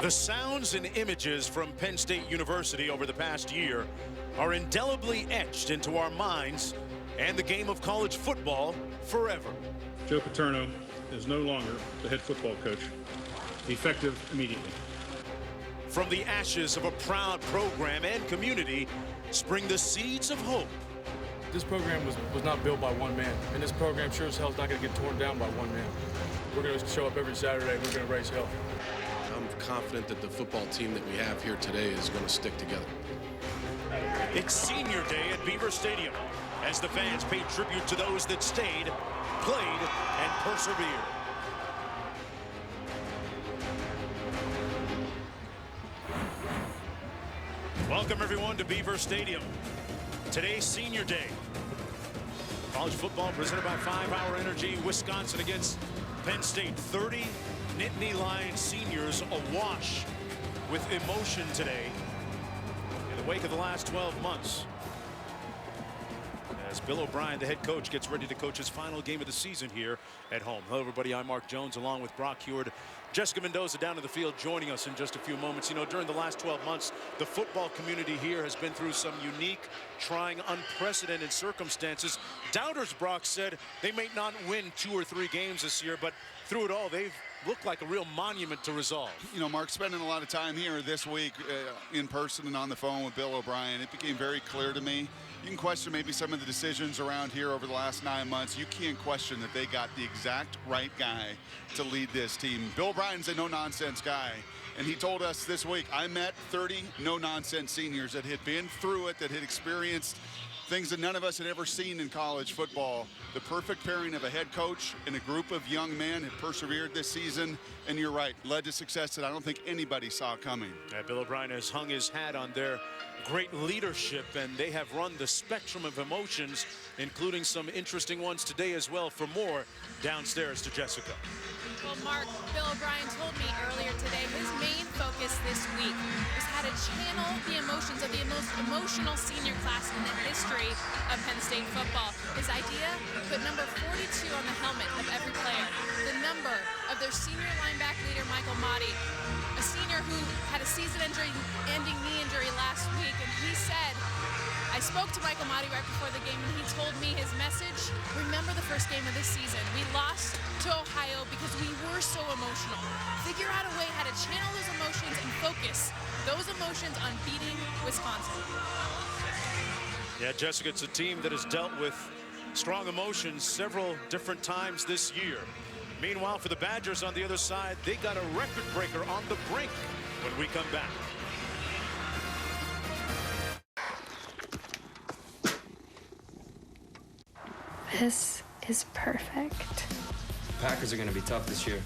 The sounds and images from Penn State University over the past year are indelibly etched into our minds and the game of college football forever. Joe Paterno is no longer the head football coach, effective immediately. From the ashes of a proud program and community spring the seeds of hope. This program was not built by one man, and this program sure as hell is not going to get torn down by one man. We're going to show up every Saturday, and we're going to raise hell. I'm confident that the football team that we have here today is going to stick together. It's senior day at Beaver Stadium as the fans pay tribute to those that stayed, played, and persevered. Welcome everyone to Beaver Stadium. Today's senior day. College football presented by 5 Hour Energy. Wisconsin against Penn State. 30 Nittany Lions seniors awash with emotion today in the wake of the last 12 months. As Bill O'Brien, the head coach, gets ready to coach his final game of the season here at home. Hello everybody, I'm Mark Jones along with Brock Heward. Jessica Mendoza down in the field joining us in just a few moments. You know, during the last 12 months, the football community here has been through some unique, trying, unprecedented circumstances. Doubters, Brock said, they may not win 2 or 3 games this year, but through it all, they've looked like a real monument to resolve. You know, Mark, spending a lot of time here this week in person and on the phone with Bill O'Brien, it became very clear to me. You can question maybe some of the decisions around here over the last 9 months. You can't question that they got the exact right guy to lead this team. Bill O'Brien's a no-nonsense guy, and he told us this week, I met 30 no-nonsense seniors that had been through it, that had experienced things that none of us had ever seen in college football. The perfect pairing of a head coach and a group of young men have persevered this season, and you're right, led to success that I don't think anybody saw coming. Bill O'Brien has hung his hat on their great leadership, and they have run the spectrum of emotions, including some interesting ones today as well. For more, downstairs to Jessica. Well, Mark, Bill O'Brien told me earlier today his main focus this week was how to channel the emotions of the most emotional senior class in the history of Penn State football. His idea, put number 42 on the helmet of every player, the number of their senior linebacker leader, Michael Motti, a senior who had a season-ending knee injury last week, and he said, I spoke to Michael Motti right before the game, and he told me his message, remember the first game of this season. We lost to Ohio because we were so emotional. Figure out a way how to channel those emotions and focus those emotions on beating Wisconsin. Yeah, Jessica, it's a team that has dealt with strong emotions several different times this year. Meanwhile, for the Badgers on the other side, they got a record breaker on the brink when we come back. This is perfect. Packers are going to be tough this year.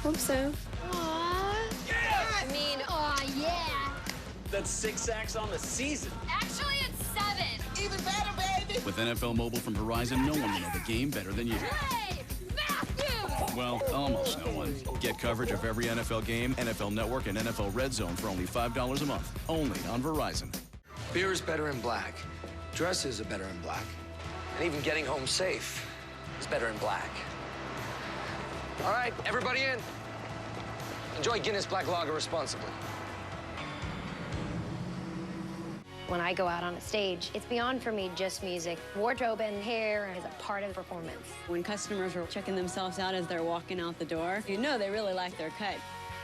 Hope so. Aww. Yeah! I mean, aw, yeah. That's 6 sacks on the season. Actually, it's 7. Even better, baby! With NFL Mobile from Verizon, no one will know the game better than you. Hey, Matthew! Well, almost no one. Get coverage of every NFL game, NFL Network, and NFL Red Zone for only $5 a month. Only on Verizon. Beer is better in black. Dresses are better in black. And even getting home safe is better in black. All right, everybody in. Enjoy Guinness Black Lager responsibly. When I go out on a stage, it's beyond for me just music. Wardrobe and hair is a part of the performance. When customers are checking themselves out as they're walking out the door, you know they really like their cut.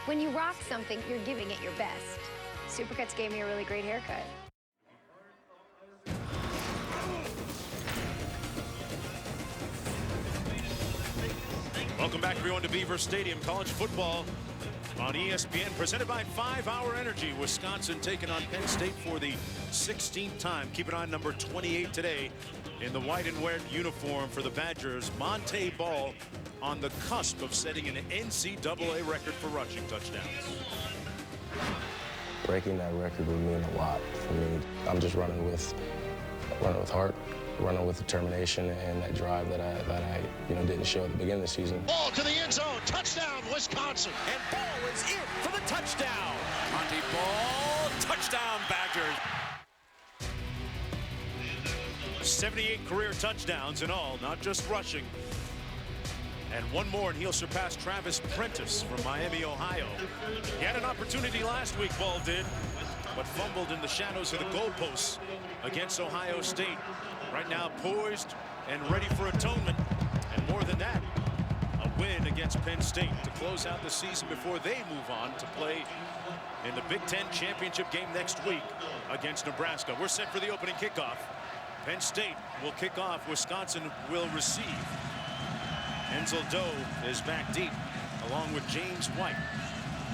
When you rock something, you're giving it your best. Supercuts gave me a really great haircut. Welcome back, everyone, to Beaver Stadium. College football on ESPN, presented by 5 Hour Energy. Wisconsin taking on Penn State for the 16th time. Keep an eye on number 28 today in the white and red uniform for the Badgers. Monte Ball on the cusp of setting an NCAA record for rushing touchdowns. Breaking that record would mean a lot for me. I'm just running with heart, running with determination and that drive that I didn't show at the beginning of the season. Ball to the end zone, touchdown, Wisconsin. And Ball is in for the touchdown. Monte Ball, touchdown, Badgers. 78 career touchdowns in all, not just rushing. And one more, and he'll surpass Travis Prentice from Miami, Ohio. He had an opportunity last week, Ball did, but fumbled in the shadows of the goalposts against Ohio State. Right now poised and ready for atonement. And more than that, a win against Penn State to close out the season before they move on to play in the Big Ten championship game next week against Nebraska. We're set for the opening kickoff. Penn State will kick off. Wisconsin will receive. Enzel Doe is back deep, along with James White.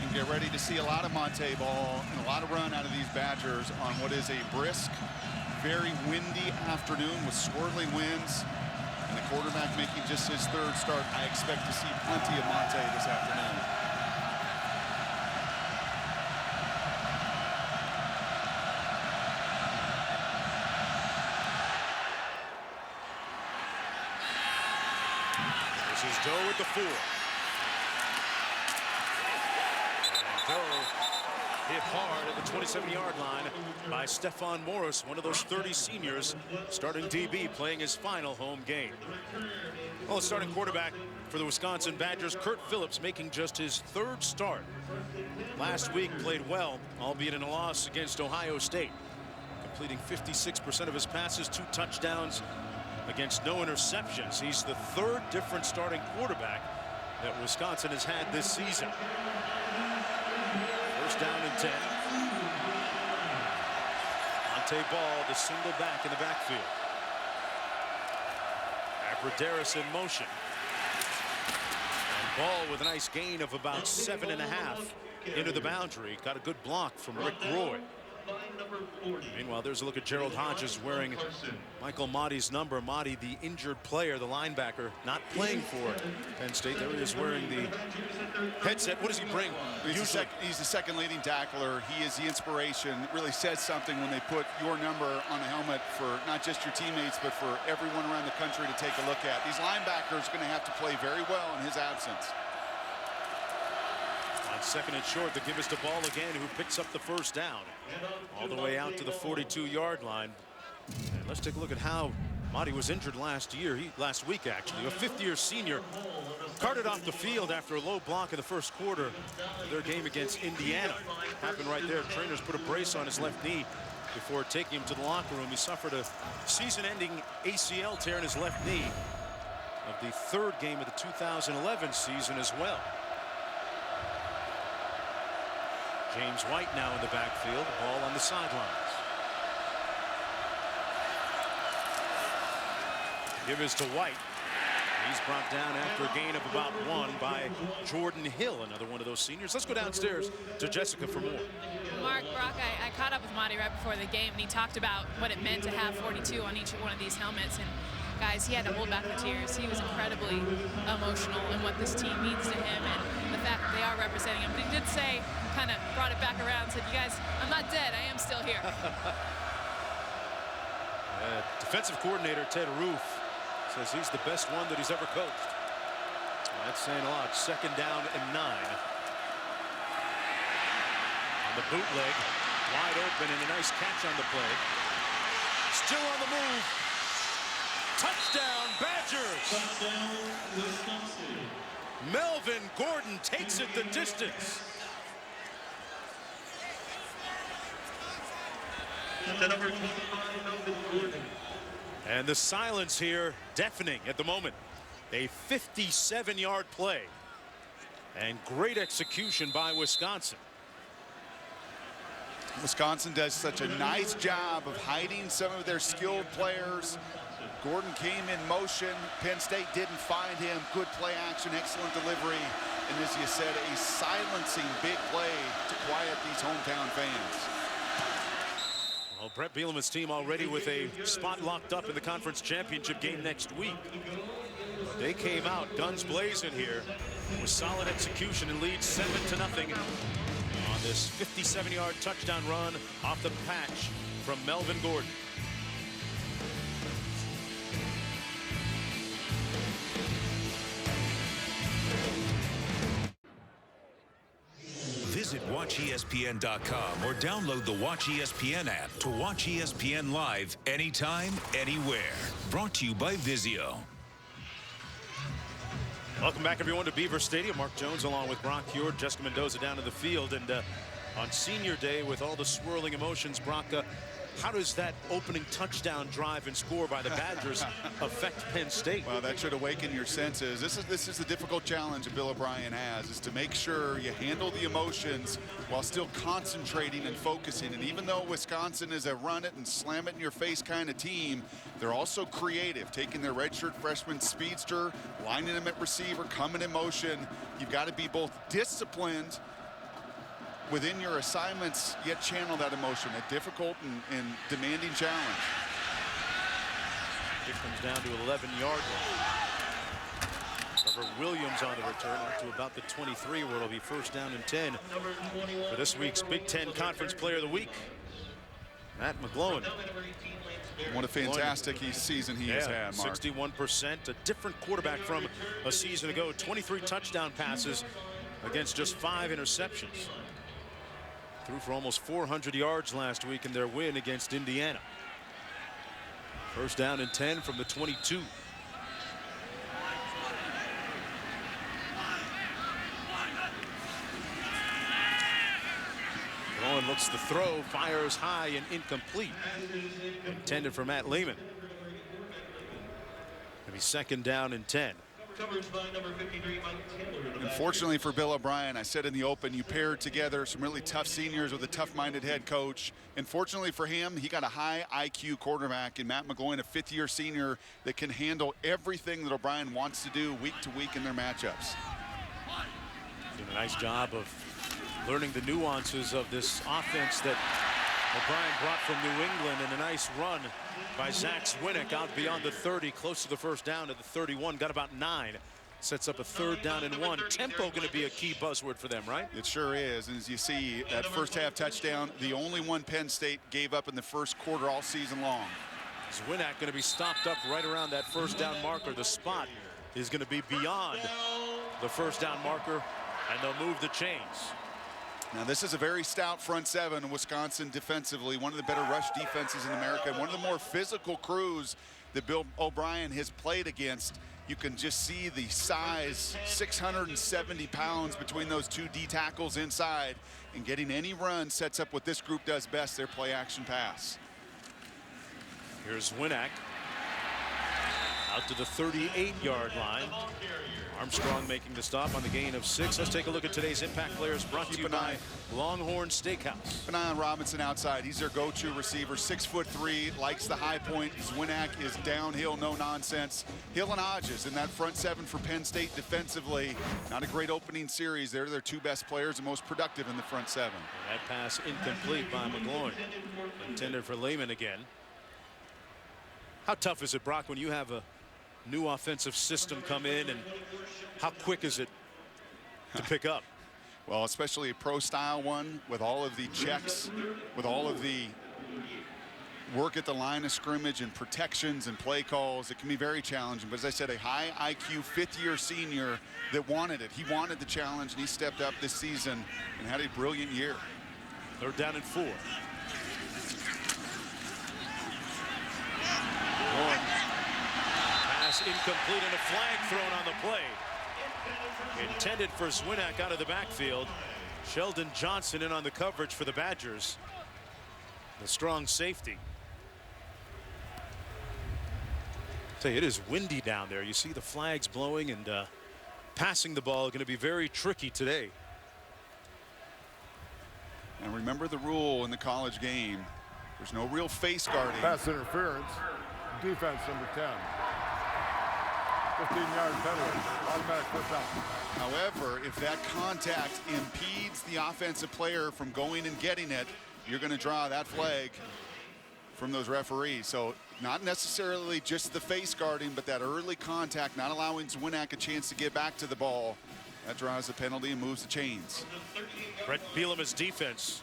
And get ready to see a lot of Monte ball and a lot of run out of these Badgers on what is a brisk, very windy afternoon with swirling winds. And the quarterback making just his third start. I expect to see plenty of Monte this afternoon. This is Doe at the 4. And Doe hit hard at the 27-yard line by Stephon Morris, one of those 30 seniors, starting DB, playing his final home game. Well, the starting quarterback for the Wisconsin Badgers, Kurt Phillips, making just his third start. Last week played well, albeit in a loss against Ohio State, completing 56% of his passes, 2 touchdowns against no interceptions. He's the third different starting quarterback that Wisconsin has had this season. First down and 10. Monte Ball, the single back in the backfield. Abradaris in motion. And Ball with a nice gain of about 7.5 into the boundary. Got a good block from Rick Roy. Meanwhile, there's a look at Gerald Hodges wearing Michael Mahdi's number. Mahdi, the injured player, the linebacker, not playing for Penn State. There he is wearing the headset. What does he bring? He's the second leading tackler. He is the inspiration. It really says something when they put your number on a helmet for not just your teammates, but for everyone around the country to take a look at. These linebackers are going to have to play very well in his absence. On second and short, they give us the ball again, who picks up the first down all the way out to the 42-yard line. And let's take a look at how Mahdi was injured last week, actually. A fifth-year senior carted off the field after a low block in the first quarter of their game against Indiana. Happened right there. Trainers put a brace on his left knee before taking him to the locker room. He suffered a season-ending ACL tear in his left knee of the third game of the 2011 season as well. James White now in the backfield, ball on the sidelines. Give is to White. He's brought down after a gain of about 1 by Jordan Hill, another one of those seniors. Let's go downstairs to Jessica for more. Mark, Brock, I caught up with Mahdi right before the game, and he talked about what it meant to have 42 on each one of these helmets. And guys, he had to hold back the tears. He was incredibly emotional in what this team means to him and the fact that they are representing him. But he did say, kind of brought it back around, said, you guys, I'm not dead. I am still here. Defensive coordinator Ted Roof says he's the best one that he's ever coached. That's saying a lot. Second down and 9. On the bootleg, wide open, and a nice catch on the play. Still on the move. Touchdown, Badgers! Touchdown, Wisconsin. Melvin Gordon takes it the distance. Number 25, Melvin Gordon. And the silence here deafening at the moment. A 57-yard play. And great execution by Wisconsin. Wisconsin does such a nice job of hiding some of their skilled players. Gordon came in motion. Penn State didn't find him. Good play action, excellent delivery. And as you said, a silencing big play to quiet these hometown fans. Well, Brett Bielema's team already with a spot locked up in the conference championship game next week. They came out guns blazing here with solid execution and lead 7-0 on this 57-yard touchdown run off the patch from Melvin Gordon. Visit WatchESPN.com or download the Watch ESPN app to watch ESPN live anytime, anywhere. Brought to you by Vizio. Welcome back, everyone, to Beaver Stadium. Mark Jones along with Brock Huard, Jessica Mendoza down in the field. And on senior day, with all the swirling emotions, Brock, how does that opening touchdown drive and score by the Badgers affect Penn State? Well, that should awaken your senses. This is the difficult challenge that Bill O'Brien has, is to make sure you handle the emotions while still concentrating and focusing. And even though Wisconsin is a run it and slam it in your face kind of team, they're also creative, taking their redshirt freshman speedster, lining him at receiver, coming in motion. You've got to be both disciplined within your assignments, yet channel that emotion. A difficult and demanding challenge. It comes down to 11-yard line. Trevor Williams on the return up to about the 23, where it'll be first down and 10 for this week's Big Ten Conference Player of the Week, Matt McGloin. What a fantastic season he has had, Mark. 61%, a different quarterback from a season ago. 23 touchdown passes against just 5 interceptions. Threw for almost 400 yards last week in their win against Indiana. First down and 10 from the 22. Owen looks the throw, fires high and incomplete. Intended for Matt Lehman. Maybe second down and 10. Unfortunately for Bill O'Brien, I said in the open, you paired together some really tough seniors with a tough-minded head coach. Unfortunately for him, he got a high IQ quarterback in Matt McGloin, a fifth-year senior that can handle everything that O'Brien wants to do week to week in their matchups. Doing a nice job of learning the nuances of this offense that O'Brien brought from New England, and a nice run by Zach Swinick out beyond the 30, close to the first down at the 31, got about 9. Sets up a third down and 1. Tempo going to be a key buzzword for them, right? It sure is. And as you see, that first half touchdown, the only one Penn State gave up in the first quarter all season long. Swinick going to be stopped up right around that first down marker. The spot is going to be beyond the first down marker, and they'll move the chains. Now, this is a very stout front seven, Wisconsin defensively, one of the better rush defenses in America, one of the more physical crews that Bill O'Brien has played against. You can just see the size, 670 pounds between those two D tackles inside, and getting any run sets up what this group does best, their play action pass. Here's Winnack out to the 38-yard line. Armstrong making the stop on the gain of 6. Let's take a look at today's impact players, brought to you by Longhorn Steakhouse. Keep an eye on Robinson outside. He's their go-to receiver, 6'3", likes the high point. Zwinnack is downhill, no nonsense. Hill and Hodges in that front seven for Penn State defensively. Not a great opening series. They're their two best players and most productive in the front seven. And that pass incomplete by McGloin. Intended for Lehman again. How tough is it, Brock, when you have a new offensive system come in, and how quick is it to pick up? Well, especially a pro-style one with all of the checks, with all of the work at the line of scrimmage and protections and play calls. It can be very challenging. But as I said, a high IQ fifth-year senior that wanted it. He wanted the challenge, and he stepped up this season and had a brilliant year. Third down and 4. Pass incomplete and a flag thrown on the play. Intended for Zwinnack out of the backfield. Sheldon Johnson in on the coverage for the Badgers. The strong safety. Tell you, it is windy down there. You see the flags blowing, and passing the ball going to be very tricky today. And remember the rule in the college game. There's no real face guarding. Pass interference. Defense number 10. 15-yard penalty. Automatic first down. However, if that contact impedes the offensive player from going and getting it, you're going to draw that flag from those referees. So not necessarily just the face guarding, but that early contact, not allowing Zwinnack a chance to get back to the ball. That draws the penalty and moves the chains. Brett Bielema's defense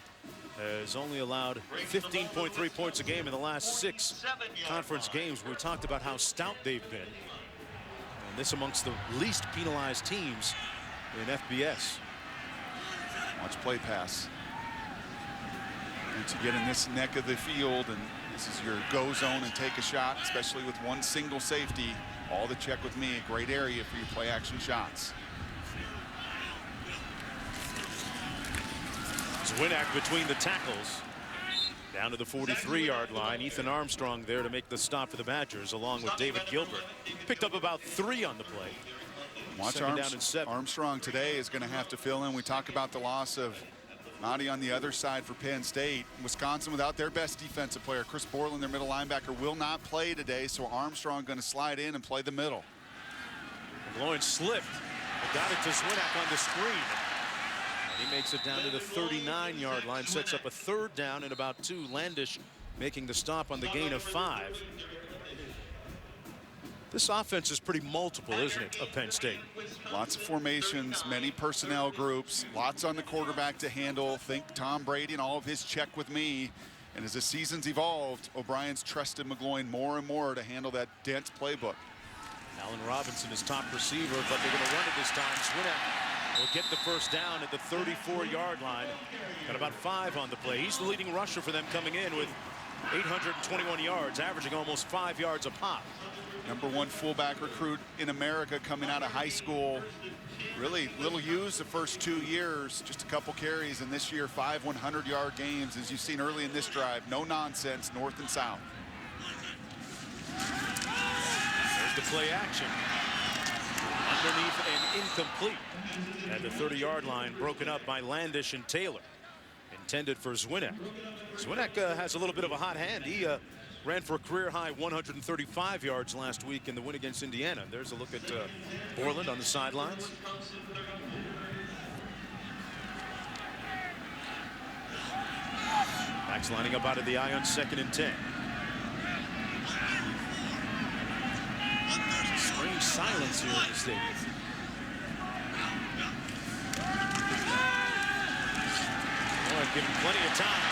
has only allowed 15.3 points a game in the last 6 conference games. We talked about how stout they've been. And this amongst the least penalized teams in FBS. Watch play pass. Once you get in this neck of the field, and this is your go zone and take a shot, especially with one single safety, All the check with me, a great area for your play action shots. Zwinak between the tackles. Down to the 43-yard line. Ethan Armstrong there to make the stop for the Badgers, along with David Gilbert. Picked up about 3 on the play. Watch down and 7. Armstrong today is going to have to fill in. We talk about the loss of Nadi on the other side for Penn State. Wisconsin without their best defensive player. Chris Borland, their middle linebacker, will not play today, so Armstrong going to slide in and play the middle. McGloin slipped. Got it to Zwinak on the screen. And he makes it down to the 39-yard line, sets up a 3rd down and about 2. Landish making the stop on the gain of 5. This offense is pretty multiple, isn't it, of Penn State? Lots of formations, many personnel groups, lots on the quarterback to handle. Think Tom Brady and all of his check with me. And as the season's evolved, O'Brien's trusted McGloin more and more to handle that dense playbook. Allen Robinson is top receiver, but they're going to run it this time. Zwinak will get the 1st down at the 34-yard line. Got about 5 on the play. He's the leading rusher for them coming in with 821 yards, averaging almost 5 yards a pop. #1 fullback recruit in America coming out of high school. Really little used the first 2 years, just a couple carries, and this year 5 100-yard games, as you've seen early in this drive. No nonsense, north and south. There's the play action. Underneath and incomplete at the 30-yard line, broken up by Landish and Taylor. Intended for Zwinak. Zwinak has a little bit of a hot hand. He ran for a career-high 135 yards last week in the win against Indiana. There's a look at Borland on the sidelines. Backs lining up out of the eye on 2nd and 10. Strange silence here in the stadium. Given plenty of time.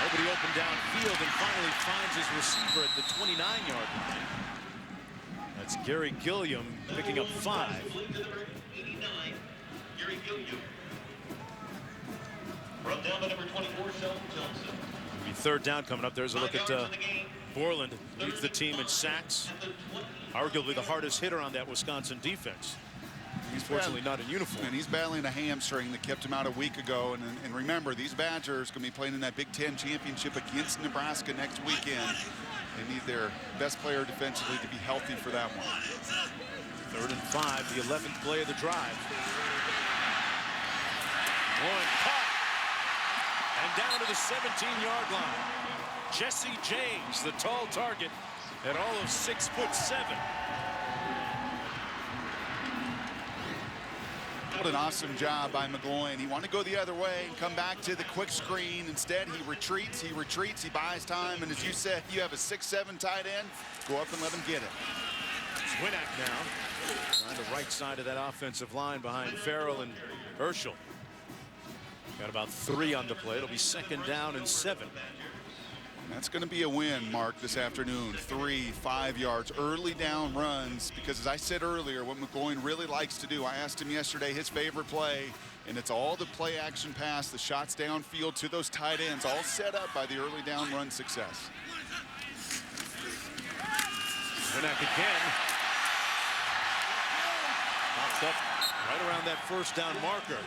Nobody open downfield, and finally finds his receiver at the 29-yard line. That's Gary Gilliam picking up 5. Run down by number 24, Sheldon Johnson. 3rd down coming up. There's a look at Borland. Leads the team in sacks. Arguably the hardest hitter on that Wisconsin defense. He's fortunately not in uniform. And he's battling a hamstring that kept him out a week ago. And remember, these Badgers going to be playing in that Big Ten championship against Nebraska next weekend. They need their best player defensively to be healthy for that one. 3rd and 5, the 11th play of the drive. One caught. And down to the 17-yard line. Jesse James, the tall target, at all of 6'7". What an awesome job by McGloin. He wanted to go the other way and come back to the quick screen. Instead, he retreats, he buys time. And as you said, you have a 6'7" tight end. Go up and let him get it. Zwinak now on the right side of that offensive line behind Farrell and Herschel. Got about 3 on the play. It'll be 2nd down and 7. That's going to be a win, Mark, this afternoon. 3, 5 yards, early down runs, because as I said earlier, what McGloin really likes to do, I asked him yesterday his favorite play, and it's all the play action pass, the shots downfield to those tight ends, all set up by the early down run success. Zwinak again. Popped up right around that 1st down marker.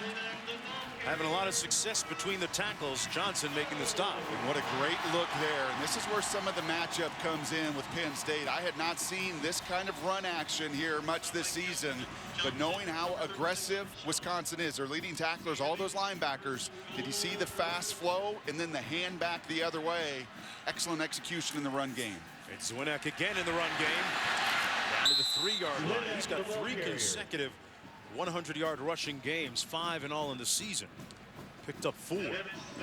Having a lot of success between the tackles. Johnson making the stop. And what a great look there. And this is where some of the matchup comes in with Penn State. I had not seen this kind of run action here much this season, but knowing how aggressive Wisconsin is, their leading tacklers, all those linebackers, did you see the fast flow and then the hand back the other way? Excellent execution in the run game. It's Zwinak again in the run game. Down to the 3-yard line. He's got 3 consecutive 100-yard rushing games, 5 in all in the season. Picked up 4. He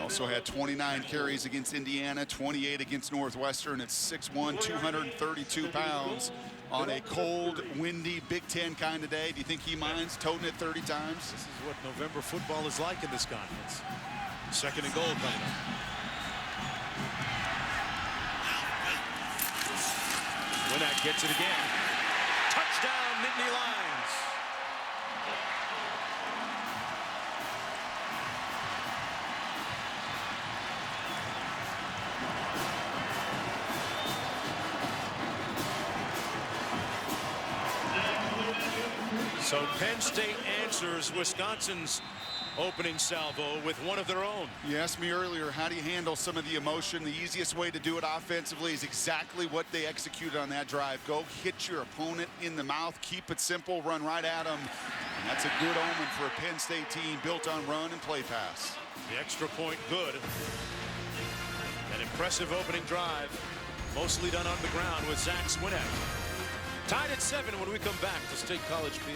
also had 29 carries against Indiana, 28 against Northwestern. It's 6'1", 232 pounds on a cold, windy Big Ten kind of day. Do you think he minds toting it 30 times? This is what November football is like in this conference. 2nd and goal coming up. Zwinak gets it again. Touchdown, Nittany Lions. So Penn State answers Wisconsin's opening salvo with one of their own. You asked me earlier, how do you handle some of the emotion? The easiest way to do it offensively is exactly what they executed on that drive. Go hit your opponent in the mouth, keep it simple, run right at them. And that's a good omen for a Penn State team built on run and play pass. The extra point good. An impressive opening drive, mostly done on the ground with Zach Swinnett. Tied at 7 when we come back to State College, PA.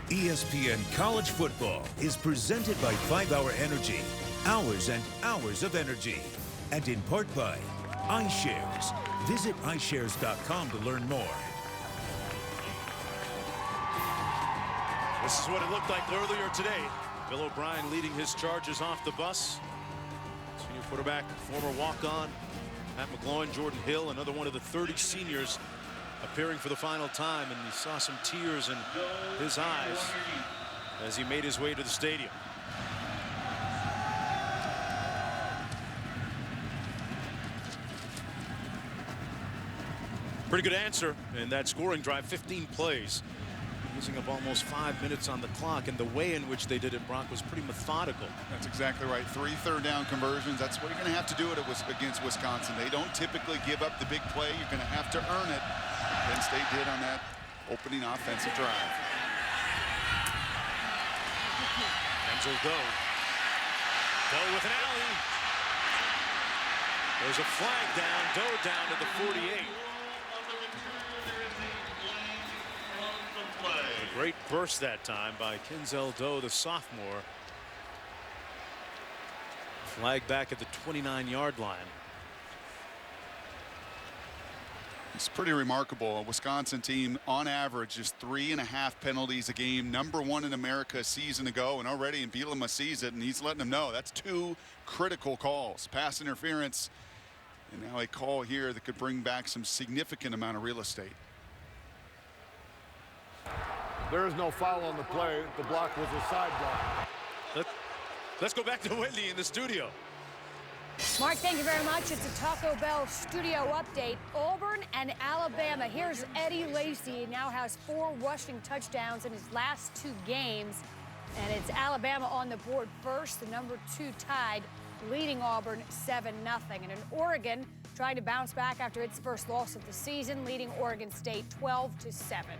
ESPN College Football is presented by 5-Hour Energy. Hours and hours of energy. And in part by iShares. Visit iShares.com to learn more. This is what it looked like earlier today. Bill O'Brien leading his Chargers off the bus. Senior quarterback, former walk-on, Matt McGloin, Jordan Hill, another one of the 30 seniors appearing for the final time, and you saw some tears in his eyes as he made his way to the stadium. Pretty good answer in that scoring drive, 15 plays. Using up almost 5 minutes on the clock, and the way in which they did it, Brock, was pretty methodical. That's exactly right. 3 third-down conversions. That's what you're going to have to do against Wisconsin. They don't typically give up the big play. You're going to have to earn it. Penn State did on that opening offensive drive. Denzel Doe. Doe with an alley. There's a flag down. Doe down to the 48. A great burst that time by Kenzel Doe, the sophomore. Flag back at the 29-yard line. It's pretty remarkable. A Wisconsin team, on average, just 3.5 penalties a game. #1 in America a season ago, and already in Bielema sees it, and he's letting them know that's 2 critical calls. Pass interference, and now a call here that could bring back some significant amount of real estate. There is no foul on the play. The block was a side block. Let's go back to Wendy in the studio. Mark, thank you very much. It's a Taco Bell studio update. Auburn and Alabama. Here's Eddie Lacy. He now has 4 rushing touchdowns in his last 2 games. And it's Alabama on the board first, the #2 tied, leading Auburn 7-0. And in Oregon, trying to bounce back after its first loss of the season, leading Oregon State 12-7.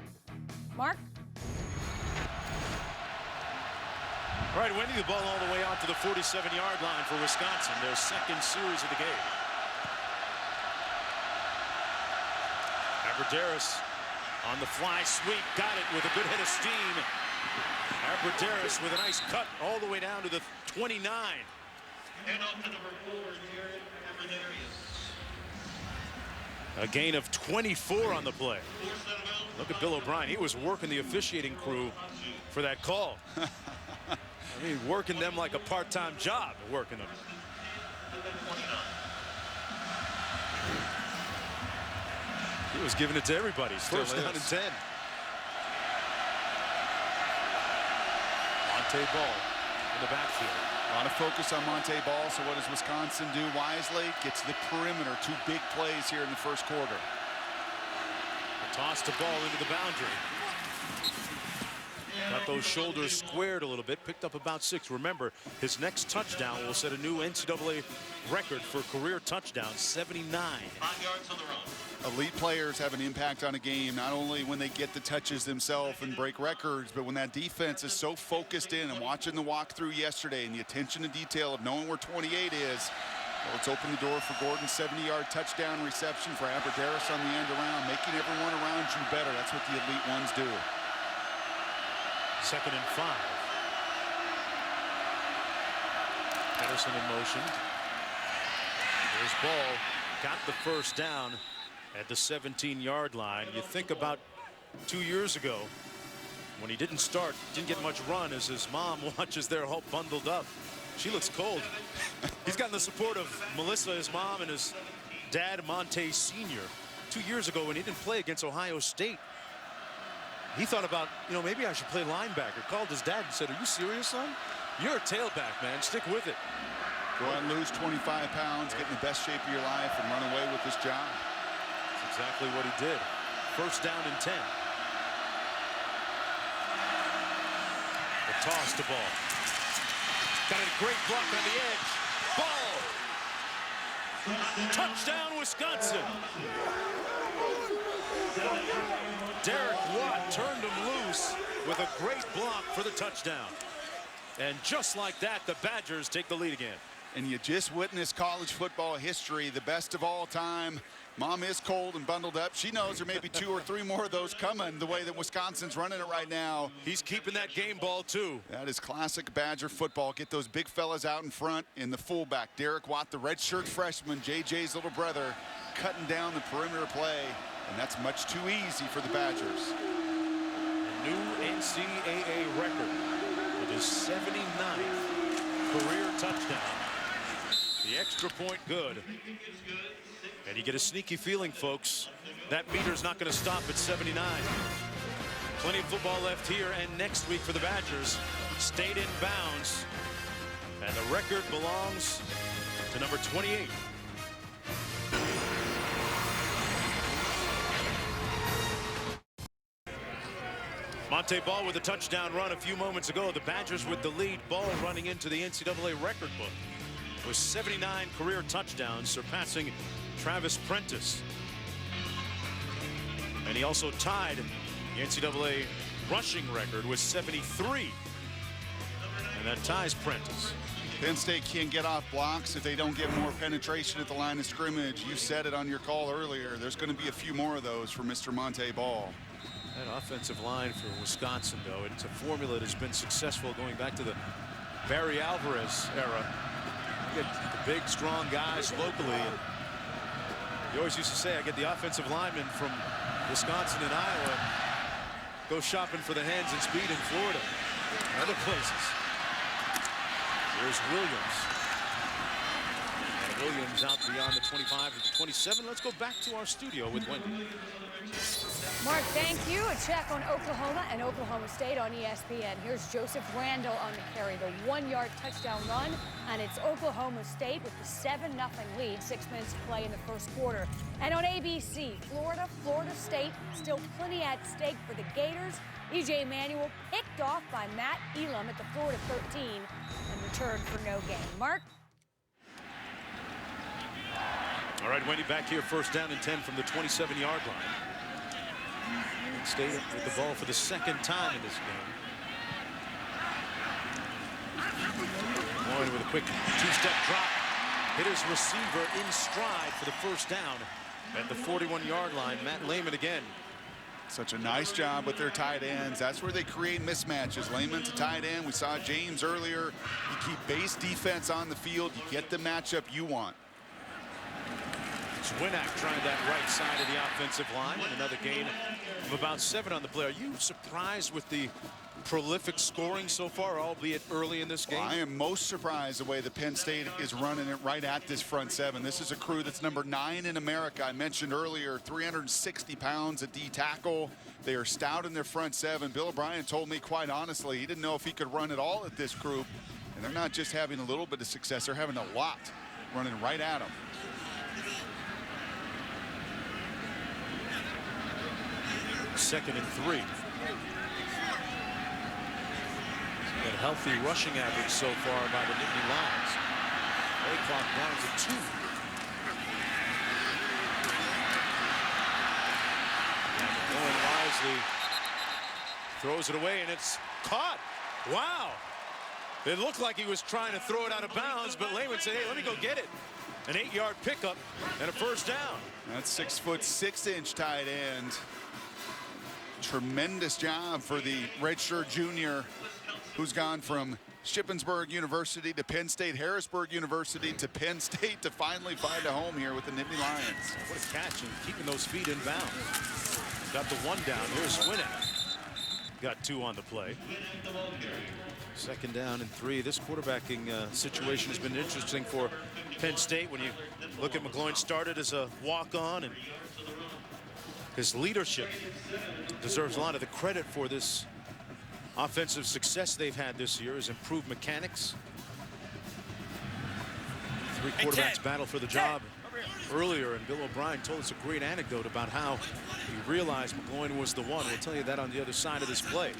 Mark? All right, Wendy, the ball all the way out to the 47-yard line for Wisconsin, their second series of the game. Aberderis on the fly sweep, got it with a good hit of steam. Aberderis with a nice cut all the way down to the 29. And off to number 4, Jared Aberderis. A gain of 24 on the play. Look at Bill O'Brien. He was working the officiating crew for that call. I mean, working them like a part-time job, working them. He was giving it to everybody. First down and 10. Monte Ball in the backfield. A lot of focus on Monte Ball. So what does Wisconsin do wisely? Gets the perimeter. 2 big plays here in the first quarter. Tossed the ball into the boundary. Got those shoulders squared a little bit, picked up about 6. Remember, his next touchdown will set a new NCAA record for career touchdowns, 79. 5 yards on the run. Elite players have an impact on a game, not only when they get the touches themselves and break records, but when that defense is so focused in. And watching the walkthrough yesterday and the attention to detail of knowing where 28 is, well, it's opened the door for Gordon's 70-yard touchdown reception, for Aberderis on the end around, making everyone around you better. That's what the elite ones do. 2nd and 5. Patterson in motion. There's Ball. Got the first down at the 17-yard line. You think about 2 years ago when he didn't start, didn't get much run, as his mom watches there all bundled up. She looks cold. He's gotten the support of Melissa, his mom, and his dad, Monte Sr. 2 years ago when he didn't play against Ohio State, he thought about, you know, maybe I should play linebacker. Called his dad and said, "Are you serious, son? You're a tailback, man. Stick with it." Go out and lose 25 pounds, get in the best shape of your life, and run away with this job. That's exactly what he did. First down and 10. The toss to Ball. Got a great block on the edge. Ball. Touchdown, Wisconsin. Derek Watt turned him loose with a great block for the touchdown. And just like that, the Badgers take the lead again. And you just witnessed college football history, the best of all time. Mom is cold and bundled up. She knows there may be 2 or 3 more of those coming the way that Wisconsin's running it right now. He's keeping that game ball, too. That is classic Badger football. Get those big fellas out in front. In the fullback, Derek Watt, the redshirt freshman, JJ's little brother, cutting down the perimeter play. And that's much too easy for the Badgers. A new NCAA record with his 79th career touchdown. The extra point good. And you get a sneaky feeling, folks, that meter's not going to stop at 79. Plenty of football left here and next week for the Badgers. Stayed in bounds. And the record belongs to number 28. Monte Ball with a touchdown run a few moments ago. The Badgers with the lead. Ball running into the NCAA record book with 79 career touchdowns, surpassing Travis Prentice. And he also tied the NCAA rushing record with 73. And that ties Prentice. Penn State can't get off blocks if they don't get more penetration at the line of scrimmage. You said it on your call earlier. There's going to be a few more of those for Mr. Monte Ball. That offensive line for Wisconsin, though, it's a formula that has been successful going back to the Barry Alvarez era. You get the big, strong guys locally. And you always used to say, I get the offensive linemen from Wisconsin and Iowa, go shopping for the hands and speed in Florida and other places. Here's Williams. And Williams out beyond the 25 and 27. Let's go back to our studio with Wendy. Mark, thank you. A check on Oklahoma and Oklahoma State on ESPN. Here's Joseph Randall on the carry, the 1-yard touchdown run, and it's Oklahoma State with the 7-0 lead, 6 minutes to play in the first quarter. And on ABC, Florida State, still plenty at stake for the Gators. E.J. Manuel picked off by Matt Elam at the Florida 13 and returned for no gain. Mark? All right, Wendy, back here, first down and 10 from the 27-yard line. State with the ball for the second time in this game. Lloyd with a quick two-step drop. Hit his receiver in stride for the first down at the 41-yard line. Matt Lehman again. Such a nice job with their tight ends. That's where they create mismatches. Lehman's a tight end. We saw James earlier. You keep base defense on the field. You get the matchup you want. Winak trying that right side of the offensive line. Another gain of about 7 on the play. Are you surprised with the prolific scoring so far, albeit early in this game? Well, I am most surprised the way the Penn State is running it right at this front 7. This is a crew that's number 9 in America. I mentioned earlier, 360 pounds at D tackle. They are stout in their front 7. Bill O'Brien told me quite honestly he didn't know if he could run it all at this group. And they're not just having a little bit of success, they're having a lot running right at them. Second and 3. Got a healthy rushing average so far by the Nittany Lions. Play clock down to 2. And Owen Wisely throws it away, and it's caught. Wow. It looked like he was trying to throw it out of bounds, but Lehman said, hey, let me go get it. An 8-yard pickup and a first down. That's 6'6" tight end. Tremendous job for the redshirt junior who's gone from Shippensburg University to Penn State, Harrisburg University to Penn State to finally find a home here with the Nittany Lions. What a catch and keeping those feet in bounds. Got the 1 down. Here's Winak. Got 2 on the play. Second down and 3. This quarterbacking situation has been interesting for Penn State. When you look at McGloin, started as a walk-on, and his leadership deserves a lot of the credit for this offensive success they've had this year. His improved mechanics. Three quarterbacks battle for the job earlier, and Bill O'Brien told us a great anecdote about how he realized McGloin was the one. We'll tell you that on the other side of this play.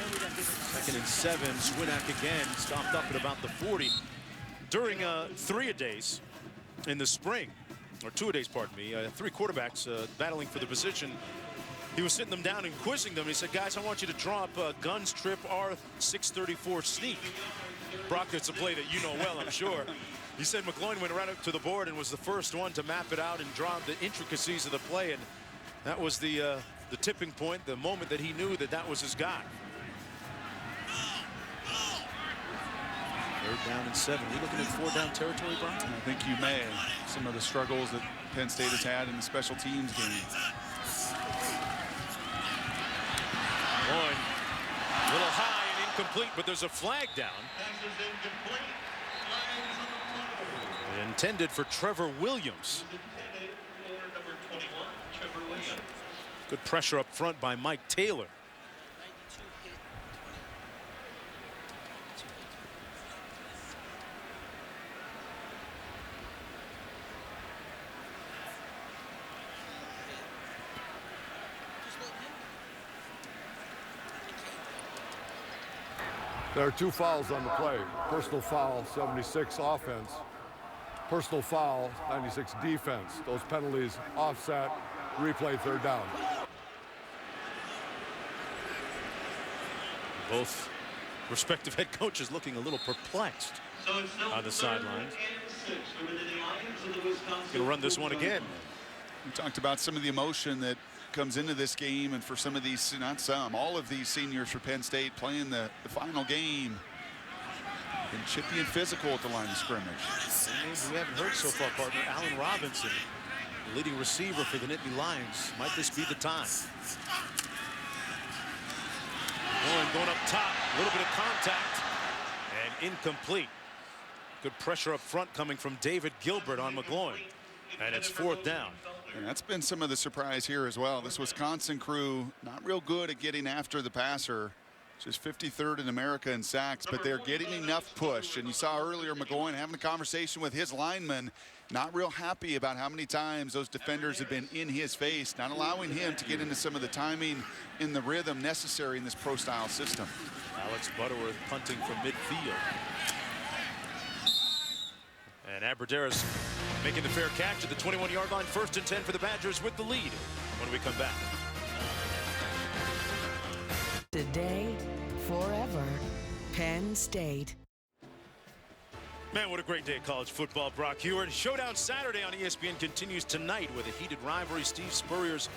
2nd and 7. Swinak again stopped up at about the 40. During 3-a-days in the spring, or 2-a-days, pardon me, 3 quarterbacks battling for the position. He was sitting them down and quizzing them. He said, guys, I want you to draw up Guns Trip R634 Sneak. Brock, it's a play that you know well, I'm sure. He said McGloin went right up to the board and was the first one to map it out and draw the intricacies of the play. And that was the tipping point, the moment that he knew that that was his guy. 3rd down and 7. We looking at 4-down territory, Brian? I think you may. Some of the struggles that Penn State has had in the special teams game. Going a little high and incomplete, but there's a flag down. Intended for Trevor Williams. Good pressure up front by Mike Taylor. There are 2 fouls on the play. Personal foul, 76 offense. Personal foul, 96 defense. Those penalties offset, replay 3rd down. Both respective head coaches looking a little perplexed on the sidelines. Gonna run this one again. We talked about some of the emotion that comes into this game, and for some of these, not some, all of these seniors for Penn State playing the final game. And chippy and physical at the line of scrimmage. Names we haven't heard so far, partner. Allen Robinson, the leading receiver for the Nittany Lions. Might this be the time? Going up top, a little bit of contact, and incomplete. Good pressure up front coming from David Gilbert on McGloin. And it's 4th down. And that's been some of the surprise here as well. This Wisconsin crew not real good at getting after the passer. Just 53rd in America in sacks, but they're getting enough push. And you saw earlier McGloin having a conversation with his lineman, not real happy about how many times those defenders have been in his face, not allowing him to get into some of the timing in the rhythm necessary in this pro-style system. Alex Butterworth punting from midfield. And Aberderis making the fair catch at the 21-yard line. 1st and 10 for the Badgers with the lead when we come back. Today, forever, Penn State. Man, what a great day of college football, Brock Hewitt. Showdown Saturday on ESPN continues tonight with a heated rivalry. Steve Spurrier's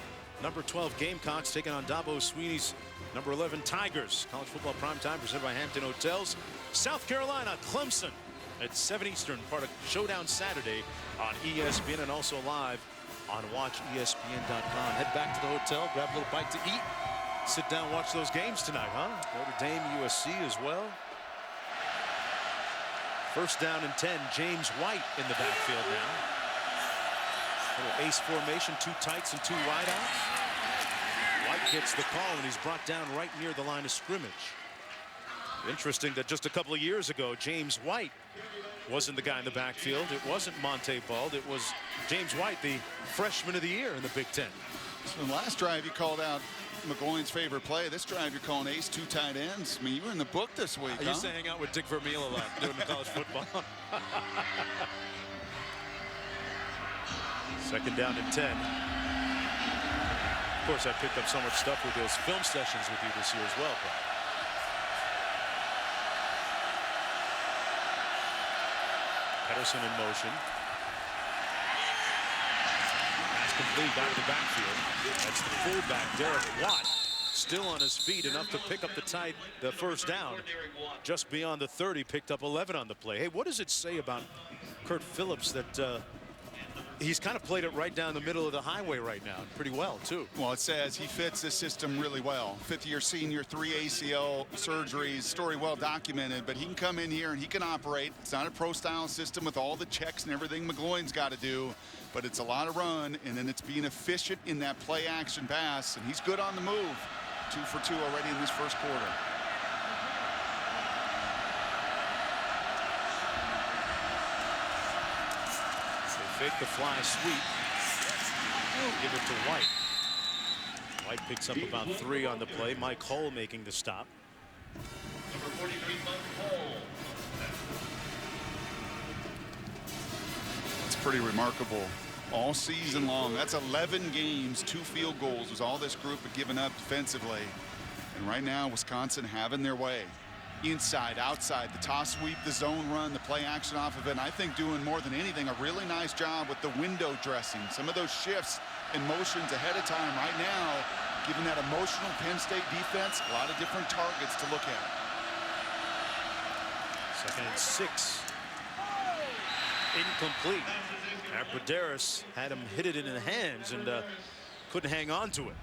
number 12 Gamecocks taking on Dabo Sweeney's number 11 Tigers. College football primetime presented by Hampton Hotels. South Carolina, Clemson at 7 Eastern, part of Showdown Saturday on ESPN and also live on WatchESPN.com. Head back to the hotel, grab a little bite to eat. Sit down, watch those games tonight, huh? Notre Dame, USC as well. 1st down and 10. James White in the backfield now. Little ace formation, 2 tights and 2 wideouts. White gets the call, and he's brought down right near the line of scrimmage. Interesting that just a couple of years ago, James White wasn't the guy in the backfield. It wasn't Monte Bald. It was James White, the freshman of the year in the Big Ten. So in the last drive, you called out McGloin's favorite play. This drive, you're calling ace 2 tight ends. I mean, you were in the book this week, I used to hang out with Dick Vermeil a lot doing the college football. 2nd down and 10. Of course, I picked up so much stuff with those film sessions with you this year as well. Pedersen in motion. Pass complete out of the backfield. That's the fullback, Derek Watt, still on his feet enough to pick up the 1st down. Just beyond the 30, picked up 11 on the play. Hey, what does it say about Kurt Phillips that he's kind of played it right down the middle of the highway right now, pretty well, too? Well, it says he fits this system really well. 5th-year senior, 3 ACL surgeries, story well documented, but he can come in here and he can operate. It's not a pro-style system with all the checks and everything McGloin's got to do, but it's a lot of run, and then it's being efficient in that play-action pass, and he's good on the move. 2 for 2 already in this 1st quarter. Fake the fly sweep. Give it to White. White picks up about 3 on the play. Mike Hull making the stop. Number 43, Mike Hull. It's pretty remarkable. All season long, that's 11 games, 2 field goals was all this group had given up defensively. And right now, Wisconsin having their way. Inside, outside, the toss sweep, the zone run, the play action off of it. And I think doing more than anything, a really nice job with the window dressing. Some of those shifts and motions ahead of time right now, given that emotional Penn State defense, a lot of different targets to look at. 2nd and 6. Incomplete. Abradaris had him hit it in the hands and couldn't hang on to it.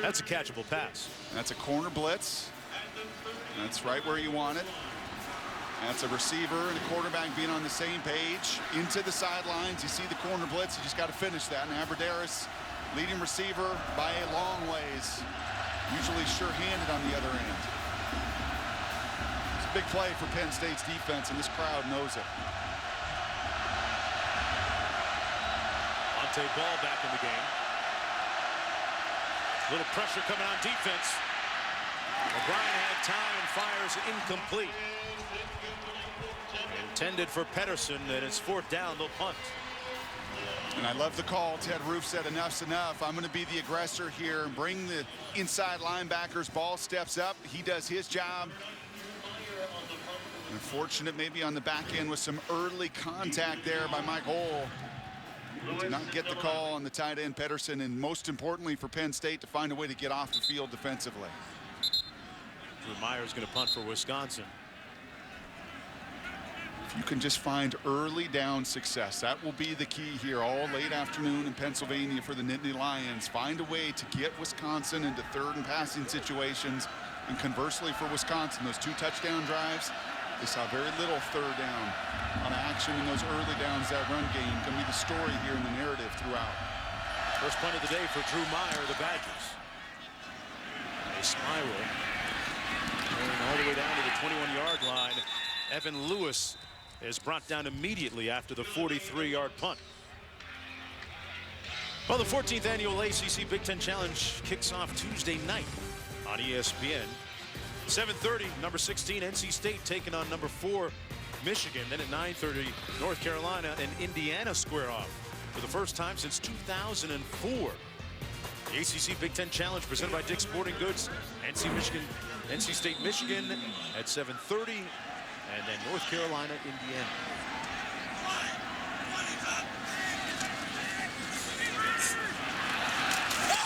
That's a catchable pass. That's a corner blitz. That's right where you want it. That's a receiver and a quarterback being on the same page. Into the sidelines. You see the corner blitz. You just got to finish that. And Abradaris, leading receiver by a long ways. Usually sure-handed on the other end. It's a big play for Penn State's defense, and this crowd knows it. Monte Ball back in the game. Little pressure coming on defense. O'Brien had time and fires incomplete. Intended for Pedersen, and it's 4th down, they'll punt. And I love the call. Ted Roof said enough's enough. I'm going to be the aggressor here and bring the inside linebackers. Ball steps up. He does his job. Unfortunate maybe on the back end with some early contact there by Mike Hull. Did not get the call on the tight end Pedersen, and most importantly for Penn State to find a way to get off the field defensively. Drew Meyer's going to punt for Wisconsin. If you can just find early down success, that will be the key here all late afternoon in Pennsylvania for the Nittany Lions. Find a way to get Wisconsin into 3rd and passing situations, and conversely for Wisconsin, those 2 touchdown drives, they saw very little 3rd down on action in those early downs. That run game can be the story here in the narrative throughout. First punt of the day for Drew Meyer, the Badgers. A spiral going all the way down to the 21-yard line. Evan Lewis is brought down immediately after the 43-yard punt. Well, the 14th annual ACC Big Ten Challenge kicks off Tuesday night on ESPN. 7:30, number 16 NC State taking on number 4 Michigan. Then at 9:30, North Carolina and Indiana square off for the first time since 2004. The ACC Big Ten Challenge presented by Dick's Sporting Goods. NC State, Michigan at 7:30, and then North Carolina, Indiana.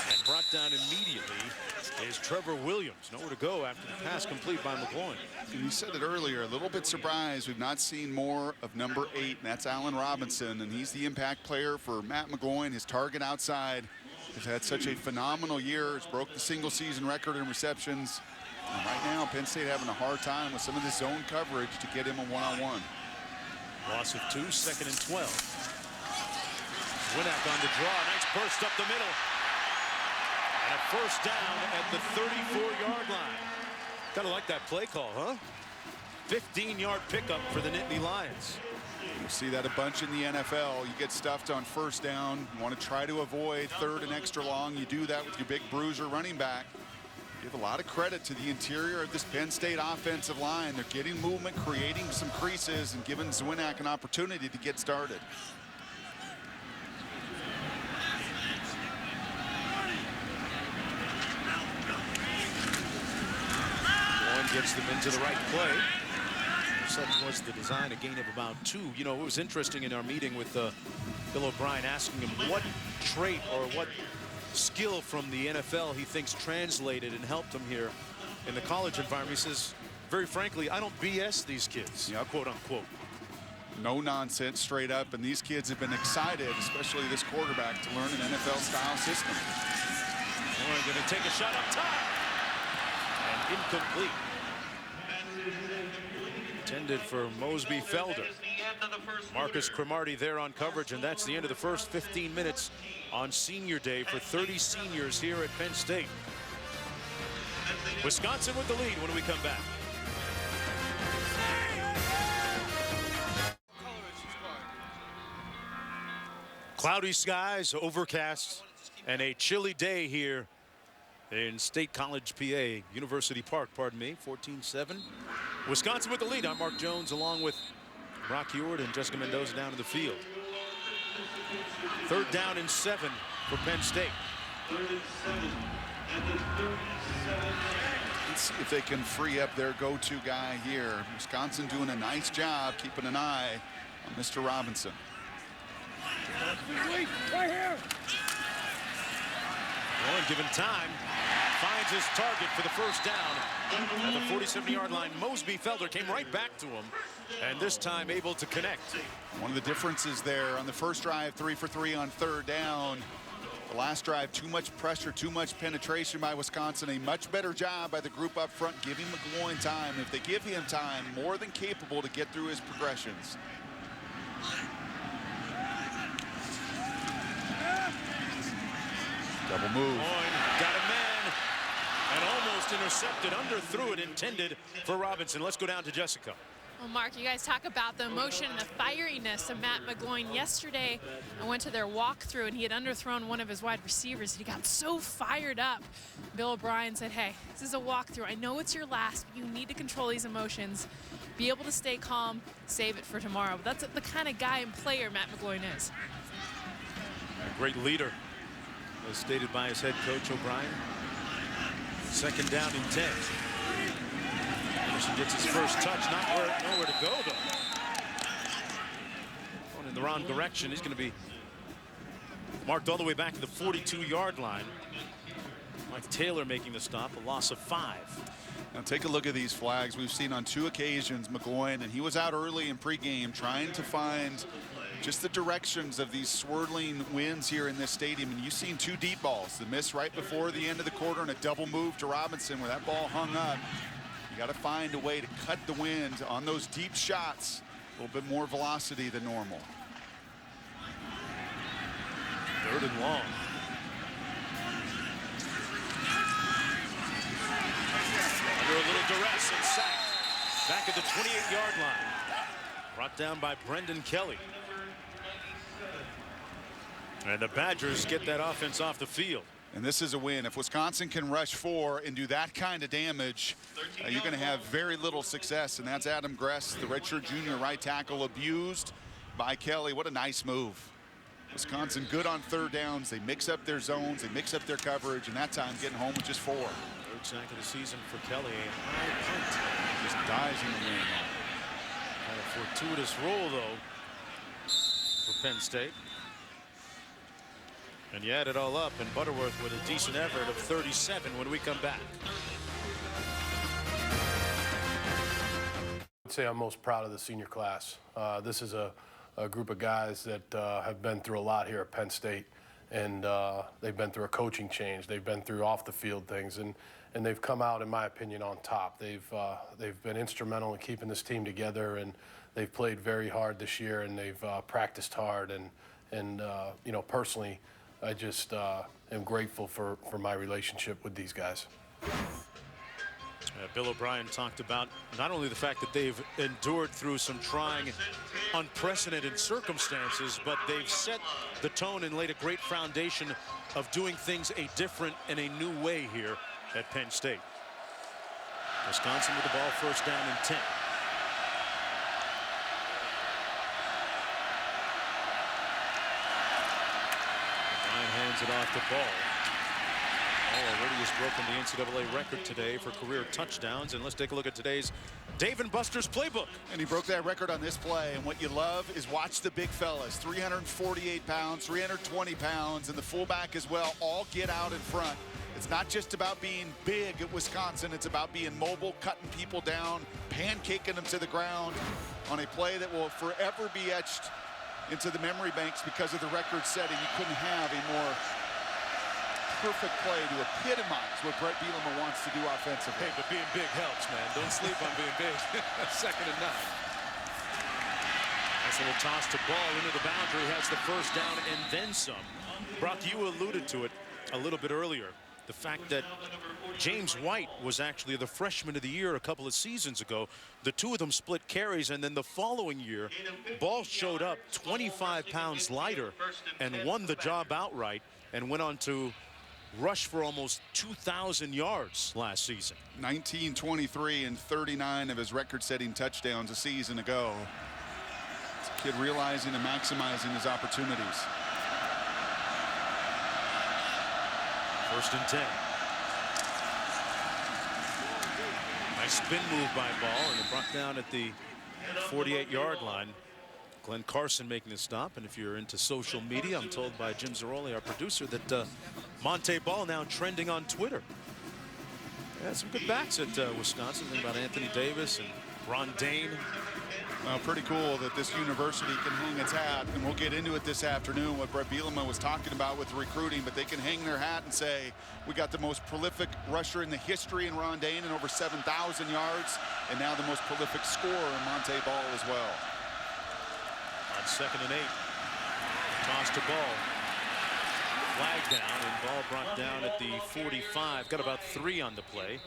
And brought down immediately is Trevor Williams. Nowhere to go after the pass complete by McGloin. And you said it earlier, a little bit surprised we've not seen more of number 8, and that's Allen Robinson, and he's the impact player for Matt McGloin. His target outside has had such a phenomenal year. It's broke the single season record in receptions. And right now, Penn State having a hard time with some of this zone coverage to get him a one-on-one. Loss of 2, 2nd and 12. Winak on the draw, nice burst up the middle. And a first down at the 34-yard line. Kind of like that play call, huh? 15-yard pickup for the Nittany Lions. You'll see that a bunch in the NFL. You get stuffed on first down. You want to try to avoid 3rd and extra long. You do that with your big bruiser running back. Give a lot of credit to the interior of this Penn State offensive line. They're getting movement, creating some creases, and giving Zwinak an opportunity to get started. Gets them into the right play. Such was the design, a gain of about 2. You know, it was interesting in our meeting with Bill O'Brien, asking him what trait or what skill from the NFL he thinks translated and helped him here in the college environment. He says, very frankly, I don't BS these kids, quote unquote. No nonsense, straight up, and these kids have been excited, especially this quarterback, to learn an NFL-style system. We're going to take a shot up top. And incomplete. Intended for Mosby Felder. Marcus Cromartie there on coverage, and that's the end of the first 15 minutes on Senior Day for 30 seniors here at Penn State. Wisconsin with the lead when we come back. Cloudy skies, overcast, and a chilly day here in State College, PA, University Park, pardon me, 14-7. Wisconsin with the lead. I'm Mark Jones along with Brock Ewart and Jessica Mendoza down in the field. 3rd down and 7 for Penn State. Let's see if they can free up their go-to guy here. Wisconsin doing a nice job keeping an eye on Mr. Robinson. Right here. Well, given time, finds his target for the first down at the 47-yard line. Mosby Felder came right back to him, and this time able to connect. One of the differences there on the first drive, 3 for 3 on 3rd down. The last drive, too much pressure, too much penetration by Wisconsin. A much better job by the group up front, giving McGloin time. If they give him time, more than capable to get through his progressions. Double move. Got a man and almost intercepted, underthrew it, intended for Robinson. Let's go down to Jessica. Well, Mark, you guys talk about the emotion and the fieriness of Matt McGloin. Yesterday, I went to their walkthrough, and he had underthrown one of his wide receivers. And he got so fired up. Bill O'Brien said, hey, this is a walkthrough. I know it's your last, but you need to control these emotions. Be able to stay calm, save it for tomorrow. But that's the kind of guy and player Matt McGloin is. A great leader, as stated by his head coach O'Brien. 2nd down and 10. Anderson gets his first touch, nowhere to go though. Going in the wrong direction. He's going to be marked all the way back to the 42-yard line. Mike Taylor making the stop, a loss of 5. Now take a look at these flags. We've seen on 2 occasions McGloin, and he was out early in pregame trying to find just the directions of these swirling winds here in this stadium. And you've seen 2 deep balls. The miss right before the end of the quarter and a double move to Robinson where that ball hung up. You got to find a way to cut the wind on those deep shots. A little bit more velocity than normal. 3rd and long. Under a little duress and sacked. Back at the 28-yard line. Brought down by Brendan Kelly. And the Badgers get that offense off the field. And this is a win. If Wisconsin can rush 4 and do that kind of damage, you're going to have very little success. And that's Adam Gress, the redshirt junior right tackle, abused by Kelly. What a nice move. Wisconsin good on 3rd downs. They mix up their zones. They mix up their coverage. And that time getting home with just 4. 3rd sack of the season for Kelly. A high punt. Just dies in the wind. Had a fortuitous roll, though, for Penn State. And you add it all up, and Butterworth with a decent effort of 37 when we come back. I'd say I'm most proud of the senior class. This is a group of guys that have been through a lot here at Penn State, and they've been through a coaching change. They've been through off-the-field things, and they've come out, in my opinion, on top. They've been instrumental in keeping this team together, and they've played very hard this year, and they've practiced hard, and you know, personally, I just am grateful for my relationship with these guys. Bill O'Brien talked about not only the fact that they've endured through some trying, unprecedented circumstances, but they've set the tone and laid a great foundation of doing things a different and a new way here at Penn State. Wisconsin with the ball, 1st down and 10. Hands it off the ball. Already has broken the NCAA record today for career touchdowns. And let's take a look at today's Dave & Buster's playbook. And he broke that record on this play. And what you love is watch the big fellas. 348 pounds, 320 pounds, and the fullback as well, all get out in front. It's not just about being big at Wisconsin. It's about being mobile, cutting people down, pancaking them to the ground on a play that will forever be etched into the memory banks because of the record setting. You couldn't have a more perfect play to epitomize what Brett Bielema wants to do offensively. Hey, but being big helps, man. Don't sleep on being big. 2nd and 9. Nice little toss to ball into the boundary. Has the 1st down and then some. Brock, you alluded to it a little bit earlier. the fact that James White was actually the freshman of the year a couple of seasons ago. The two of them split carries, and then the following year, Ball showed up 25 pounds lighter and won the job outright and went on to rush for almost 2,000 yards last season. 19, 23, and 39 of his record-setting touchdowns a season ago. It's a kid realizing and maximizing his opportunities. 1st and 10. Nice spin move by Ball, and it brought down at the 48-yard line. Glenn Carson making the stop, and if you're into social media, I'm told by Jim Zaroli, our producer, that Monte Ball now trending on Twitter. Yeah, some good backs at Wisconsin. Think about Anthony Davis and Ron Dane. Well, pretty cool that this university can hang its hat, and we'll get into it this afternoon, what Brett Bielema was talking about with recruiting, but they can hang their hat and say, we got the most prolific rusher in the history in Ron Dane and over 7,000 yards, and now the most prolific scorer in Monte Ball as well. On 2nd and 8, toss to Ball. Flag down, and Ball brought down at the 45. Got about 3 on the play.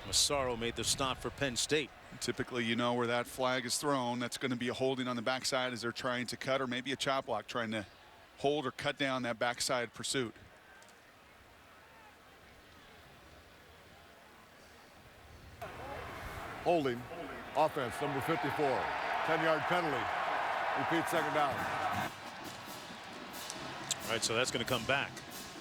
Massaro made the stop for Penn State. Typically, you know, where that flag is thrown, that's going to be a holding on the backside as they're trying to cut, or maybe a chop block trying to hold or cut down that backside pursuit. Holding. Offense, number 54. 10-yard penalty. Repeat, 2nd down. All right, so that's going to come back.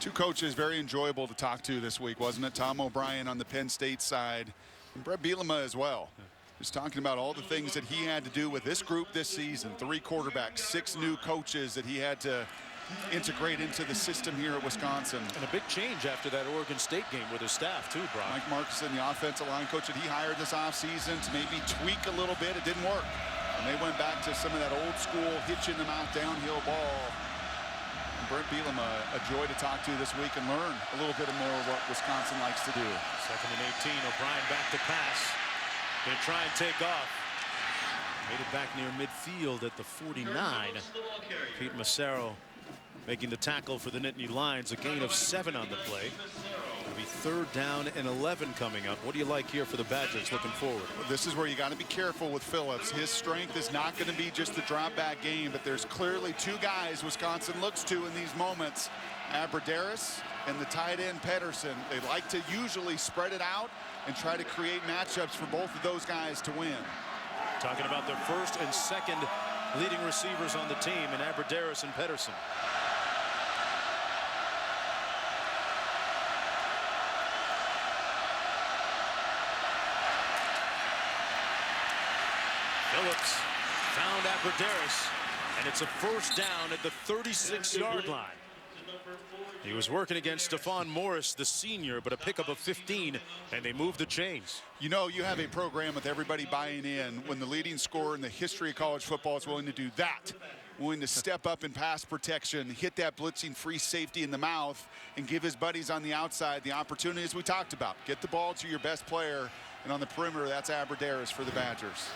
Two coaches very enjoyable to talk to this week, wasn't it? Tom O'Brien on the Penn State side, and Brett Bielema as well. Just talking about all the things that he had to do with this group this season. 3 quarterbacks, 6 new coaches that he had to integrate into the system here at Wisconsin. And a big change after that Oregon State game with his staff too, Brock. Mike Marcuson, the offensive line coach that he hired this offseason to maybe tweak a little bit. It didn't work. And they went back to some of that old school hitching them out downhill ball. And Brett Bielema, a joy to talk to this week and learn a little bit more of what Wisconsin likes to do. 2nd and 18, O'Brien back to pass. Going to try and take off. Made it back near midfield at the 49. Pete Massaro making the tackle for the Nittany Lions. A gain of 7 on the play. It'll be 3rd down and 11 coming up. What do you like here for the Badgers looking forward? Well, this is where you got to be careful with Phillips. His strength is not going to be just the drop back game, but there's clearly 2 guys Wisconsin looks to in these moments. Abradaris and the tight end Pedersen. They like to usually spread it out and try to create matchups for both of those guys to win. Talking about their 1st and 2nd leading receivers on the team in Abradaris and Pedersen. Phillips found Abradaris, and it's a 1st down at the 36-yard line. He was working against Stephon Morris, the senior, but a pickup of 15, and they moved the chains. You know, you have a program with everybody buying in when the leading scorer in the history of college football is willing to do that, willing to step up in pass protection, hit that blitzing free safety in the mouth, and give his buddies on the outside the opportunities we talked about. Get the ball to your best player, and on the perimeter, that's Abradaris for the Badgers.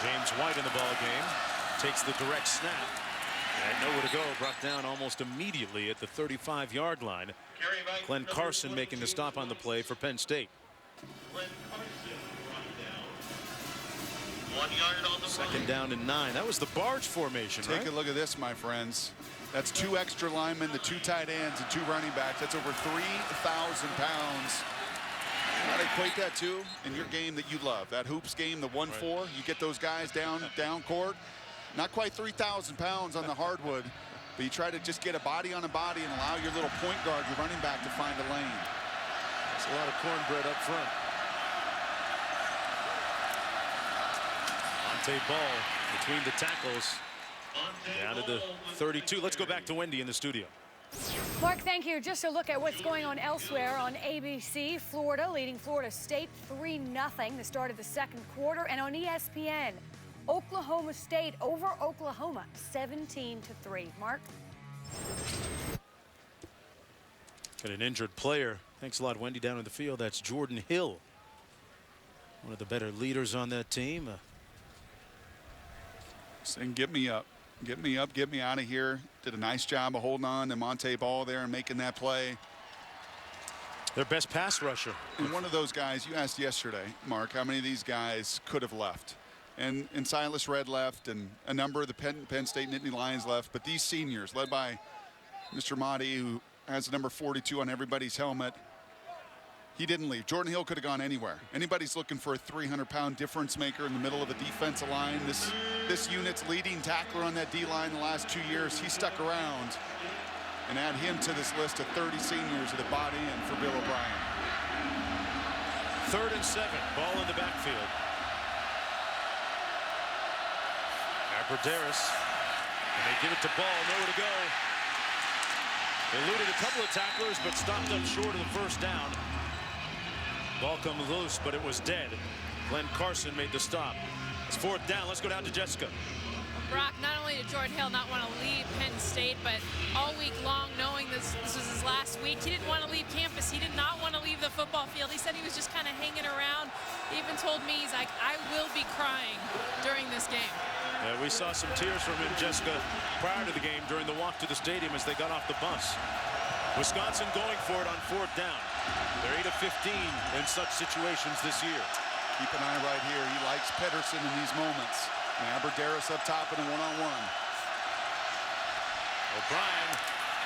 James White in the ball game, takes the direct snap. And nowhere to go, brought down almost immediately at the 35-yard line. Glenn Carson making the stop on the play for Penn State. 2nd down and 9. That was the barge formation, Take a look at this, my friends. That's 2 extra linemen, the 2 tight ends, and 2 running backs. That's over 3,000 pounds. How to equate that to in your game that you love, that hoops game, the 1-4. You get those guys down court. Not quite 3,000 pounds on the hardwood, but you try to just get a body on a body and allow your little point guard, your running back, to find a lane. That's a lot of cornbread up front. Monte Ball between the tackles. Down to the 32. Let's go back to Wendy in the studio. Mark, thank you. Just a look at what's going on elsewhere on ABC. Florida leading Florida State 3-0, the start of the 2nd quarter. And on ESPN, Oklahoma State over Oklahoma 17-3. Mark? Got an injured player. Thanks a lot, Wendy, down in the field. That's Jordan Hill, one of the better leaders on that team. Saying, get me up. Get me up, get me out of here. Did a nice job of holding on to Monte Ball there and making that play. Their best pass rusher. And one of those guys, you asked yesterday, Mark, how many of these guys could have left? And Silas Red left, and a number of the Penn State Nittany Lions left. But these seniors, led by Mr. Mahdi, who has the number 42 on everybody's helmet, he didn't leave. Jordan Hill could have gone anywhere. Anybody's looking for a 300-pound difference maker in the middle of a defensive line. This unit's leading tackler on that D-line the last 2 years, he stuck around. And add him to this list of 30 seniors that have bought in for Bill O'Brien. 3rd and 7, ball in the backfield. Aberderis, and they give it to Ball, nowhere to go. Eluded a couple of tacklers, but stopped up short of the first down. Ball comes loose, but it was dead. Glenn Carson made the stop. It's 4th down. Let's go down to Jessica. Brock, not only did Jordan Hill not want to leave Penn State, but all week long, knowing this was his last week, he didn't want to leave campus. He did not want to leave the football field. He said he was just kind of hanging around. He even told me, he's like, I will be crying during this game. Yeah, we saw some tears from him, Jessica, prior to the game during the walk to the stadium as they got off the bus. Wisconsin going for it on 4th down. They're 8 of 15 in such situations this year. Keep an eye right here. He likes Pedersen in these moments. And Aberderis up top in a one-on-one. O'Brien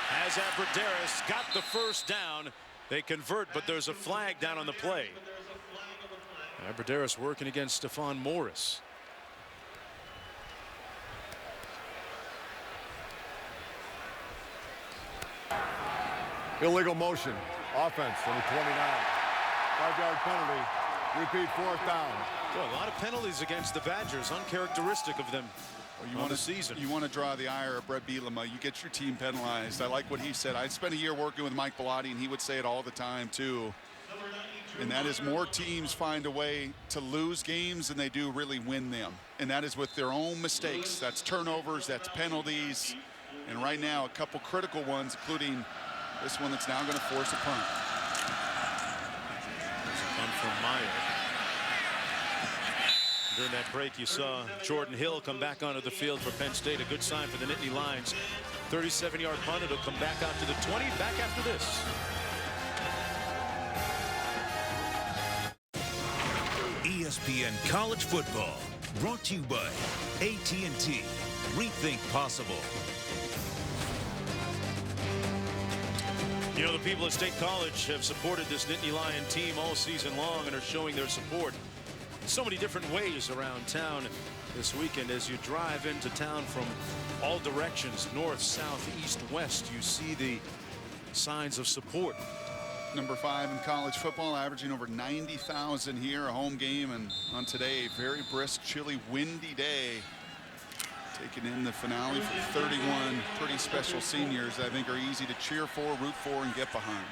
has Aberderis, got the first down. They convert, but there's a flag down on the play. Aberderis working against Stephon Morris. Illegal motion. Offense, number 29. 5-yard penalty. Repeat, 4th down. Well, a lot of penalties against the Badgers, uncharacteristic of them. Well, you want the season. You want to draw the ire of Brett Bielema. You get your team penalized. I like what he said. I spent a year working with Mike Bellotti, and he would say it all the time too. And that is, more teams find a way to lose games than they do really win them. And that is with their own mistakes. That's turnovers, that's penalties. And right now, a couple critical ones, including this one that's now going to force a punt. Punt from Meyer. During that break, you saw Jordan Hill come back onto the field for Penn State. A good sign for the Nittany Lions. 37-yard punt. It'll come back out to the 20. Back after this. ESPN College Football, brought to you by AT&T. Rethink possible. You know, the people at State College have supported this Nittany Lion team all season long and are showing their support in so many different ways around town this weekend. As you drive into town from all directions, north, south, east, west, you see the signs of support. Number 5 in college football, averaging over 90,000 here, a home game, and on today, a very brisk, chilly, windy day. Taking in the finale for 31 pretty special seniors that I think are easy to cheer for, root for, and get behind.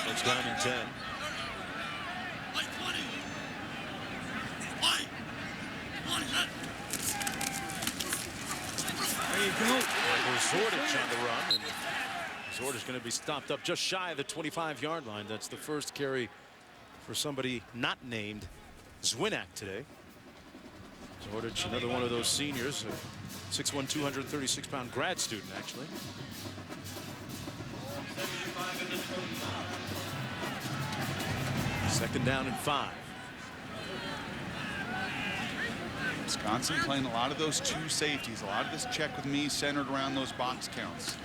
It's down in 10. There you go. Michael Zordich on the run, and Zordich going to be stopped up just shy of the 25-yard line. That's the first carry for somebody not named Zwinak today. Zordich, another one of those seniors, a 6'1", 236-pound grad student, actually. Second down and 5. Wisconsin playing a lot of those two safeties, a lot of this check with me centered around those box counts.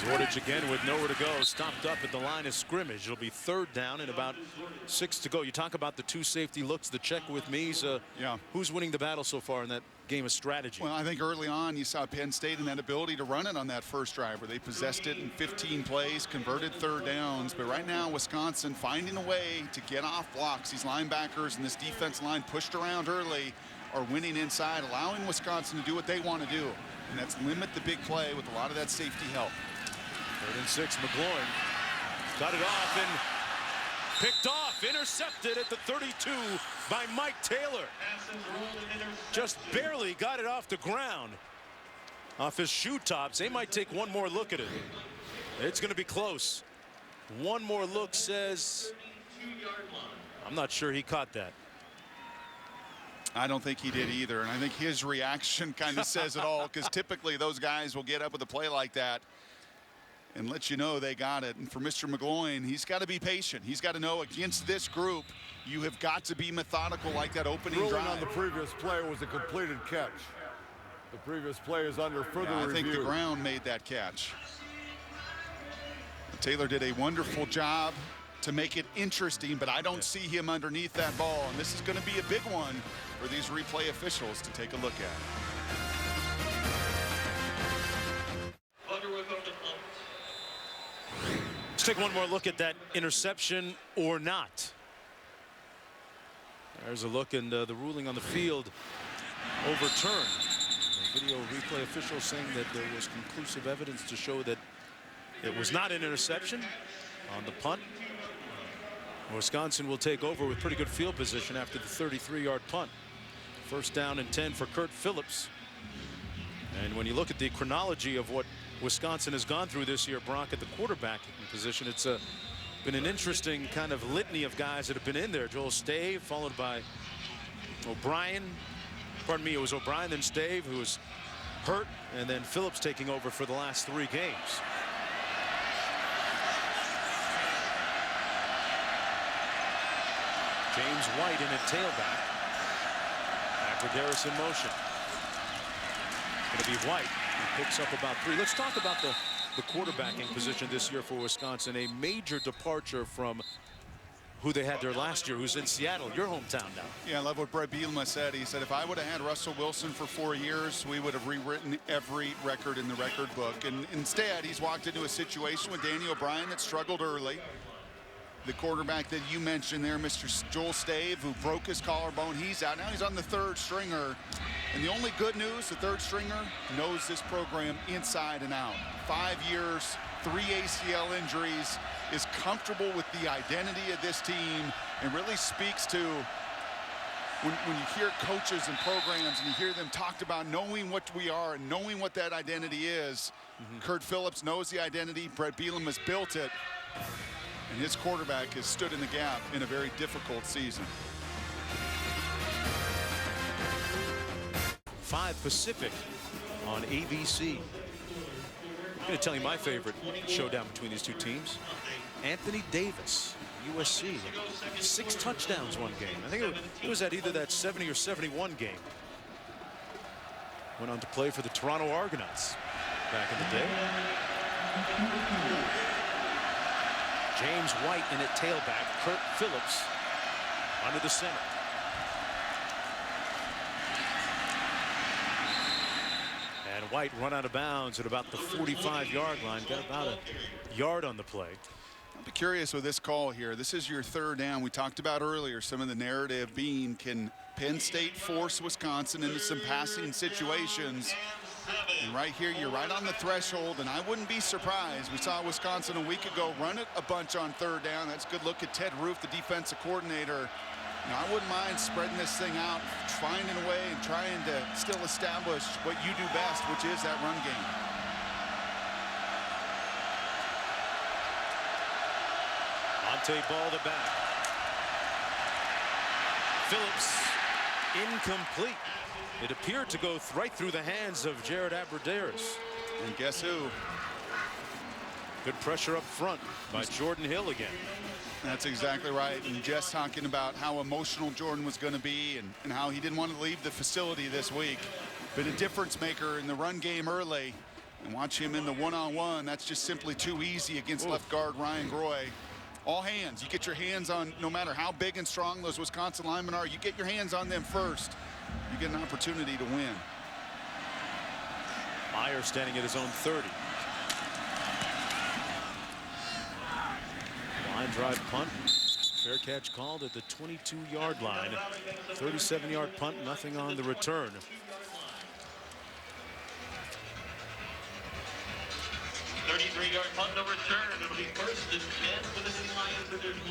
Zordich again with nowhere to go, stopped up at the line of scrimmage. It'll be 3rd down and about 6 to go. You talk about the two safety looks, the check with me's. Yeah. Who's winning the battle so far in that game of strategy? Well, I think early on you saw Penn State and that ability to run it on that first drive where they possessed it in 15 plays, converted 3rd downs. But right now, Wisconsin finding a way to get off blocks. These linebackers and this defense line pushed around early are winning inside, allowing Wisconsin to do what they want to do. And that's limit the big play with a lot of that safety help. 3rd and 6, McGloin got it off and picked off, intercepted at the 32 by Mike Taylor. Just barely got it off the ground, off his shoe tops. They might take one more look at it. It's going to be close. One more look says, I'm not sure he caught that. I don't think he did either, and I think his reaction kind of says it all, because typically those guys will get up with a play like that and let you know they got it. And for Mr. McGloin, he's got to be patient. He's got to know against this group, you have got to be methodical like that opening Ruling drive. on the previous play was a completed catch. The previous play is under further review. I think the ground made that catch. Taylor did a wonderful job to make it interesting, but I don't see him underneath that ball, and this is going to be a big one for these replay officials to take a look at. Let's take one more look at that interception or not. There's a look, and the ruling on the field overturned. The video replay official saying that there was conclusive evidence to show that it was not an interception on the punt. Wisconsin will take over with pretty good field position after the 33-yard punt. First down and 10 for Kurt Phillips. And when you look at the chronology of what Wisconsin has gone through this year, Brock, at the quarterback position, it's been an interesting kind of litany of guys that have been in there. Joel Stave, followed by O'Brien. Pardon me, it was O'Brien, then Stave, who was hurt, and then Phillips taking over for the last 3 games. James White in at tailback. Abradaris in motion. Going to be White, who picks up about 3. Let's talk about the quarterbacking position this year for Wisconsin. A major departure from who they had there last year, who's in Seattle, your hometown now. Yeah, I love what Brett Bielema said. He said, if I would have had Russell Wilson for 4 years, we would have rewritten every record in the record book. And instead, he's walked into a situation with Danny O'Brien that struggled early. The quarterback that you mentioned there, Mr. Joel Stave, who broke his collarbone, he's out. Now he's on the 3rd stringer. And the only good news, the 3rd stringer knows this program inside and out. 5 years, 3 ACL injuries, is comfortable with the identity of this team, and really speaks to when you hear coaches and programs and you hear them talked about knowing what we are and knowing what that identity is. Kurt Phillips knows the identity. Brett Bielema has built it. And his quarterback has stood in the gap in a very difficult season. 5 Pacific on ABC. I'm going to tell you my favorite showdown between these two teams. Anthony Davis, USC. 6 touchdowns one game. I think it was at either that 70 or 71 game. Went on to play for the Toronto Argonauts back in the day. James White in at tailback. Kurt Phillips under the center. And White run out of bounds at about the 45-yard line. Got about a yard on the play. I'll be curious with this call here. This is your 3rd down. We talked about earlier some of the narrative being, can Penn State force Wisconsin into some passing situations? And right here, you're right on the threshold, and I wouldn't be surprised. We saw Wisconsin a week ago run it a bunch on 3rd down. That's a good look at Ted Roof, the defensive coordinator. Now, I wouldn't mind spreading this thing out, finding a way and trying to still establish what you do best, which is that run game. Monte ball to back. Phillips incomplete. It appeared to go right through the hands of Jared Abradaris. And guess who? Good pressure up front by Jordan Hill again. That's exactly right. And Jess talking about how emotional Jordan was going to be and how he didn't want to leave the facility this week. Been a difference maker in the run game early. And watch him in the one-on-one. That's just simply too easy against left guard Ryan Groy. All hands. You get your hands on, no matter how big and strong those Wisconsin linemen are, you get your hands on them first. You get an opportunity to win. Meyer standing at his own 30. Line drive punt. Fair catch called at the 22-yard line. 37-yard punt, nothing on the return. Yard punt no return. It'll be 1st and 10 for the Nittany Lions at their 22.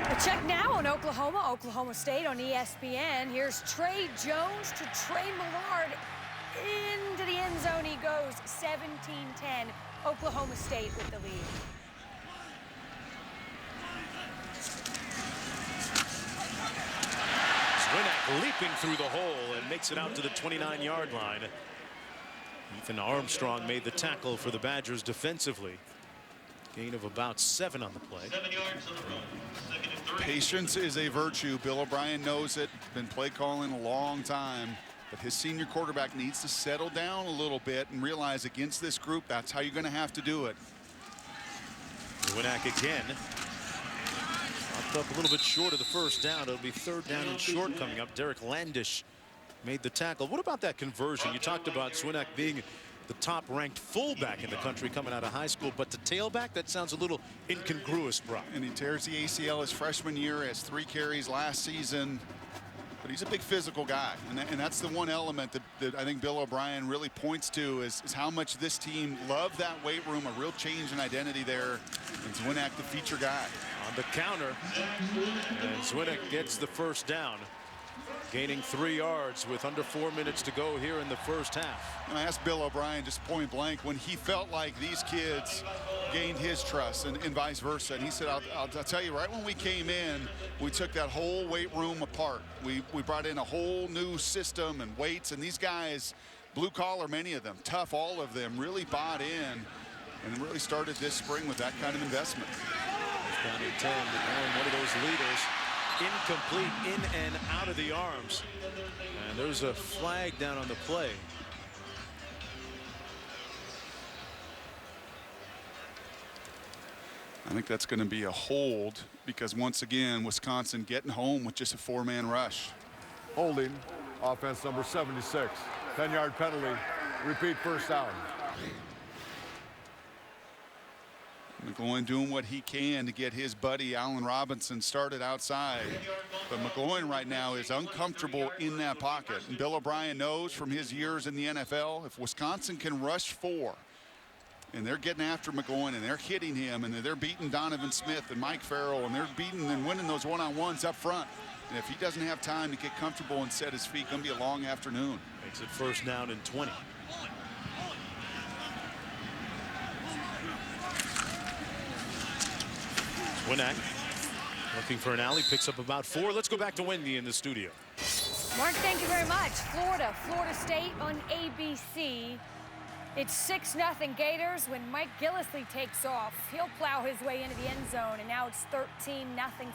Well, check now on Oklahoma State on ESPN. Here's Trey Jones to Trey Millard. Into the end zone he goes. 17-10. Oklahoma State with the lead. leaping through the hole and makes it out to the 29-yard line. Ethan Armstrong made the tackle for the Badgers defensively. Gain of about 7 on the play. 7 yards on the run. Patience is a virtue. Bill O'Brien knows it. Been play calling a long time. But his senior quarterback needs to settle down a little bit and realize against this group, that's how you're going to have to do it. Swinak again. Popped up a little bit short of the first down. It'll be 3rd down and short coming up. Derek Landish made the tackle. What about that conversion? You talked about Swinak being the top-ranked fullback in the country coming out of high school, but the tailback, that sounds a little incongruous, Brock. And he tears the ACL his freshman year, has 3 carries last season. But he's a big physical guy, and that's the one element that I think Bill O'Brien really points to is how much this team loved that weight room, a real change in identity there, and Swinak the feature guy. On the counter, and Swinak gets the first down, gaining 3 yards with under 4 minutes to go here in the first half. And I asked Bill O'Brien just point blank when he felt like these kids gained his trust and vice versa. And he said, I'll tell you, right when we came in, we took that whole weight room apart. We brought in a whole new system and weights. And these guys, blue collar, many of them, tough, all of them, really bought in and really started this spring with that kind of investment. Down to 10, McGloin, one of those leaders. Incomplete, in and out of the arms. And there's a flag down on the play. I think that's going to be a hold because once again, Wisconsin getting home with just a 4-man rush. Holding, offense number 76. 10-yard penalty, repeat first down. McGloin doing what he can to get his buddy Allen Robinson started outside. But McGloin right now is uncomfortable in that pocket. And Bill O'Brien knows from his years in the NFL, if Wisconsin can rush 4, and they're getting after McGloin, and they're hitting him, and they're beating Donovan Smith and Mike Farrell, and they're beating and winning those one-on-ones up front. And if he doesn't have time to get comfortable and set his feet, going to be a long afternoon. Makes it 1st down and 20. Swinak looking for an alley, picks up about 4. Let's go back to Wendy in the studio. Mark, thank you very much. Florida State on ABC. It's 6-0 Gators when Mike Gillislee takes off. He'll plow his way into the end zone, and now it's 13-0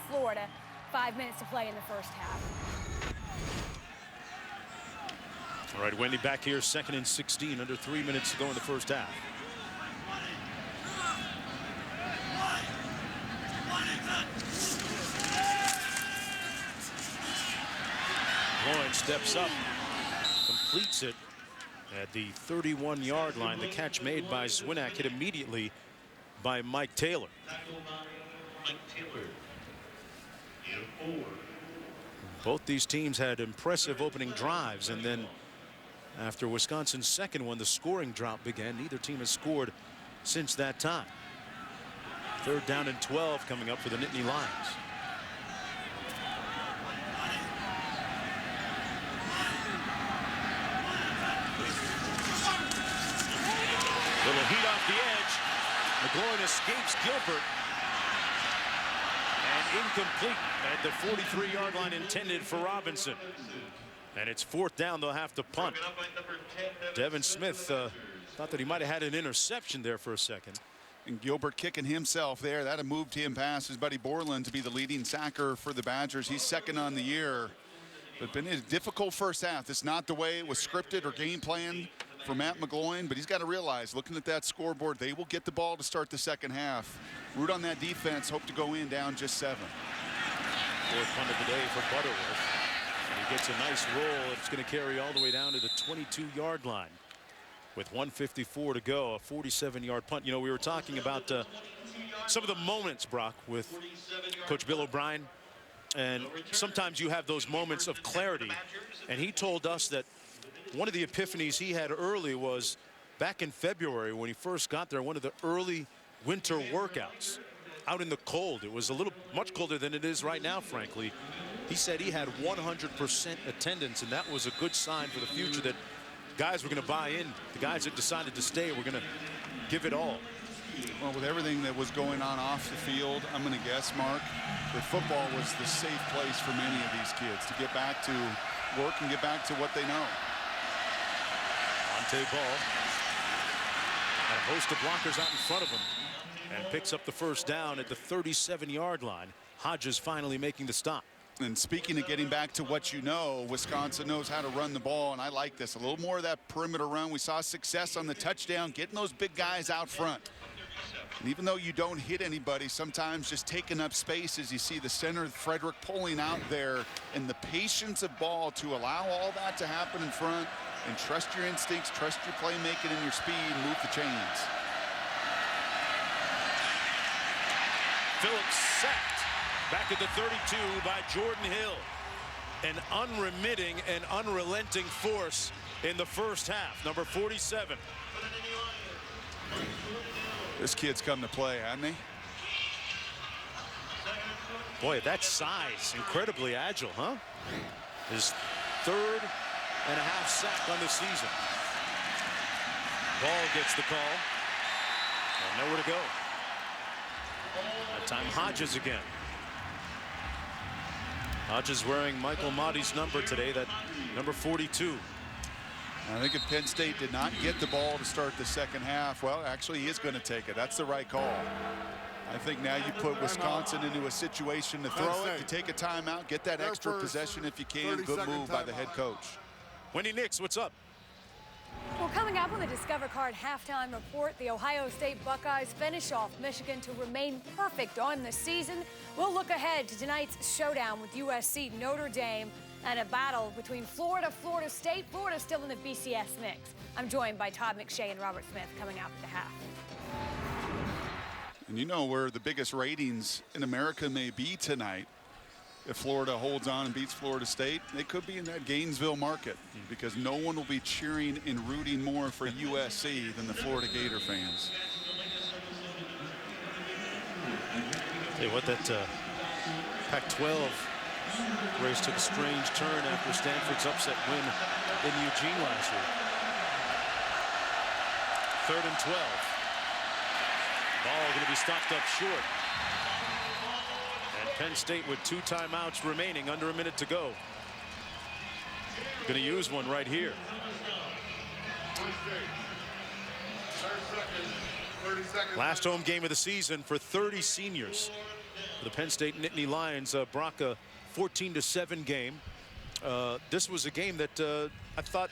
Florida. 5 minutes to play in the first half. All right, Wendy back here, 2nd and 16, under 3 minutes to go in the first half. McGloin steps up, completes it at the 31-yard line. The catch made by Swinak hit immediately by Mike Taylor. Both these teams had impressive opening drives, and then after Wisconsin's second one, the scoring drought began. Neither team has scored since that time. 3rd down and 12 coming up for the Nittany Lions. Little heat off the edge. McGloin escapes Gilbert. And incomplete at the 43-yard line intended for Robinson. And it's 4th down. They'll have to punt. Devin Smith thought that he might have had an interception there for a second. And Gilbert kicking himself there. That had moved him past his buddy Borland to be the leading sacker for the Badgers. He's 2nd on the year. But been a difficult first half. It's not the way it was scripted or game planned for Matt McGloin, but he's got to realize, looking at that scoreboard, they will get the ball to start the second half. Root on that defense, hope to go in down just 7. 4th punt of the day for Butterworth. And he gets a nice roll. It's going to carry all the way down to the 22-yard line. With 1:54 to go, a 47-yard punt. You know, we were talking about some of the moments, Brock, with Coach Bill O'Brien. And sometimes you have those moments of clarity. And he told us that one of the epiphanies he had early was back in February when he first got there, one of the early winter workouts out in the cold. It was a little much colder than it is right now, frankly. He said he had 100% attendance, and that was a good sign for the future that guys were going to buy in. The guys that decided to stay were going to give it all. Well, with everything that was going on off the field, I'm going to guess, Mark, that football was the safe place for many of these kids to get back to work and get back to what they know. Monte Ball. And a host of blockers out in front of him. And picks up the first down at the 37-yard line. Hodges finally making the stop. And speaking of getting back to what you know, Wisconsin knows how to run the ball, and I like this. A little more of that perimeter run. We saw success on the touchdown, getting those big guys out front. And even though you don't hit anybody, sometimes just taking up space as you see the center, Frederick, pulling out there, and the patience of ball to allow all that to happen in front, and trust your instincts, trust your playmaking and your speed, move the chains. Phillips sacked back at the 32 by Jordan Hill. An unremitting and unrelenting force in the first half. Number 47. This kid's come to play, hasn't he? Boy, at that size, incredibly agile, huh? His third and a half sack on the season. Ball gets the call. And nowhere to go. That time Hodges again. Hodges wearing Michael Mahdi's number today, that number 42. I think if Penn State did not get the ball to start the second half, well, actually, he is going to take it. That's the right call. I think now you put Wisconsin into a situation to throw it, to take a timeout, get that extra possession if you can. Good move by the head coach. Wendy Nix, what's up? Well, coming up on the Discover Card halftime report, the Ohio State Buckeyes finish off Michigan to remain perfect on the season. We'll look ahead to tonight's showdown with USC Notre Dame and a battle between Florida State. Florida still in the BCS mix. I'm joined by Todd McShay and Robert Smith coming out at the half. And you know where the biggest ratings in America may be tonight. If Florida holds on and beats Florida State, they could be in that Gainesville market because no one will be cheering and rooting more for USC than the Florida Gator fans. Tell you what, that Pac-12 race took a strange turn after Stanford's upset win in Eugene last week. 3rd and 12. Ball going to be stopped up short. And Penn State with 2 timeouts remaining, under a minute to go. Going to use one right here. Last home game of the season for 30 seniors. The Penn State Nittany Lions, Brock, a 14-7 game. This was a game that I thought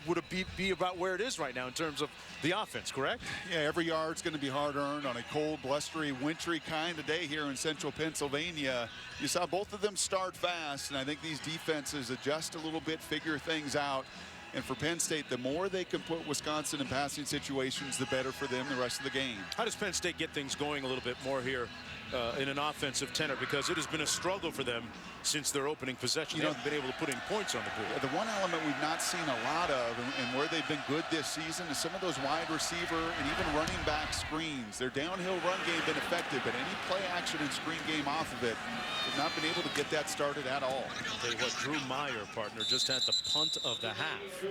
would be about where it is right now in terms of the offense, correct? Yeah, every yard's going to be hard-earned on a cold, blustery, wintry kind of day here in central Pennsylvania. You saw both of them start fast, and I think these defenses adjust a little bit, figure things out. And for Penn State, the more they can put Wisconsin in passing situations, the better for them the rest of the game. How does Penn State get things going a little bit more here in an offensive tenor? Because it has been a struggle for them since their opening possession. They haven't been able to put in points on the board. The one element we've not seen a lot of, and where they've been good this season, is some of those wide receiver and even running back screens. Their downhill run game been effective, but any play action and screen game off of it, they've not been able to get that started at all. I'll tell you what, Drew Meyer, partner, just had the punt of the half.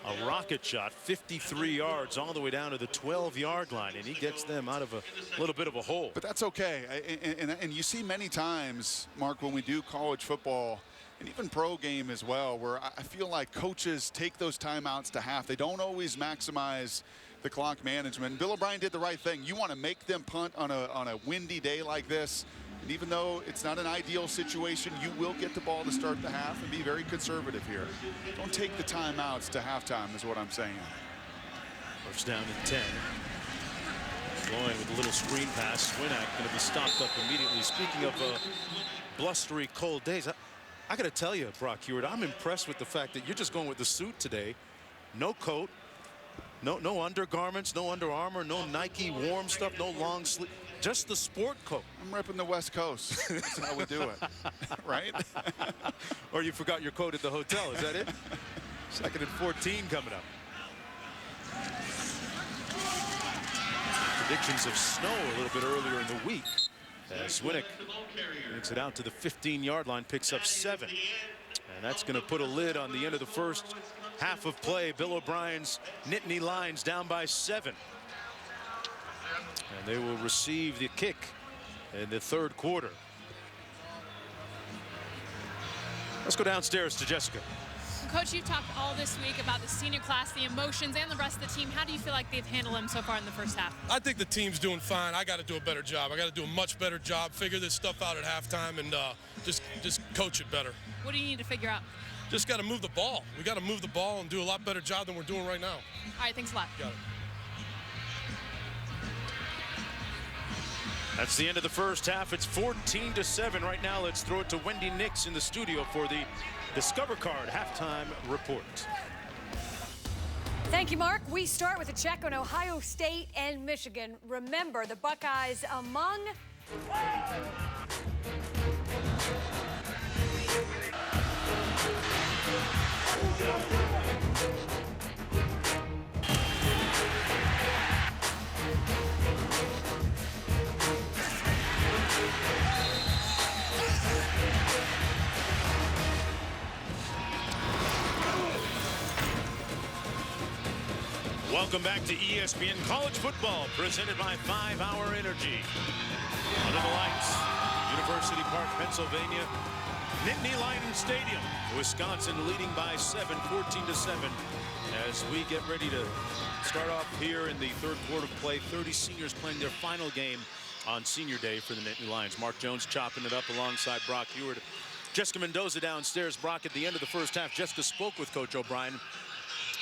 A rocket shot, 53 yards, all the way down to the 12-yard line, and he gets them out of a little bit of a hole. But that's okay. And you see many times, Mark, when we do college football, and even pro game as well, where I feel like coaches take those timeouts to half. They don't always maximize the clock management. Bill O'Brien did the right thing. You want to make them punt on a windy day like this. And even though it's not an ideal situation, you will get the ball to start the half and be very conservative here. Don't take the timeouts to halftime is what I'm saying. First down and 10. Going with a little screen pass. Swinak going to be stopped up immediately. Speaking of blustery, cold days, I got to tell you, Brock Hewitt, I'm impressed with the fact that you're just going with the suit today. No coat, no undergarments, no Under Armour, no Nike warm stuff, no long sleeve. Just the sport coat. I'm repping the West Coast. That's how we do it, right? Or you forgot your coat at the hotel, is that it? 2nd and 14 coming up. Predictions of snow a little bit earlier in the week. As Swinnick brings it out to the 15-yard line, picks up 7. And that's going to put a lid on the end of the first half of play. Bill O'Brien's Nittany Lions down by 7. And they will receive the kick in the third quarter. Let's go downstairs to Jessica. Coach, you've talked all this week about the senior class, the emotions, and the rest of the team. How do you feel like they've handled them so far in the first half? I think the team's doing fine. I got to do a better job. I got to do a much better job, figure this stuff out at halftime, and just coach it better. What do you need to figure out? Just got to move the ball. We got to move the ball and do a lot better job than we're doing right now. All right, thanks a lot. Got it. That's the end of the first half. It's 14-7 right now. Let's throw it to Wendy Nix in the studio for the Discover Card halftime report. Thank you, Mark. We start with a check on Ohio State and Michigan. Remember, the Buckeyes among... Welcome back to ESPN College Football, presented by 5 Hour Energy. Under the lights, University Park, Pennsylvania, Nittany Lion Stadium, Wisconsin leading by 14-7 as we get ready to start off here in the third quarter of play. 30 seniors playing their final game on senior day for the Nittany Lions. Mark Jones chopping it up alongside Brock Heward. Jessica Mendoza downstairs. Brock, at the end of the first half, Jessica spoke with Coach O'Brien.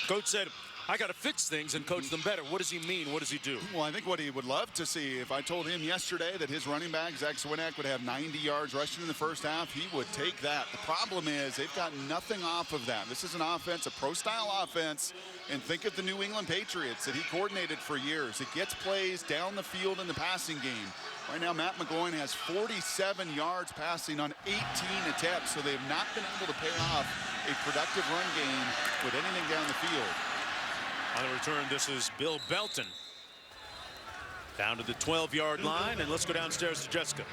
Coach said, I got to fix things and coach them better. What does he mean? What does he do? Well, I think what he would love to see, if I told him yesterday that his running back, Zach Swinak, would have 90 yards rushing in the first half, he would take that. The problem is they've got nothing off of that. This is an offense, a pro-style offense, and think of the New England Patriots that he coordinated for years. It gets plays down the field in the passing game. Right now, Matt McGloin has 47 yards passing on 18 attempts, so they have not been able to pay off a productive run game with anything down the field. On the return, this is Bill Belton. Down to the 12-yard line, and let's go downstairs to Jessica.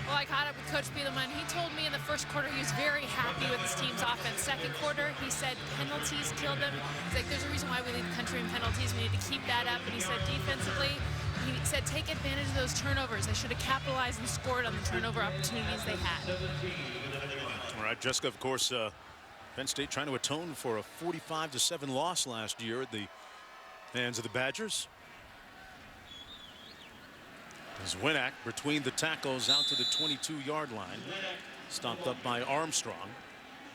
Well, I caught up with Coach Bielema. He told me in the first quarter he was very happy with his team's offense. Second quarter, he said penalties killed them. He's like, there's a reason why we lead the country in penalties. We need to keep that up. And he said defensively, he said take advantage of those turnovers. They should have capitalized and scored on the turnover opportunities they had. All right, Jessica, of course, Penn State trying to atone for a 45-7 loss last year at the hands of the Badgers. As Winak between the tackles out to the 22-yard line, stopped up by Armstrong.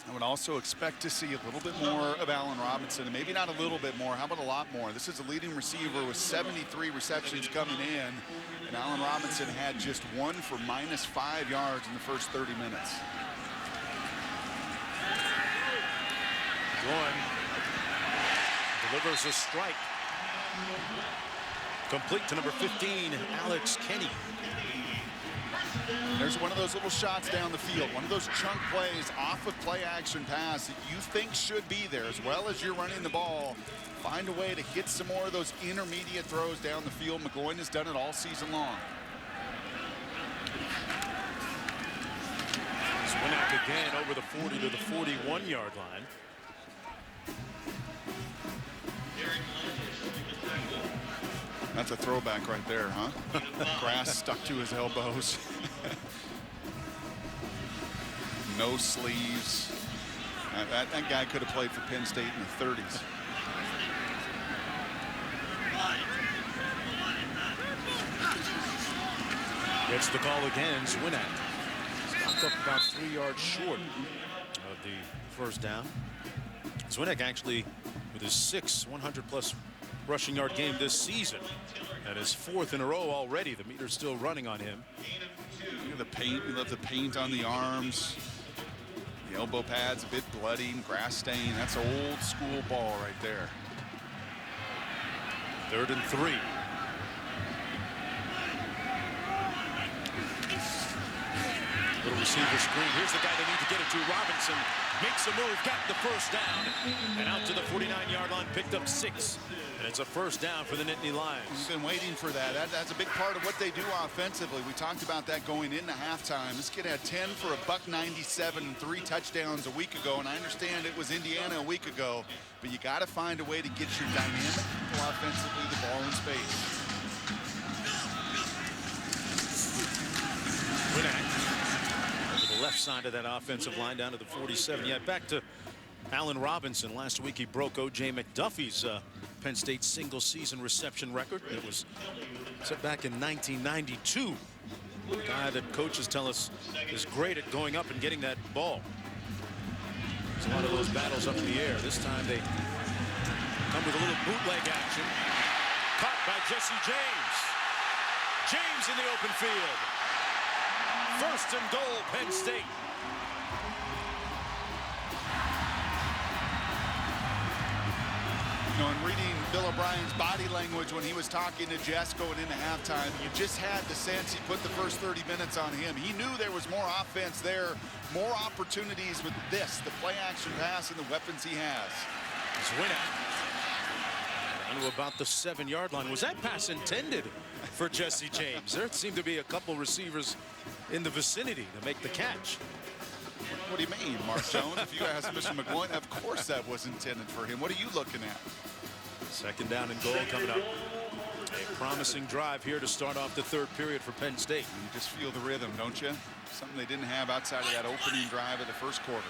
I would also expect to see a little bit more of Allen Robinson, and maybe not a little bit more. How about a lot more? This is a leading receiver with 73 receptions coming in, and Allen Robinson had just one for -5 yards in the first 30 minutes. One delivers a strike. Complete to number 15, Alex Kenny. There's one of those little shots down the field, one of those chunk plays off of play action pass that you think should be there, as well as you're running the ball. Find a way to hit some more of those intermediate throws down the field. McGloin has done it all season long. Swinak again over the 40 to the 41-yard line. That's a throwback right there, huh? Grass stuck to his elbows. No sleeves. That guy could have played for Penn State in the 30s. Gets the call again. Swinak stopped up about 3 yards short of the first down. Swinak actually with his 6th 100-plus rushing yard game this season, and his 4th in a row already. The meter's still running on him. Look at the paint. We love the paint on the arms. The elbow pad's a bit bloody, grass stain. That's old school ball right there. 3rd and 3. Little receiver screen. Here's the guy they need to get it to. Robinson makes a move, got the first down, and out to the 49-yard line, picked up 6. And it's a first down for the Nittany Lions. We've been waiting for that. That's a big part of what they do offensively. We talked about that going into halftime. This kid had 10 for $197 and 3 touchdowns a week ago, and I understand it was Indiana a week ago, but you got to find a way to get your dynamic people offensively the ball in space. side of that offensive line down to the 47. Yeah, back to Allen Robinson. Last week he broke O.J. McDuffie's Penn State single season reception record. It was set back in 1992. A guy that coaches tell us is great at going up and getting that ball. There's a lot of those battles up in the air. This time they come with a little bootleg action. Caught by Jesse James. James in the open field. First and goal, Penn State. You know, in reading Bill O'Brien's body language when he was talking to Jess going into halftime, you just had the sense he put the first 30 minutes on him. He knew there was more offense there, more opportunities with this, the play action pass and the weapons he has. Zwinak down to about the 7-yard line. Was that pass intended for Jesse James? There seemed to be a couple receivers in the vicinity to make the catch. What do you mean, Mark Jones? If you ask Mr. McGloin, of course that was intended for him. What are you looking at? Second down and goal coming up. A promising drive here to start off the third period for Penn State. You just feel the rhythm, don't you? Something they didn't have outside of that opening drive of the first quarter.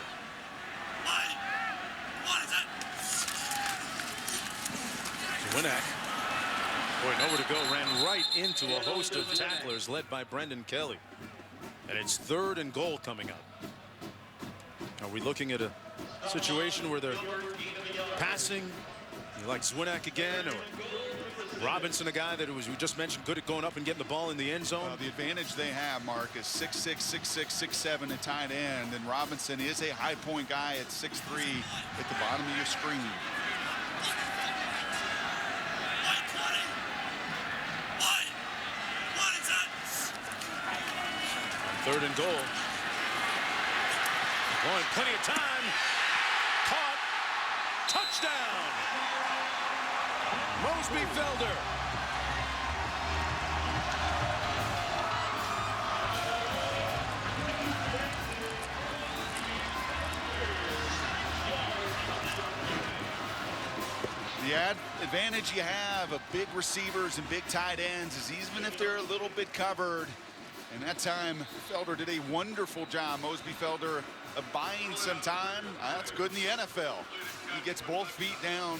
Zwinak, boy, nowhere to go, ran right into a host of tacklers led by Brendan Kelly. And it's third and goal coming up. Are we looking at a situation where they're passing, like Zwinak again, or Robinson, a guy that we just mentioned, good at going up and getting the ball in the end zone? The advantage they have, Mark, is 6'6", 6'6", 6'7" at tight end, and Robinson is a high point guy at 6'3" at the bottom of your screen. Third and goal. Going plenty of time. Caught. Touchdown. Mosby Felder. The advantage you have of big receivers and big tight ends is even if they're a little bit covered, and that time Felder did a wonderful job, Mosby Felder, of buying some time. That's good in the NFL. He gets both feet down,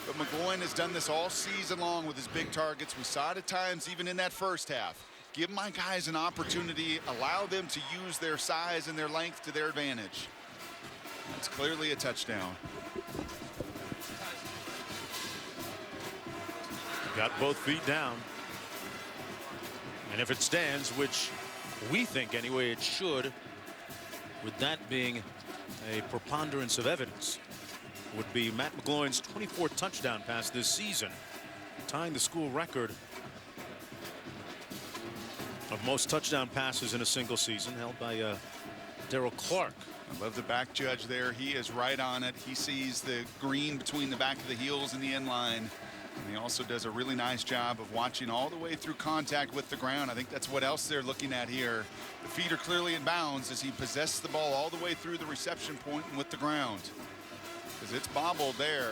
but McGloin has done this all season long with his big targets. We saw it at times even in that first half. Give my guys an opportunity, allow them to use their size and their length to their advantage. That's clearly a touchdown. Got both feet down. And if it stands, which we think anyway it should, with that being a preponderance of evidence, would be Matt McGloin's 24th touchdown pass this season, tying the school record of most touchdown passes in a single season, held by Darrell Clark. I love the back judge there. He is right on it. He sees the green between the back of the heels and the end line. And he also does a really nice job of watching all the way through contact with the ground. I think that's what else they're looking at here. The feet are clearly in bounds as he possesses the ball all the way through the reception point and with the ground. Because it's bobbled there.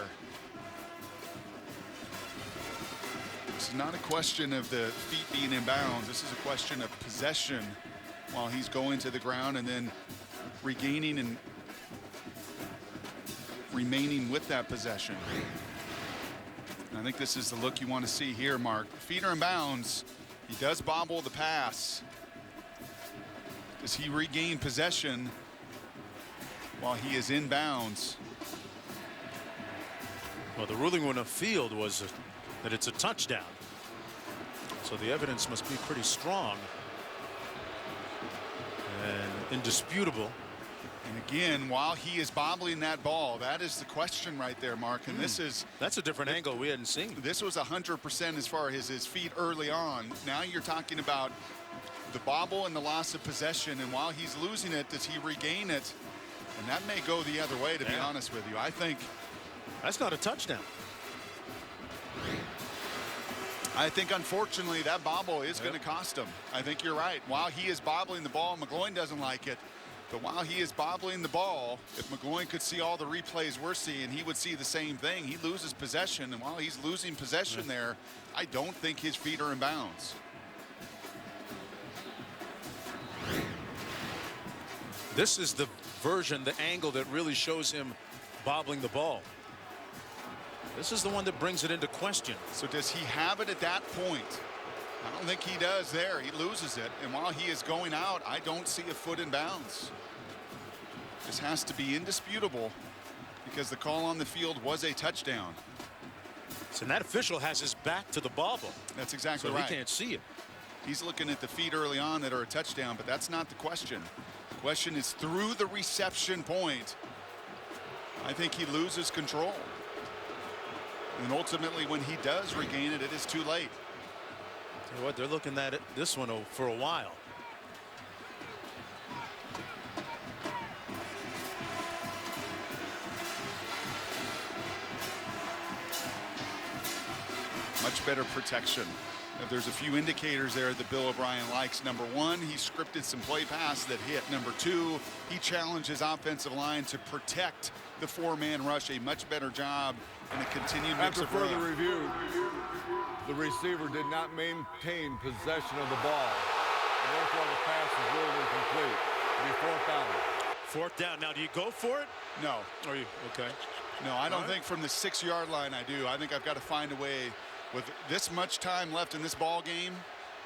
This is not a question of the feet being in bounds. This is a question of possession while he's going to the ground and then regaining and remaining with that possession. And I think this is the look you want to see here, Mark. Feet are in bounds. He does bobble the pass. Does he regain possession while he is in bounds? Well, the ruling on the field was that it's a touchdown. So the evidence must be pretty strong and indisputable. And again, while he is bobbling that ball, that is the question right there, Mark. And that's a different angle we hadn't seen. This was 100% as far as his feet early on. Now you're talking about the bobble and the loss of possession. And while he's losing it, does he regain it? And that may go the other way, to be honest with you. I think that's not a touchdown. I think, unfortunately, that bobble is going to cost him. I think you're right. While he is bobbling the ball, McGloin doesn't like it. But while he is bobbling the ball, if McGloin could see all the replays we're seeing, he would see the same thing. He loses possession, and while he's losing possession there, I don't think his feet are in bounds. This is the version, the angle that really shows him bobbling the ball. This is the one that brings it into question. So does he have it at that point? I don't think he does there. He loses it. And while he is going out, I don't see a foot in bounds. This has to be indisputable because the call on the field was a touchdown. So that official has his back to the bobble. That's exactly so right. He can't see it. He's looking at the feet early on that are a touchdown, but that's not the question. The question is through the reception point. I think he loses control. And ultimately, when he does regain it, it is too late. Tell you what, they're looking at it, this one for a while. Much better protection. There's a few indicators there that Bill O'Brien likes. Number one, he scripted some play pass that hit. Number two, he challenged his offensive line to protect the four-man rush. A much better job and a continued mix After of further run. review, the receiver did not maintain possession of the ball, and therefore the pass is ruled incomplete. It'll be fourth down. Fourth down. Now, do you go for it? No. Are you okay? No, I don't think from the 6-yard line I do. I think I've got to find a way. With this much time left in this ball game,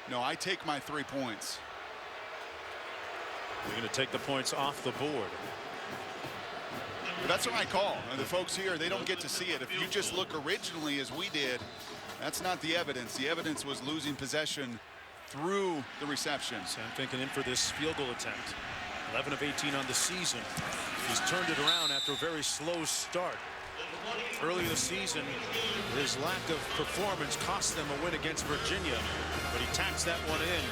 no, I take my 3 points. You're going to take the points off the board. But that's what I call. And the folks here, they don't get to see it. If you just look originally as we did, that's not the evidence. The evidence was losing possession through the reception. Sam Finken in for this field goal attempt. 11 of 18 on the season. He's turned it around after a very slow start. Early this season, his lack of performance cost them a win against Virginia, but he tacks that one in,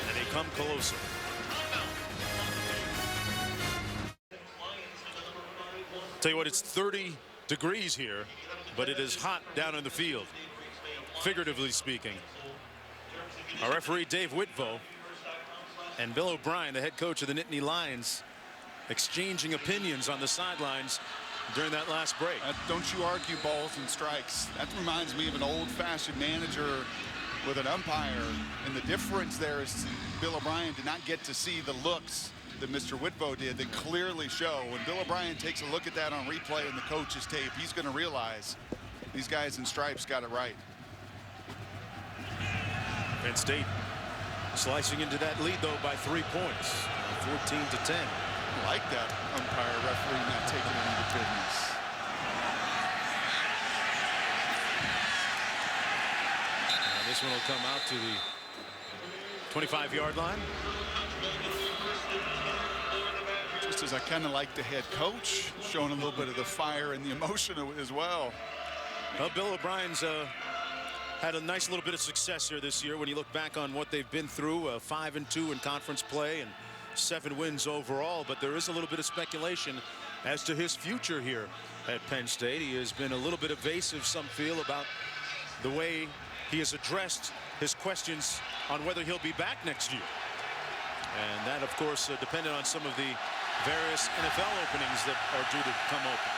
and they come closer. Tell you what, it's 30 degrees here, but it is hot down in the field, figuratively speaking. Our referee, Dave Whitvo, and Bill O'Brien, the head coach of the Nittany Lions, exchanging opinions on the sidelines during that last break. Don't you argue balls and strikes. That reminds me of an old-fashioned manager with an umpire, and the difference there is Bill O'Brien did not get to see the looks that Mr. Whitvo did that clearly show. When Bill O'Brien takes a look at that on replay in the coach's tape, he's going to realize these guys in stripes got it right. Penn State slicing into that lead, though, by 3 points, 14-10. I like that umpire referee not taking any of the business. And this one will come out to the 25-yard line. Just as I kind of like the head coach, showing a little bit of the fire and the emotion as well. Well, Bill O'Brien's had a nice little bit of success here this year when you look back on what they've been through, 5-2 in conference play and 7 wins overall, but there is a little bit of speculation as to his future here at Penn State. He has been a little bit evasive, some feel, about the way he has addressed his questions on whether he'll be back next year. And that, of course, depended on some of the various NFL openings that are due to come open.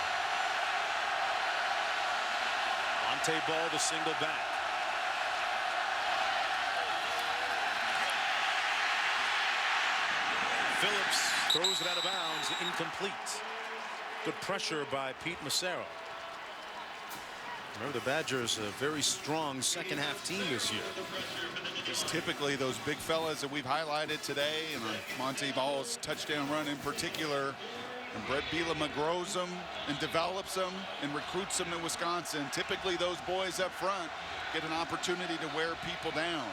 Monte Ball, the single back. Phillips throws it out of bounds, incomplete. Good pressure by Pete Massaro. Remember, the Badgers a very strong second-half team this year. Just typically those big fellas that we've highlighted today, and Monte Ball's touchdown run in particular, and Brett Bielema grows them and develops them and recruits them to Wisconsin. Typically those boys up front get an opportunity to wear people down.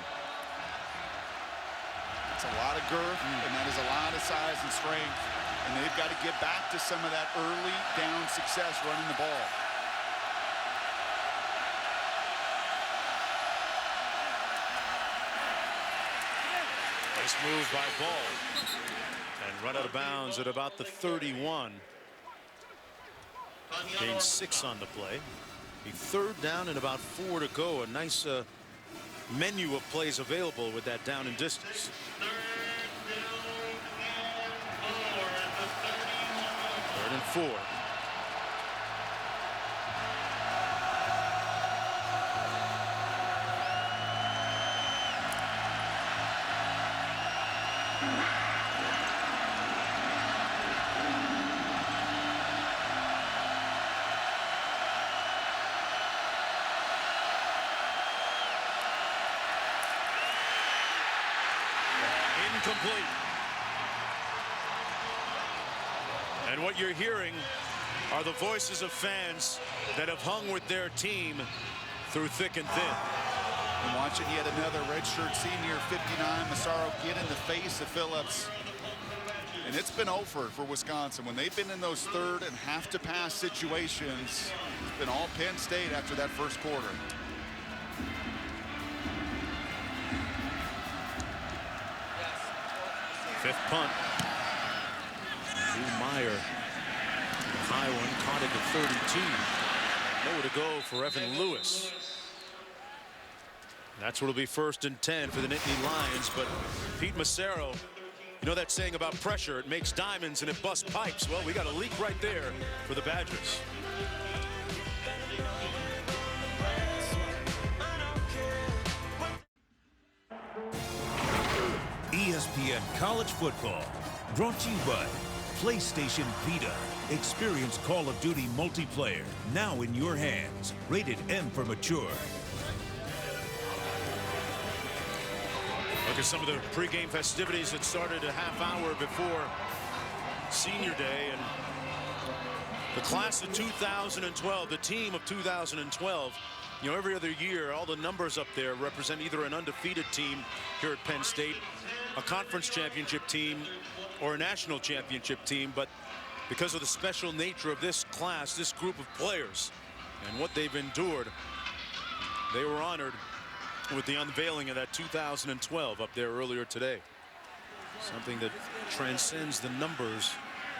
It's a lot of girth, and that is a lot of size and strength, and they've got to get back to some of that early down success running the ball. Nice move by Ball, and run out of bounds at about the 31. Gained 6 on the play. A 3rd down and about 4 to go. A nice menu of plays available with that down and distance. 3rd and 4. Incomplete. And what you're hearing are the voices of fans that have hung with their team through thick and thin. And watching yet another redshirt senior, 59, Massaro, get in the face of Phillips. And it's been over for Wisconsin. When they've been in those third and have-to-pass situations, it's been all Penn State after that first quarter. Fifth punt. Drew Meyer, the high one, caught it at 32. Nowhere to go for Evan Lewis. That's what'll be 1st and 10 for the Nittany Lions. But Pete Massaro, you know that saying about pressure, it makes diamonds and it busts pipes. Well, we got a leak right there for the Badgers. ESPN College Football, brought to you by PlayStation Vita. Experience Call of Duty multiplayer, now in your hands. Rated M for mature. Look at some of the pregame festivities that started a half hour before Senior Day. And the class of 2012, the team of 2012, you know, every other year, all the numbers up there represent either an undefeated team here at Penn State, a conference championship team, or a national championship team. But because of the special nature of this class, this group of players, and what they've endured, they were honored with the unveiling of that 2012 up there earlier today. Something that transcends the numbers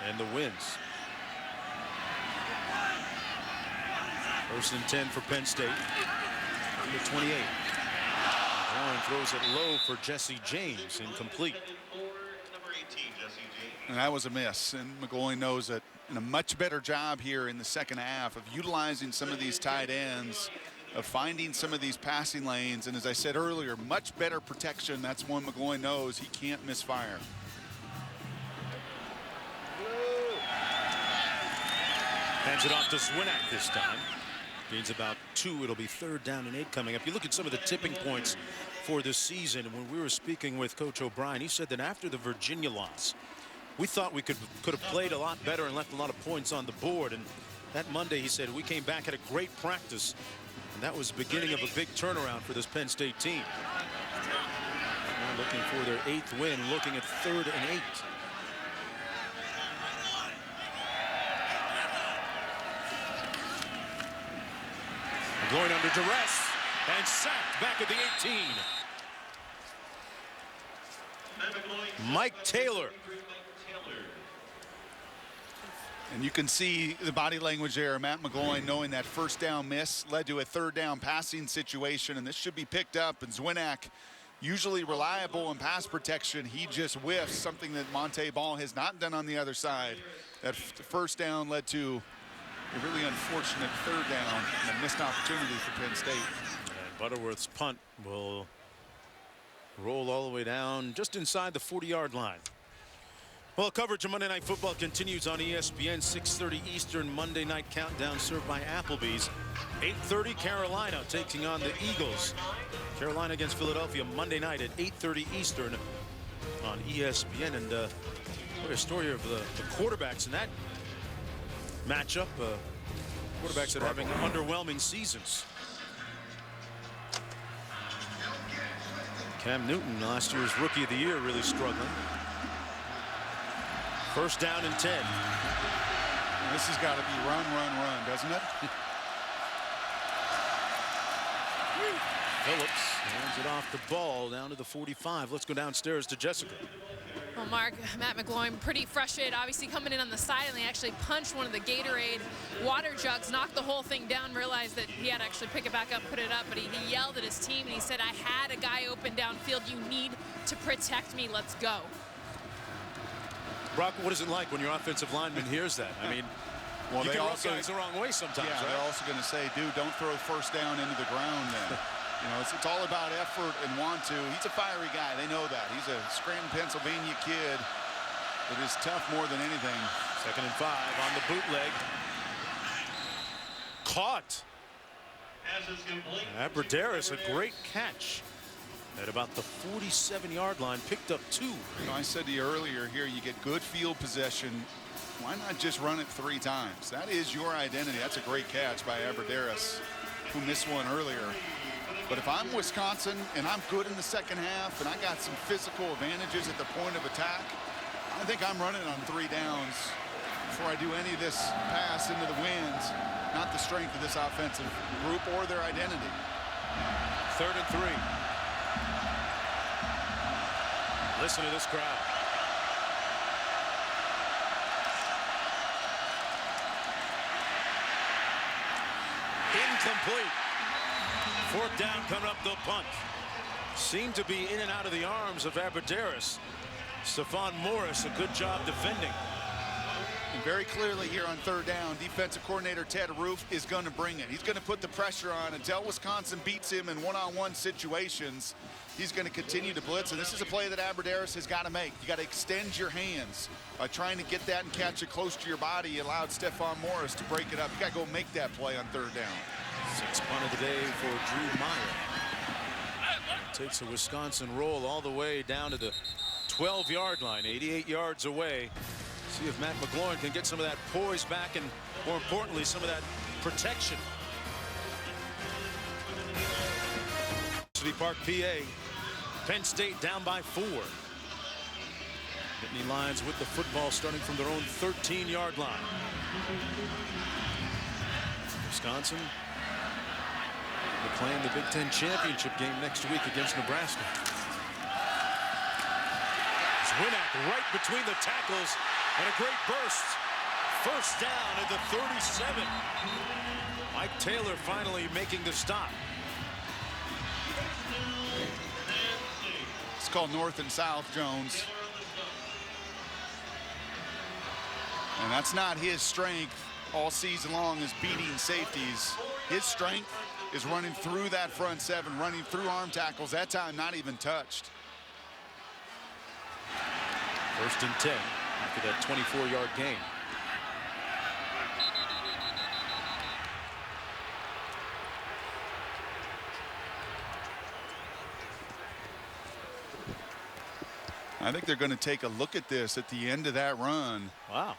and the wins. 1st and 10 for Penn State. Number 28. Warren throws it low for Jesse James, incomplete. And that was a miss, and McGloin knows that. And a much better job here in the second half of utilizing some of these tight ends, of finding some of these passing lanes. And as I said earlier, much better protection. That's one McGloin knows he can't misfire. Hands it off to Zwinak this time. Gains about 2. It'll be 3rd down and 8 coming up. You look at some of the tipping points for this season. When we were speaking with Coach O'Brien, he said that after the Virginia loss, we thought we could have played a lot better and left a lot of points on the board. And that Monday, he said, we came back, had a great practice. And that was the beginning of a big turnaround for this Penn State team. Now looking for their 8th win, looking at 3rd and 8. Going under duress and sacked back at the 18. Mike Taylor. And you can see the body language there. Matt McGloin knowing that first down miss led to a 3rd down passing situation, and this should be picked up. And Zwinak, usually reliable in pass protection, he just whiffs, something that Monte Ball has not done on the other side. That first down led to a really unfortunate 3rd down and a missed opportunity for Penn State. And Butterworth's punt will roll all the way down just inside the 40-yard line. Well, coverage of Monday Night Football continues on ESPN. 6:30 Eastern Monday Night Countdown served by Applebee's. 8:30 Carolina taking on the Eagles. Carolina against Philadelphia Monday night at 8:30 Eastern on ESPN. And what a story of the quarterbacks in that matchup. Quarterbacks that are having underwhelming seasons. Cam Newton, last year's Rookie of the Year, really struggling. 1st down and 10. And this has got to be run, doesn't it? Phillips hands it off the ball down to the 45. Let's go downstairs to Jessica. Well, Mark, Matt McGloin pretty frustrated, obviously coming in on the side, and they actually punched one of the Gatorade water jugs, knocked the whole thing down, realized that he had to actually pick it back up, put it up, but he yelled at his team, and he said, I had a guy open downfield. You need to protect me. Let's go. Brock, what is it like when your offensive lineman hears that? I mean, well, you they can also rub guys the wrong way sometimes. Yeah, right? They're also going to say, dude, don't throw 1st down into the ground then. You know, it's all about effort and want to. He's a fiery guy. They know that. He's a Scranton, Pennsylvania kid that is tough more than anything. 2nd and 5 on the bootleg. Caught. Aberderis, a great catch. at about the 47-yard line, picked up 2. You know, I said to you earlier here, you get good field possession. Why not just run it 3 times? That is your identity. That's a great catch by Aberderis, who missed one earlier. But if I'm Wisconsin and I'm good in the second half and I got some physical advantages at the point of attack, I think I'm running on 3 downs before I do any of this pass into the winds. Not the strength of this offensive group or their identity. 3rd and 3. Listen to this crowd. Incomplete. 4th down, coming up, they'll punt. Seemed to be in and out of the arms of Aberderis. Stephon Morris, a good job defending. And very clearly here on 3rd down, defensive coordinator Ted Roof is going to bring it. He's going to put the pressure on until Wisconsin beats him in one-on-one situations. He's going to continue to blitz, and this is a play that Aberderis has got to make. You got to extend your hands. By trying to get that and catch it close to your body, he allowed Stephon Morris to break it up. You got to go make that play on 3rd down. 6th punt of the day for Drew Meyer. Takes a Wisconsin roll all the way down to the 12-yard line, 88 yards away. See if Matt McLaurin can get some of that poise back and, more importantly, some of that protection. City Park, PA. Penn State down by 4. Nittany Lions with the football starting from their own 13-yard line. Wisconsin playing the Big Ten championship game next week against Nebraska. Winak right between the tackles and a great burst. 1st down at the 37. Mike Taylor finally making the stop. It's called north and south, Jones. And that's not his strength all season long, is beating safeties. His strength is running through that front 7, running through arm tackles. That time not even touched. 1st and 10 after that 24-yard gain. I think they're going to take a look at this at the end of that run. Wow.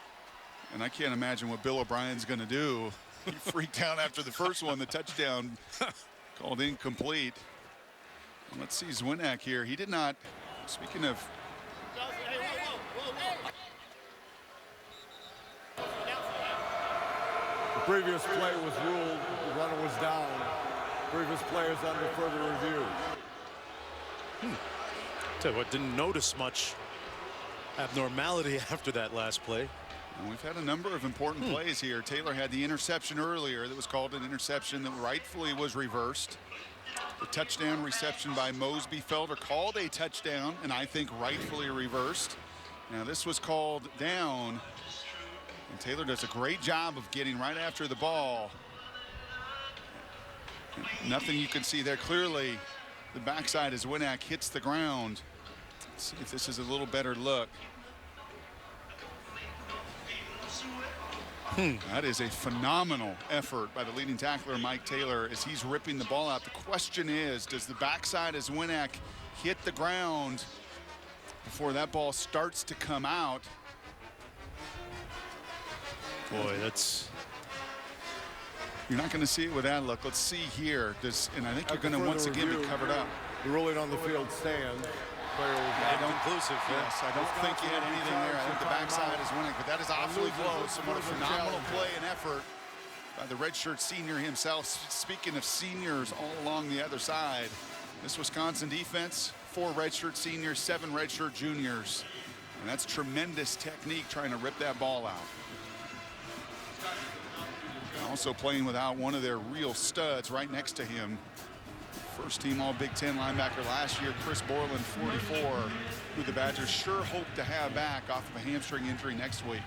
And I can't imagine what Bill O'Brien's going to do. He freaked out after the first one, the touchdown called incomplete. And let's see Zwinak here. He did not, speaking of. The previous play was ruled, the runner was down. Previous play is under further review. Tell you what, didn't notice much abnormality after that last play. And we've had a number of important plays here. Taylor had the interception earlier that was called an interception that rightfully was reversed. The touchdown reception by Mosby Felder called a touchdown, and I think rightfully reversed. Now this was called down, and Taylor does a great job of getting right after the ball. Nothing you can see there. Clearly, the backside as Winak hits the ground. Let's see if this is a little better look. That is a phenomenal effort by the leading tackler, Mike Taylor, as he's ripping the ball out. The question is, does the backside as Winak hit the ground before that ball starts to come out? Boy, that's... You're not going to see it with that look. Let's see here. And I think you're going to once again be covered up. The ruling on the field stands. Inconclusive. Yes, I don't think he had anything there. I think the backside is winning, but that is awfully close. And what a phenomenal play and effort by the redshirt senior himself. Speaking of seniors all along the other side, this Wisconsin defense, 4 redshirt seniors, 7 redshirt juniors. And that's tremendous technique trying to rip that ball out. Also playing without one of their real studs right next to him. First team all Big Ten linebacker last year, Chris Borland, 44, who the Badgers sure hope to have back off of a hamstring injury next week.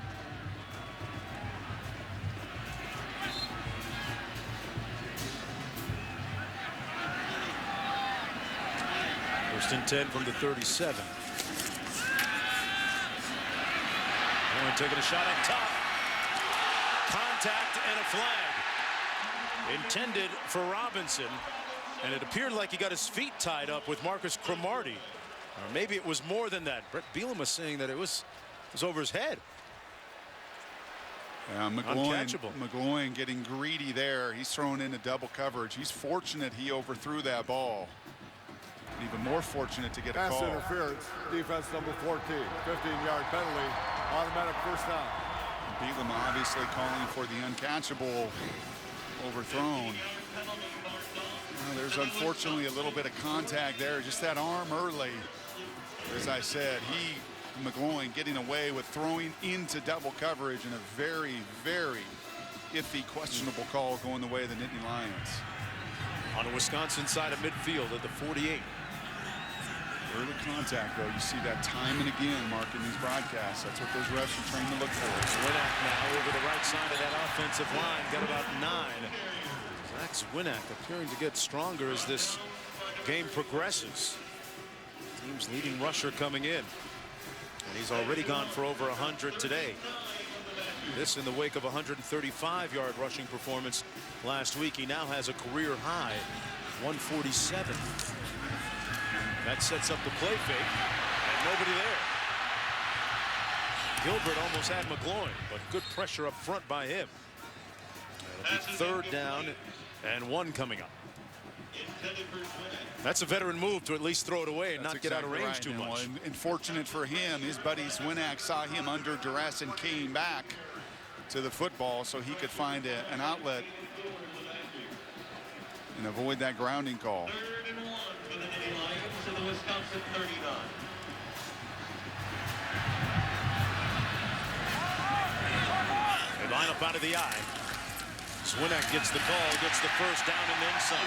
First and 10 from the 37. Warren taking a shot up top. Contact and a flag. Intended for Robinson. And it appeared like he got his feet tied up with Marcus Cromartie. Or maybe it was more than that. Brett Bielema saying that it was over his head. Yeah, McGloin getting greedy there. He's thrown into double coverage. He's fortunate he overthrew that ball. Even more fortunate to get a Pass call. interference, defense number 14, 15-yard penalty, automatic first down. Bielema obviously calling for the uncatchable overthrown. Well, there's unfortunately a little bit of contact there, just that arm early. As I said, McGloin getting away with throwing into double coverage in a very, very iffy, questionable call going the way of the Nittany Lions. On the Wisconsin side of midfield at the 48. Early contact, though. You see that time and again, Mark, in these broadcasts. That's what those refs are trained to look for. Zwinak now over the right side of that offensive line. Got about 9. Zach Zwinak appearing to get stronger as this game progresses. Team's leading rusher coming in. And he's already gone for over 100 today. This in the wake of a 135-yard rushing performance last week. He now has a career high 147. That sets up the play fake, and nobody there. Gilbert almost had McGloin, but good pressure up front by him. It'll be 3rd down and 1 coming up. That's a veteran move to at least throw it away and not get out of range too much. And fortunate for him, his buddy Zwinak saw him under duress and came back to the football so he could find an outlet and avoid that grounding call. To the Wisconsin 39. They line up out of the eye. Zwinak gets the call, gets the first down and then some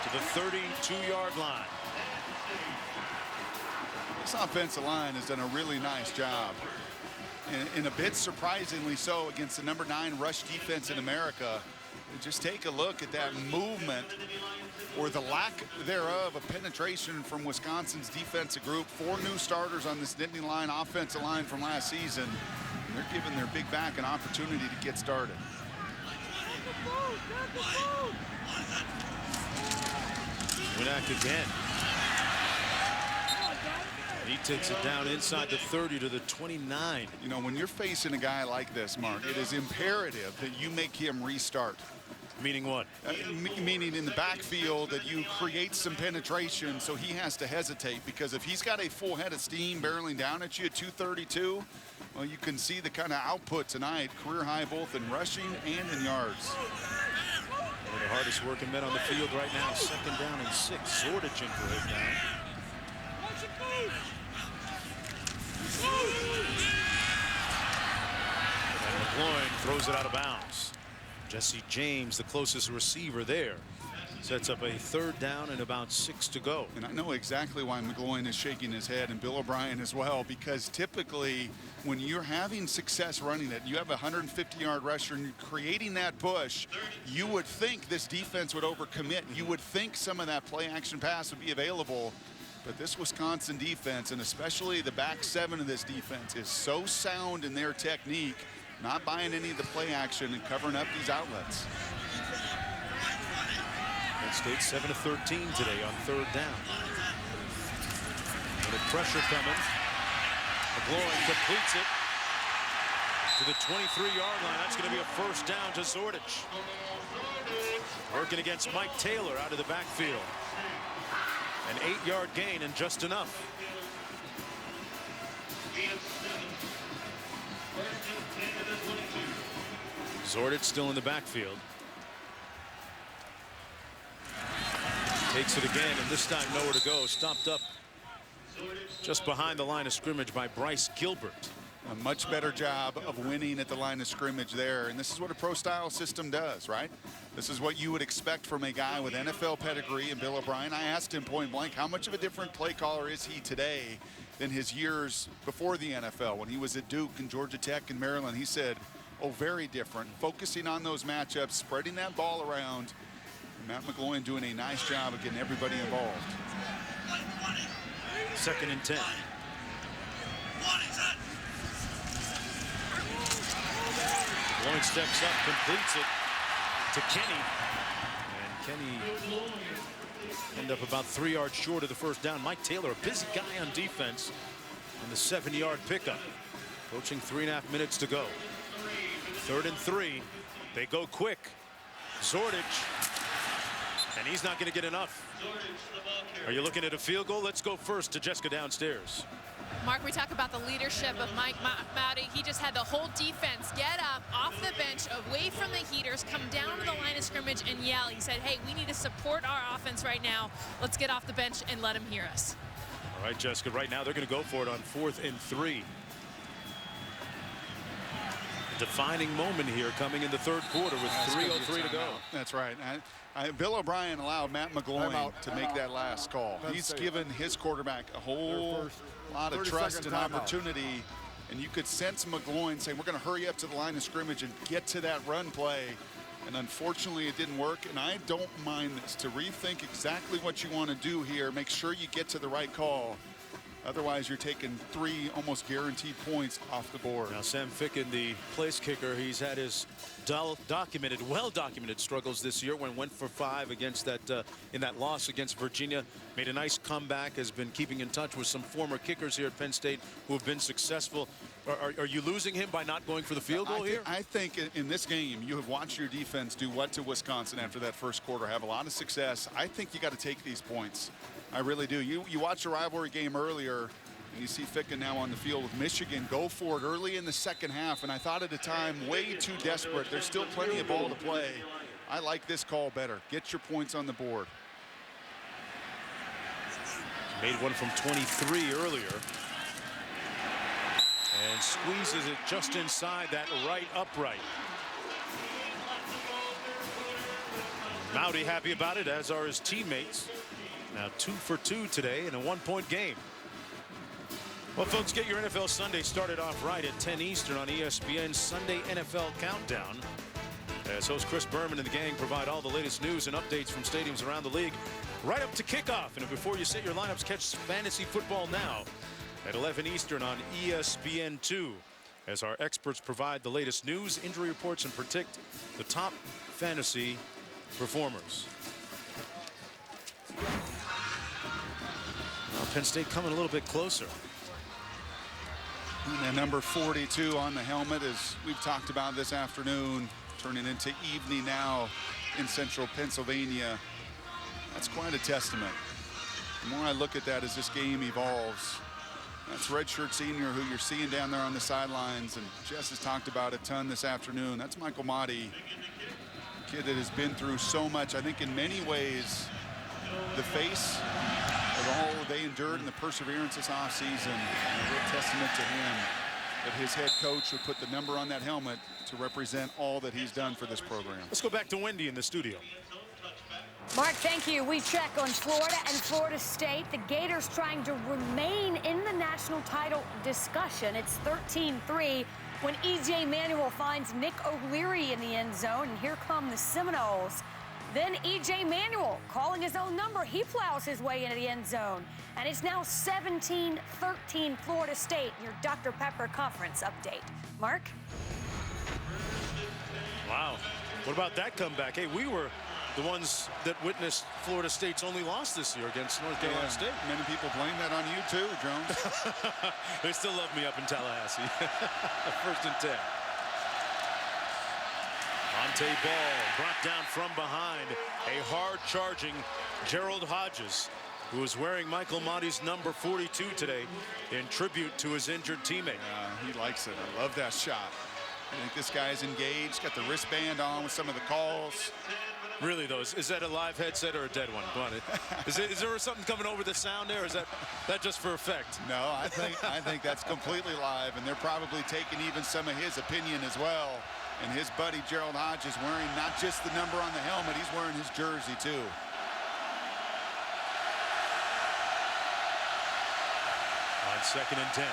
to the 32-yard line. This offensive line has done a really nice job. And a bit surprisingly so against the number 9 rush defense in America. Just take a look at that movement or the lack thereof of penetration from Wisconsin's defensive group. 4 new starters on this Nittany line offensive line from last season. They're giving their big back an opportunity to get started. Zwinak again. He takes it down inside the 30 to the 29. You know, when you're facing a guy like this, Mark, it is imperative that you make him restart. Meaning what? Meaning in the backfield that you create some penetration so he has to hesitate, because if he's got a full head of steam barreling down at you at 232, well, you can see the kind of output tonight, career high both in rushing and in yards. One of the hardest working men on the field right now, 2nd down and 6. Zordich in for it now. And McGloin throws it out of bounds. Jesse James, the closest receiver there, sets up a 3rd down and about 6 to go. And I know exactly why McGloin is shaking his head, and Bill O'Brien as well, because typically when you're having success running it, you have a 150-yard rusher and you're creating that push, you would think this defense would overcommit. You would think some of that play action pass would be available. But this Wisconsin defense, and especially the back 7 of this defense, is so sound in their technique, not buying any of the play action and covering up these outlets. Penn State 7 of 13 today on 3rd down. And the pressure coming. McGloin completes it to the 23-yard line. That's going to be a 1st down to Zordich. Working against Mike Taylor out of the backfield. An 8-yard gain and just enough. Zordich still in the backfield. Takes it again, and this time nowhere to go. Stopped up just behind the line of scrimmage by Bryce Gilbert. A much better job of winning at the line of scrimmage there. And this is what a pro-style system does, right? This is what you would expect from a guy with NFL pedigree and Bill O'Brien. I asked him point blank, how much of a different play caller is he today than his years before the NFL when he was at Duke and Georgia Tech and Maryland? He said, oh, very different. Focusing on those matchups, spreading that ball around. And Matt McGloin doing a nice job of getting everybody involved. 2nd and 10. McGloin steps up, completes it to Kenny. And Kenny end up about 3 yards short of the first down. Mike Taylor, a busy guy on defense, on the 7-yard pickup. Approaching 3.5 minutes to go. 3rd and 3. They go quick. Zordich. And he's not going to get enough. Are you looking at a field goal? Let's go first to Jessica downstairs. Mark, we talk about the leadership of Mike Mowdy. He just had the whole defense get up off the bench, away from the heaters, come down to the line of scrimmage and yell. He said, hey, we need to support our offense right now. Let's get off the bench and let him hear us. All right, Jessica, right now they're going to go for it on 4th and 3. Defining moment here coming in the 3rd quarter with 3:03 to go. That's right. Bill O'Brien allowed Matt McGloin to make that last call. He's given his quarterback a whole lot of trust and opportunity, and you could sense McGloin saying, we're going to hurry up to the line of scrimmage and get to that run play. And unfortunately, it didn't work. And I don't mind this, to rethink exactly what you want to do here. Make sure you get to the right call. Otherwise, you're taking 3 almost guaranteed points off the board. Now, Sam Ficken, the place kicker, he's had his well-documented struggles this year when went for 5 against that in that loss against Virginia. Made a nice comeback, has been keeping in touch with some former kickers here at Penn State who have been successful. Are you losing him by not going for the field goal here? I think in this game, you have watched your defense do what to Wisconsin after that first quarter, have a lot of success. I think you got to take these points. I really do. You watched a rivalry game earlier, and you see Ficken now on the field with Michigan go for it early in the second half, and I thought at the time, way too desperate. There's still plenty of ball to play. I like this call better. Get your points on the board. Made one from 23 earlier. And squeezes it just inside that right upright. Mowdy happy about it, as are his teammates. Now 2 for 2 today in a 1-point game. Well, folks, get your NFL Sunday started off right at 10 Eastern on ESPN's Sunday NFL Countdown. As host Chris Berman and the gang provide all the latest news and updates from stadiums around the league right up to kickoff. And before you set your lineups, catch fantasy football now at 11 Eastern on ESPN2 as our experts provide the latest news, injury reports, and predict the top fantasy performers. Now Penn State coming a little bit closer. And the number 42 on the helmet, as we've talked about this afternoon, turning into evening now in central Pennsylvania. That's quite a testament. The more I look at that as this game evolves, that's redshirt senior who you're seeing down there on the sidelines, and Jess has talked about a ton this afternoon. That's Michael Mauti, a kid that has been through so much. I think in many ways, the face of all they endured and the perseverance this offseason, a real testament to him that his head coach would put the number on that helmet to represent all that he's done for this program. Let's go back to Wendy in the studio. Mark, thank you. We check on Florida and Florida State. The Gators trying to remain in the national title discussion. It's 13-3 when E.J. Manuel finds Nick O'Leary in the end zone. And here come the Seminoles. Then E.J. Manuel calling his own number. He plows his way into the end zone. And it's now 17-13 Florida State. Your Dr. Pepper Conference update. Mark? Wow. What about that comeback? Hey, we were the ones that witnessed Florida State's only loss this year against North Carolina State. Many people blame that on you too, Jones. They still love me up in Tallahassee. 1st and 10. Monte Ball brought down from behind. A hard-charging Gerald Hodges, who is wearing Michael Mauti's number 42 today in tribute to his injured teammate. He likes it. I love that shot. I think this guy's engaged, got the wristband on with some of the calls. Really, though, is that a live headset or a dead one? Go on. Is there something coming over the sound there, or is that just for effect? No, I think that's completely live, and they're probably taking even some of his opinion as well. And his buddy Gerald Hodges wearing not just the number on the helmet, he's wearing his jersey too. On 2nd and 10.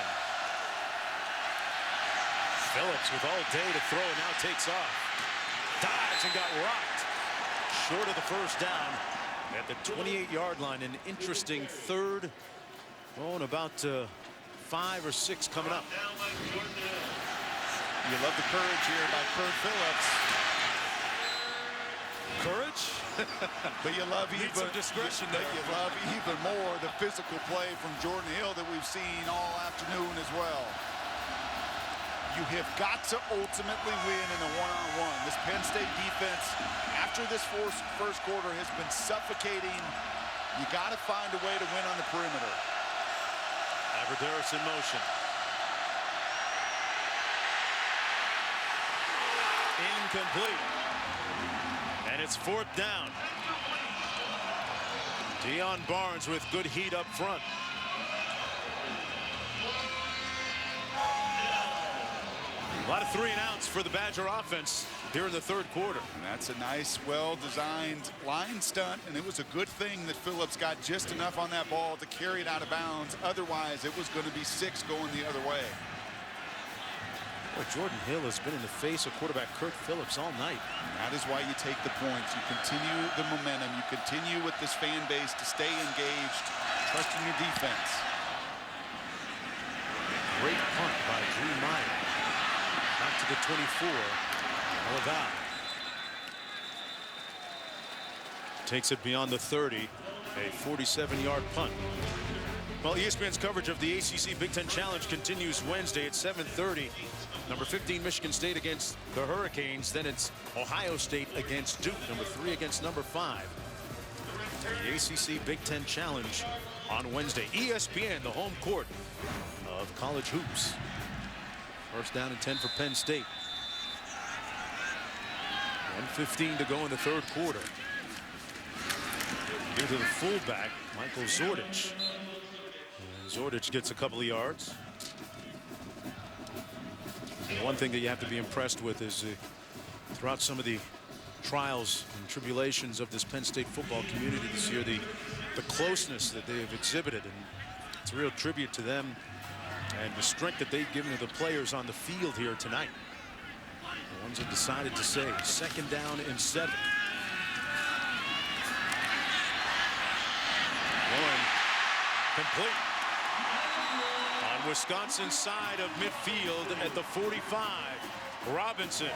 Phillips with all day to throw, and now takes off. Dives and got rocked short of the first down at the 28-yard line. An interesting third, and about 5 or 6 coming up. You love the courage here by Kurt Phillips. Courage? But you love even discretion there. You love even more the physical play from Jordan Hill that we've seen all afternoon as well. You have got to ultimately win in a one-on-one. This Penn State defense, after this first quarter, has been suffocating. You got to find a way to win on the perimeter. Aberderis in motion. Incomplete. And it's 4th down. Deion Barnes with good heat up front. A lot of 3-and-outs for the Badger offense here in the 3rd quarter. And that's a nice, well-designed line stunt, and it was a good thing that Phillips got just enough on that ball to carry it out of bounds. Otherwise, it was going to be 6 going the other way. Boy, Jordan Hill has been in the face of quarterback Kurt Phillips all night. And that is why you take the points. You continue the momentum. You continue with this fan base to stay engaged, trusting your defense. Great punt by Drew Meyer. Back to the 24. Olaval takes it beyond the 30. A 47-yard punt. Well, ESPN's coverage of the ACC Big Ten Challenge continues Wednesday at 7:30. Number 15 Michigan State against the Hurricanes. Then it's Ohio State against Duke. Number 3 against number 5. The ACC Big Ten Challenge on Wednesday. ESPN, the home court of college hoops. 1st down and 10 for Penn State. 1:15 to go in the 3rd quarter. Here to the fullback, Michael Zordich. And Zordich gets a couple of yards. And one thing that you have to be impressed with is throughout some of the trials and tribulations of this Penn State football community this year, the closeness that they have exhibited, and it's a real tribute to them and the strength that they've given to the players on the field here tonight. The ones that decided to say 2nd down and 7. One complete on Wisconsin's side of midfield at the 45. Robinson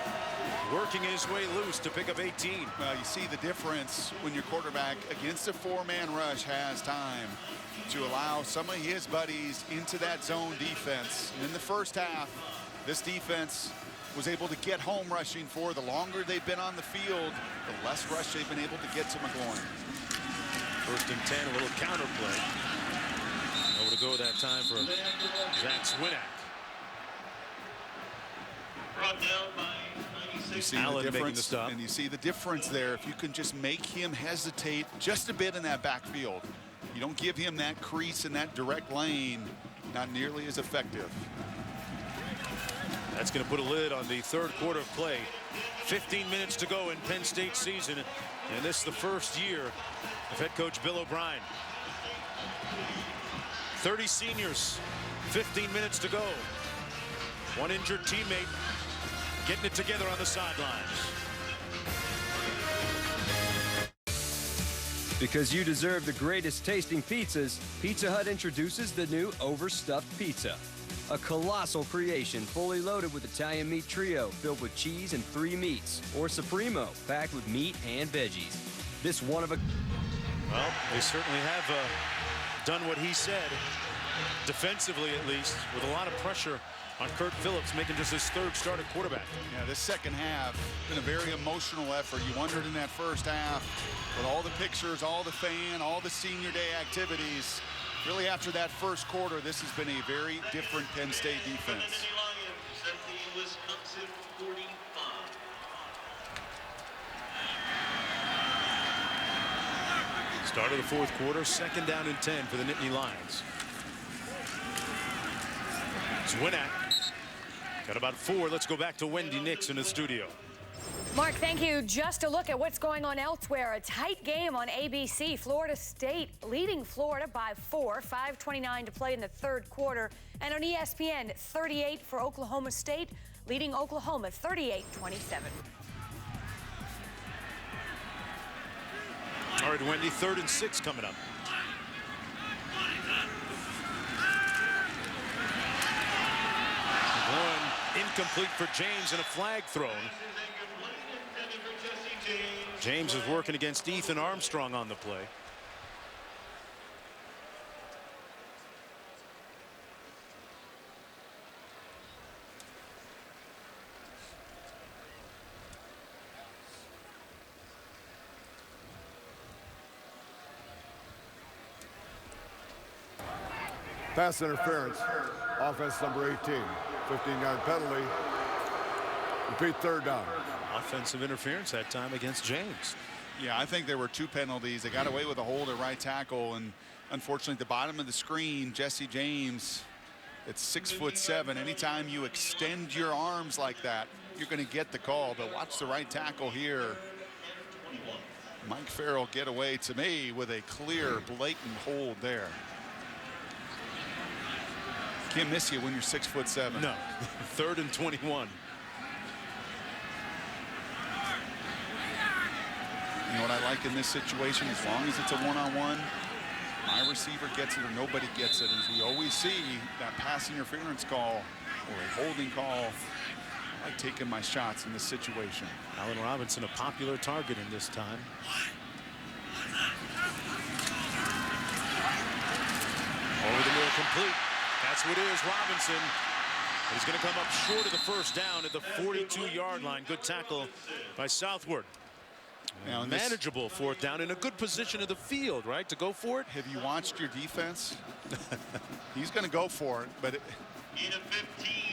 working his way loose to pick up 18. Well, you see the difference when your quarterback against a 4-man rush has time to allow some of his buddies into that zone defense. And in the first half, this defense was able to get home rushing for. The longer they've been on the field, the less rush they've been able to get to McGloin. 1st and 10, a little counter play. Nowhere to go that time for Zach Swinak. Brought down by You see Allen the making the difference, stop. and you see the difference there. If you can just make him hesitate just a bit in that backfield, you don't give him that crease in that direct lane, not nearly as effective. That's going to put a lid on the 3rd quarter of play. 15 minutes to go in Penn State season, and this is the first year of head coach Bill O'Brien. 30 seniors, 15 minutes to go. One injured teammate getting it together on the sidelines. Because you deserve the greatest tasting pizzas, Pizza Hut introduces the new Overstuffed Pizza. A colossal creation fully loaded with Italian meat trio filled with cheese and 3 meats, or Supremo packed with meat and veggies. This one of a... Well, they certainly have done what he said, defensively at least, with a lot of pressure on Kurt Phillips, making just his 3rd start at quarterback. Yeah, this second half been a very emotional effort. You wondered in that first half, with all the pictures, all the all the senior day activities, really after that first quarter, this has been a very different Penn State defense. Start of the 4th quarter, 2nd down and 10 for the Nittany Lions. Swinak got about 4. Let's go back to Wendy Nix in the studio. Mark, thank you. Just a look at what's going on elsewhere. A tight game on ABC. Florida State leading Florida by 4. 5:29 to play in the 3rd quarter. And on ESPN, 38 for Oklahoma State, leading Oklahoma 38-27. All right, Wendy, 3rd and 6 coming up. One incomplete for James and a flag thrown. James is working against Ethan Armstrong on the play. Pass interference, offense number 18, 15-yard penalty. Repeat, third down. Offensive interference that time against James. Yeah, I think there were 2 penalties. They got away with a hold at right tackle, and unfortunately at the bottom of the screen, Jesse James, at 6'7". Anytime you extend your arms like that, you're going to get the call. But watch the right tackle here. Mike Farrell get away, to me, with a clear, blatant hold there. Can't miss you when you're 6'7". No. 3rd and 21. You know what I like in this situation? As long as it's a one-on-one, my receiver gets it or nobody gets it. As we always see, that pass interference call or a holding call, I like taking my shots in this situation. Allen Robinson, a popular target in this time. Over the middle, complete. That's what it is, Robinson. He's going to come up short of the first down at the 42-yard line. Good tackle by Southward. Now, manageable 4th down in a good position of the field, right, to go for it. Have you watched your defense? He's going to go for it, but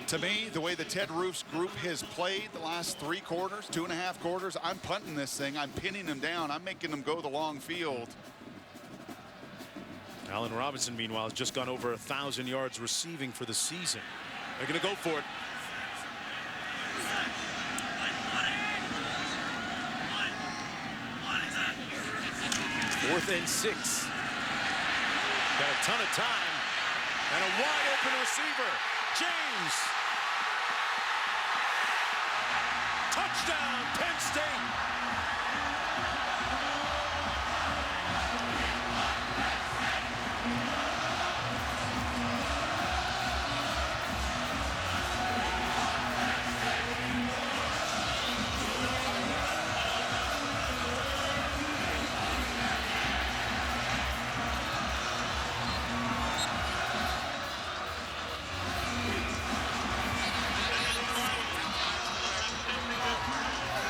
to me, the way the Ted Roof's group has played the last 3 quarters, 2.5 quarters, I'm punting this thing. I'm pinning him down. I'm making him go the long field. Allen Robinson, meanwhile, has just gone over 1,000 yards receiving for the season. They're going to go for it. 4th and 6. Got a ton of time and a wide open receiver. James. Touchdown, Penn State.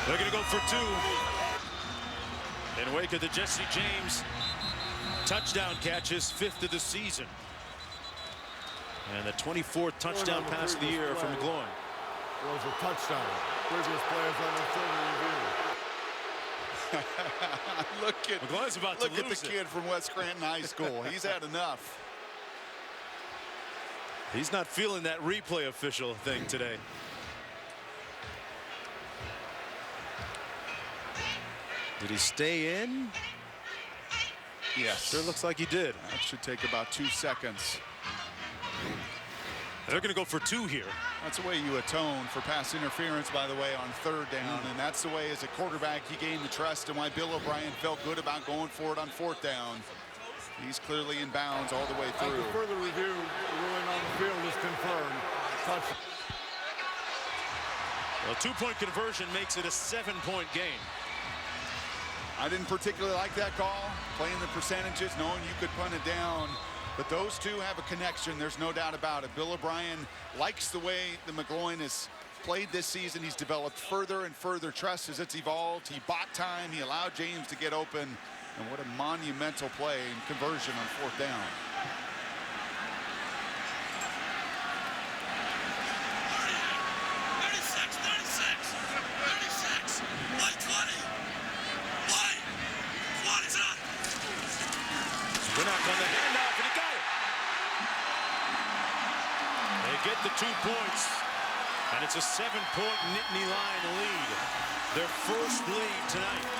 They're going to go for 2. In wake of the Jesse James touchdown catches, 5th of the season. And the 24th touchdown pass of the year from McGloin. It was a touchdown. Previous players on the review. Look at McGloin's about to look at lose the it. kid from West Scranton High School. He's had enough. He's not feeling that replay official thing today. Did he stay in? Yes. Sure looks like he did. That should take about 2 seconds. They're going to go for 2 here. That's the way you atone for pass interference, by the way, on 3rd down. And that's the way, as a quarterback, you gain the trust, and why Bill O'Brien felt good about going for it on 4th down. He's clearly in bounds all the way through. After further review, the ruling on the field is confirmed. Touch. Well, 2-point conversion makes it a 7-point game. I didn't particularly like that call, playing the percentages, knowing you could punt it down. But those two have a connection, there's no doubt about it. Bill O'Brien likes the way the McGloin has played this season. He's developed further and further trust as it's evolved. He bought time, he allowed James to get open. And what a monumental play and conversion on 4th down. Winnock on the handoff, and he got it. They get the 2 points, and it's a 7-point Nittany Lion lead. Their first lead tonight.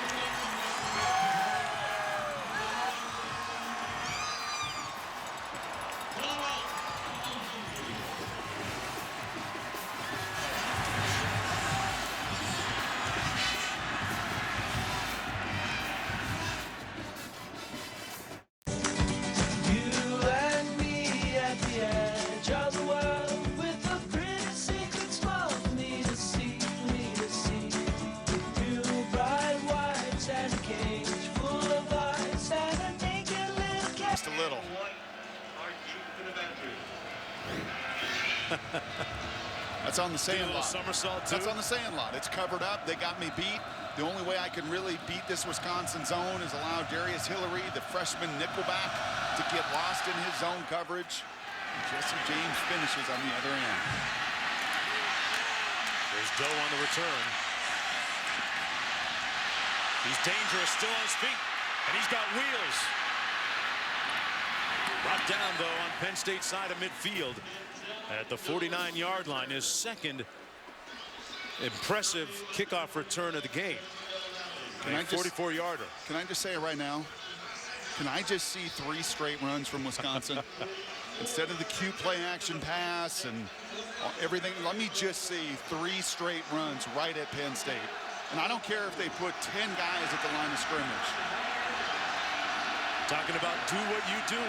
That's on the sand lot. Somersault too. That's on the sand lot. It's covered up. They got me beat. The only way I can really beat this Wisconsin zone is allow Darius Hillary, the freshman nickelback, to get lost in his zone coverage. And Jesse James finishes on the other end. There's Doe on the return. He's dangerous, still on his feet, and he's got wheels. Brought down, though, on Penn State's side of midfield at the 49-yard line. His second impressive kickoff return of the game. Can I 44-yarder. Can I just say it right now? Can I just see 3 straight runs from Wisconsin? Instead of the cute play action pass and everything, let me just see 3 straight runs right at Penn State. And I don't care if they put 10 guys at the line of scrimmage. Talking about do what you do.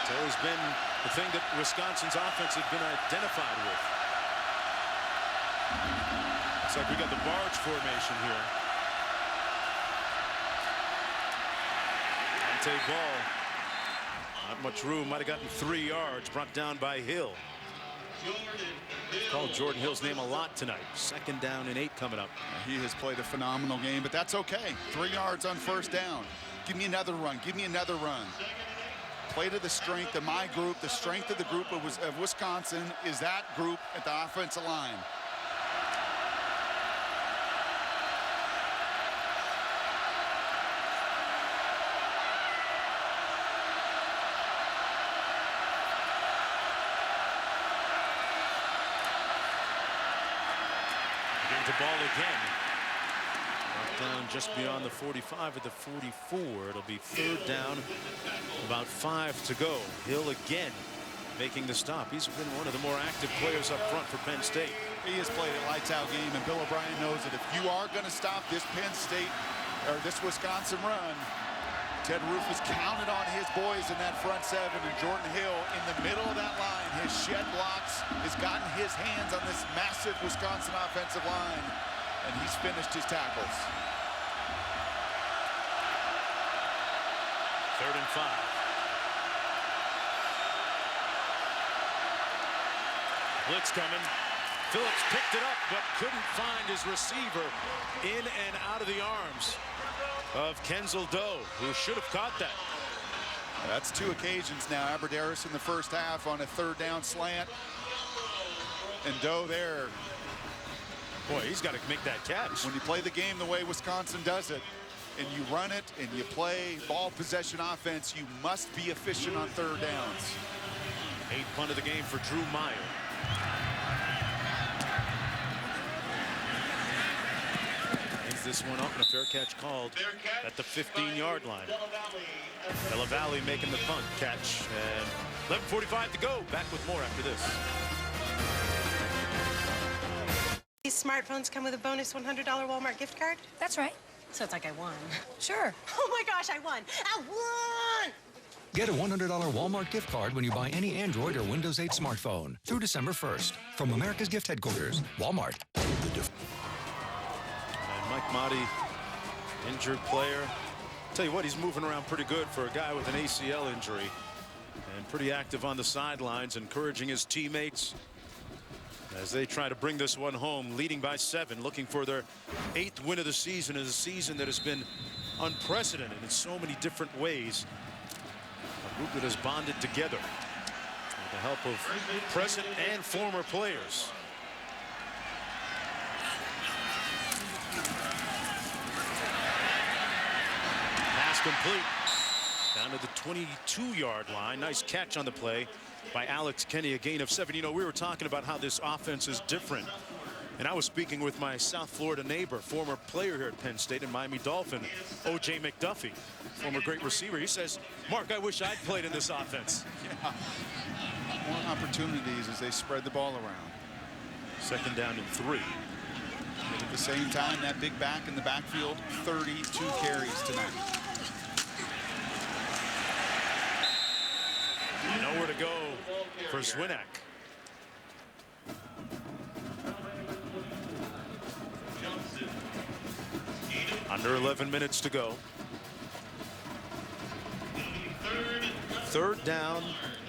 It's always been the thing that Wisconsin's offense has been identified with. Looks like we got the barge formation here. Dante Ball. Not much room. Might have gotten 3 yards. Brought down by Hill. Called Jordan Hill's name a lot tonight. 2nd down and 8 coming up. He has played a phenomenal game, but that's okay. 3 yards on 1st down. Give me another run. Give me another run. Play to the strength of my group. The strength of the group of Wisconsin is that group at the offensive line. The ball again. Brought down just beyond the 45 at the 44. It'll be 3rd down. About 5 to go. Hill again making the stop. He's been one of the more active players up front for Penn State. He has played a lights-out game, and Bill O'Brien knows that if you are going to stop this Penn State or this Wisconsin run, Ted Rufus counted on his boys in that front 7, and Jordan Hill in the middle of that line. His shed blocks has gotten his hands on this massive Wisconsin offensive line, and he's finished his tackles. 3rd and 5. Blitz coming. Phillips picked it up, but couldn't find his receiver in and out of the arms of Kenzel Doe, who should have caught that. That's 2 occasions now. Aberderis in the 1st half on a 3rd down slant. And Doe there. Boy, he's got to make that catch. When you play the game the way Wisconsin does it, and you run it, and you play ball possession offense, you must be efficient on 3rd downs. 8th punt of the game for Drew Meyer. This one up, and a fair catch called at the 15-yard line. Della Valle making the punt catch, and 11:45 to go. Back with more after this. These smartphones come with a bonus $100 Walmart gift card? That's right. So it's like I won. Sure. Oh my gosh, I won! I won! Get a $100 Walmart gift card when you buy any Android or Windows 8 smartphone through December 1st. From America's Gift Headquarters, Walmart. Mike Motti, injured player. Tell you what, he's moving around pretty good for a guy with an ACL injury, and pretty active on the sidelines, encouraging his teammates as they try to bring this one home, leading by 7, looking for their 8th win of the season. Is a season that has been unprecedented in so many different ways. A group that has bonded together with the help of present and former players. Complete down to the 22-yard line. Nice catch on the play by Alex Kenny, a gain of 7. You know, we were talking about how this offense is different, and I was speaking with my South Florida neighbor, former player here at Penn State and Miami Dolphin, O.J. McDuffie, former great receiver. He says, Mark, I wish I'd played in this offense. Yeah. More opportunities as they spread the ball around. 2nd down and 3. And at the same time, that big back in the backfield, 32 carries tonight. Nowhere to go for Swinak. Under 11 minutes to go. 3rd down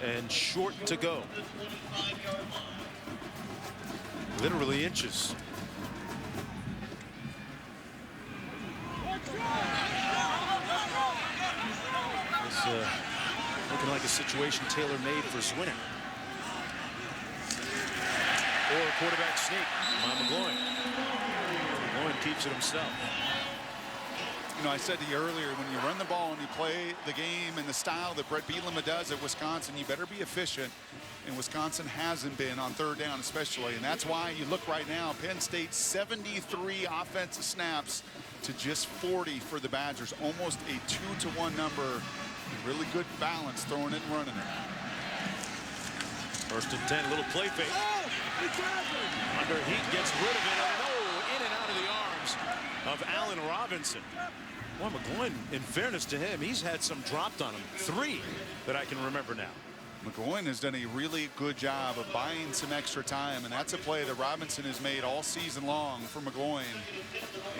and short to go. Literally inches. It's looking like a situation tailor-made for Zwinnett. Or a quarterback sneak by McGloin. McGloin keeps it himself. You know, I said to you earlier, when you run the ball and you play the game in the style that Brett Bielema does at Wisconsin, you better be efficient. And Wisconsin hasn't been on 3rd down especially. And that's why you look right now, Penn State 73 offensive snaps to just 40 for the Badgers. Almost a 2-to-1 number. Really good balance throwing it and running it. 1st and 10, little play fake. Under heat, gets rid of it. In and out of the arms of Allen Robinson. Well, McGloin, in fairness to him, he's had some dropped on him. 3 that I can remember now. McGloin has done a really good job of buying some extra time, and that's a play that Robinson has made all season long for McGloin.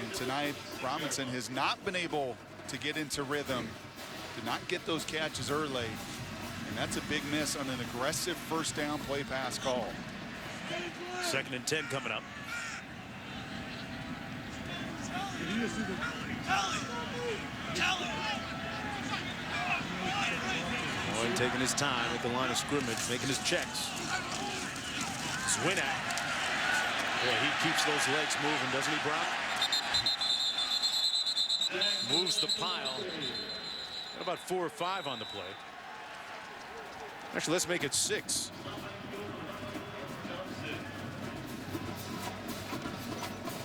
And tonight, Robinson has not been able to get into rhythm, did not get those catches early, and that's a big miss on an aggressive 1st down play pass call. 2nd and 10 coming up. McGloin taking his time at the line of scrimmage, making his checks. Zwinnett. Boy, he keeps those legs moving, doesn't he, Brock? Moves the pile. Got about 4 or 5 on the play. Actually, let's make it 6.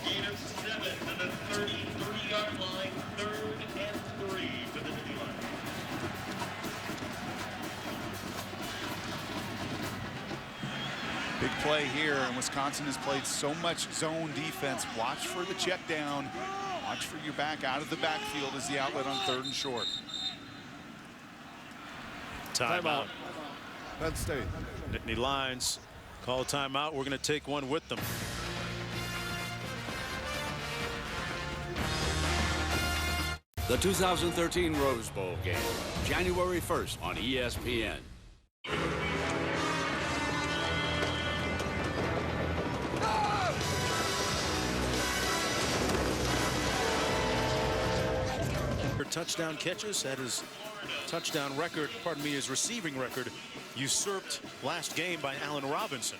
Gain of 7 to the 33-yard line. 3rd and 3 for the Nittany Lions. Big play here, and Wisconsin has played so much zone defense. Watch for the check down. Watch for your back out of the backfield as the outlet on 3rd and short. Timeout. Penn State. Nittany Lions call timeout. We're going to take one with them. The 2013 Rose Bowl game, January 1st on ESPN. Touchdown catches. That is touchdown record, pardon me, his receiving record usurped last game by Allen Robinson.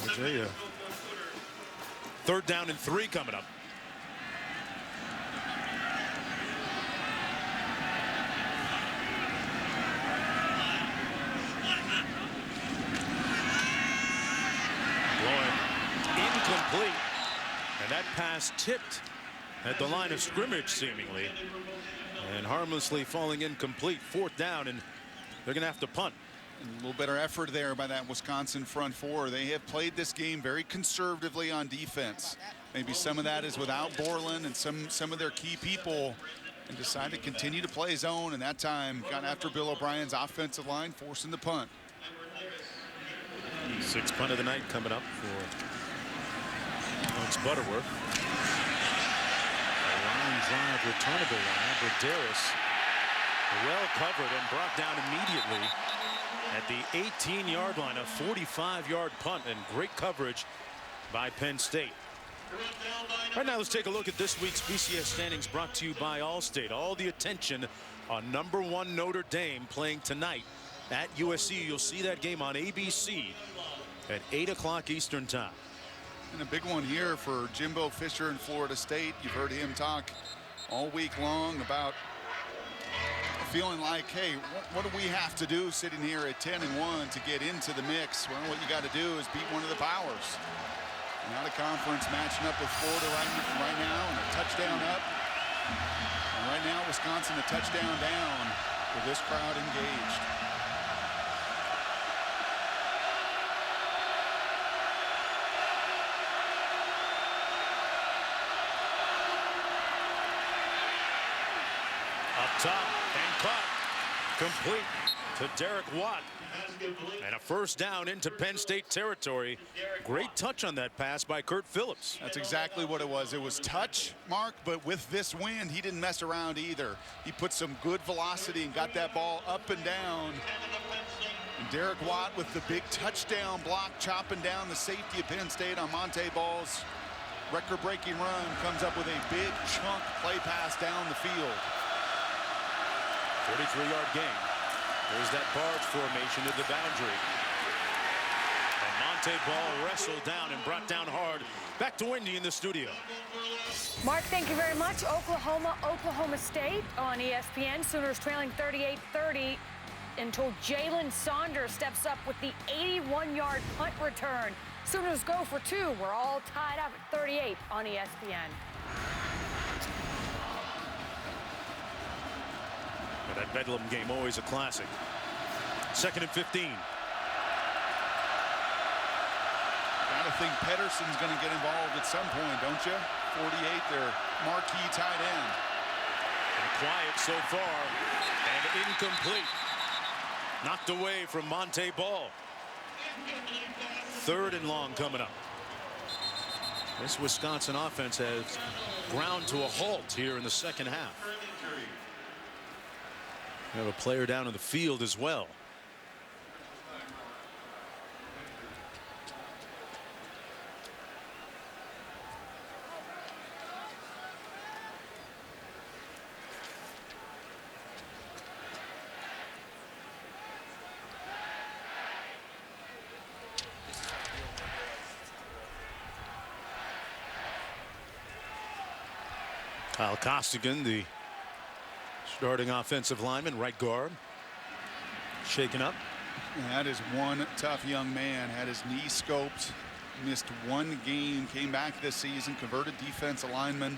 I'll tell you. 3rd down and 3 coming up. Incomplete, and that pass tipped at the line of scrimmage seemingly, and harmlessly falling incomplete. 4th down, and they're going to have to punt. And a little better effort there by that Wisconsin front 4. They have played this game very conservatively on defense. Maybe some of that is without Borland and some of their key people, and decided to continue to play zone, and that time got after Bill O'Brien's offensive line, forcing the punt. 6th punt of the night coming up for Alex Butterworth. A line drive returnable one. Abradaris well covered and brought down immediately at the 18-yard line. A 45-yard punt, and great coverage by Penn State. Right now, let's take a look at this week's BCS standings, brought to you by Allstate. All the attention on #1 Notre Dame playing tonight at USC. You'll see that game on ABC at 8 o'clock Eastern time. And a big one here for Jimbo Fisher in Florida State. You've heard him talk all week long about feeling like, hey, what do we have to do sitting here at 10-1 to get into the mix? Well, what you got to do is beat one of the powers. And out of conference, matching up with Florida right now, and a touchdown up. And right now, Wisconsin a touchdown down with this crowd engaged. Up top and caught. Complete to Derek Watt. And a first down into Penn State territory. Great touch on that pass by Kurt Phillips. That's exactly what it was. It was touch, Mark, but with this wind, he didn't mess around either. He put some good velocity and got that ball up and down. And Derek Watt with the big touchdown block, chopping down the safety of Penn State on Monte Ball's record-breaking run, comes up with a big chunk play pass down the field. 33-yard gain. There's that barge formation to the boundary. And Monte Ball wrestled down and brought down hard. Back to Wendy in the studio. Mark, thank you very much. Oklahoma State on ESPN. Sooners trailing 38-30 until Jalen Saunders steps up with the 81-yard punt return. Sooners go for two. We're all tied up at 38 on ESPN. That Bedlam game, always a classic. 2nd and 15. Gotta think Pedersen's gonna get involved at some point, don't you? 48, their marquee tight end. And quiet so far, and incomplete. Knocked away from Monte Ball. 3rd and long coming up. This Wisconsin offense has ground to a halt here in the second half. We have a player down in the field as well. Kyle Costigan, the starting offensive lineman, right guard, shaken up. And that is one tough young man. Had his knee scoped, missed one game, came back this season, converted defensive lineman.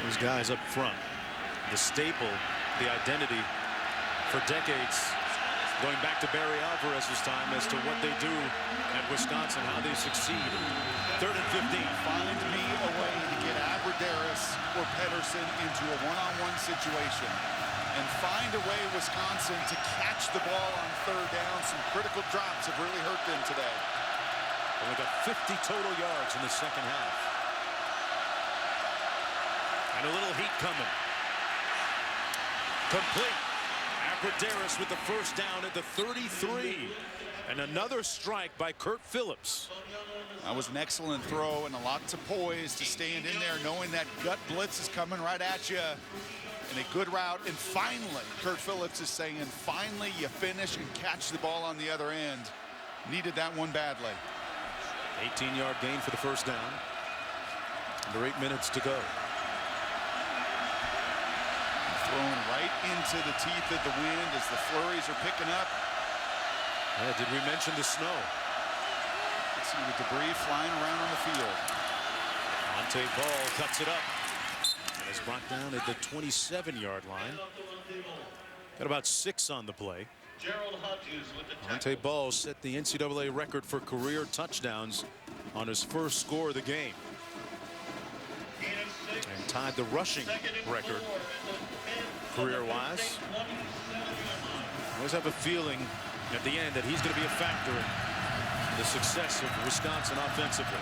Those guys up front, the staple, the identity for decades, going back to Barry Alvarez's time as to what they do at Wisconsin, how they succeed. 3rd and 15. Find me a way to get Abradaris or Pedersen into a one-on-one situation. And find a way, Wisconsin, to catch the ball on 3rd down. Some critical drops have really hurt them today. Only got 50 total yards in the second half. And a little heat coming. Complete. Abradaris with the first down at the 33. And another strike by Kurt Phillips. That was an excellent throw and a lot of poise to stand in there knowing that gut blitz is coming right at you. And a good route. And finally, Kurt Phillips is saying, finally you finish and catch the ball on the other end. Needed that one badly. 18-yard gain for the first down. Under 8 minutes to go. Thrown right into the teeth of the wind as the flurries are picking up. Yeah, did we mention the snow? Let's see the debris flying around on the field. Monte Ball cuts it up. And is brought down at the 27-yard line. Got about 6 on the play. Monte Ball set the NCAA record for career touchdowns on his first score of the game. And tied the rushing record career-wise. I always have a feeling at the end that he's going to be a factor in the success of Wisconsin offensively.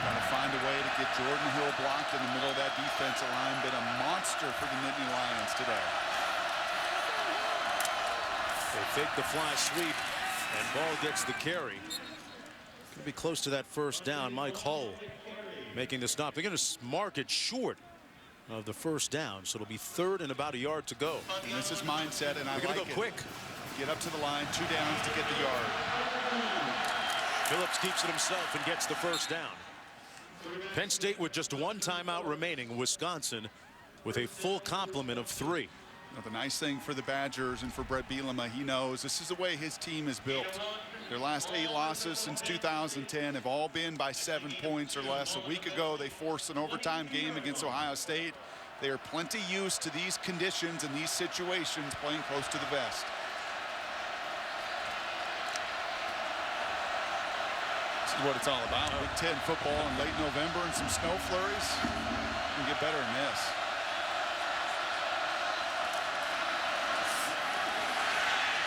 Trying to find a way to get Jordan Hill blocked in the middle of that defensive line. Been a monster for the Nittany Lions today. They fake the fly sweep, and Ball gets the carry. Going to be close to that first down. Mike Hull making the stop. They're going to mark it short of the first down, so it'll be 3rd and about a yard to go. And this is mindset, and I They're like going to go quick. Get up to the line, 2 downs to get the yard. Phillips keeps it himself and gets the first down. Penn State with just 1 timeout remaining. Wisconsin with a full complement of 3. Now, the nice thing for the Badgers and for Brett Bielema, he knows this is the way his team is built. Their last 8 losses since 2010 have all been by 7 points or less. A week ago, they forced an overtime game against Ohio State. They are plenty used to these conditions and these situations, playing close to the vest. This is what it's all about. Big Ten football in late November and some snow flurries. You get better than this.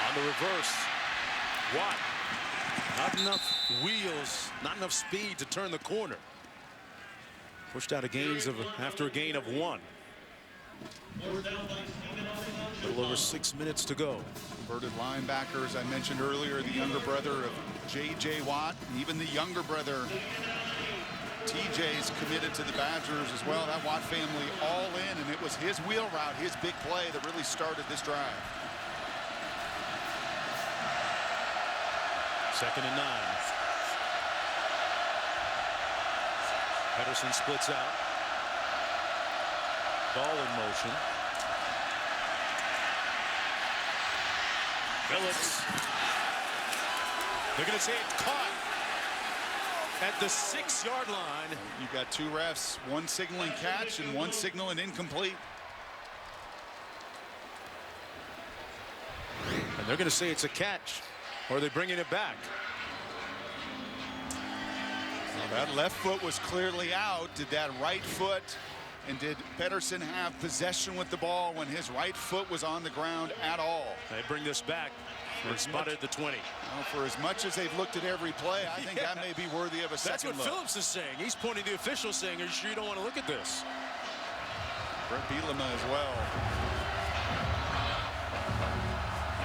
On the reverse, Watt. Not enough wheels, not enough speed to turn the corner. Pushed out after a gain of 1. A little over 6 minutes to go. Converted linebackers, I mentioned earlier, the younger brother of J.J. Watt, and even the younger brother, TJ's committed to the Badgers as well. That Watt family all in, and it was his wheel route, his big play that really started this drive. 2nd and 9. Pedersen splits out. Ball in motion. Phillips. They're going to say it caught at the 6-yard line. You've got 2 refs, one signaling catch and one signaling incomplete. And they're going to say it's a catch, or are they bringing it back? Well, that left foot was clearly out. Did that right foot, and did Pedersen have possession with the ball when his right foot was on the ground at all? They bring this back. They're spotted at the 20. Well, for as much as they've looked at every play, I think that may be worthy of a second look. That's what Phillips is saying. He's pointing to the official saying, are you sure you don't want to look at this? Brett Bielema as well.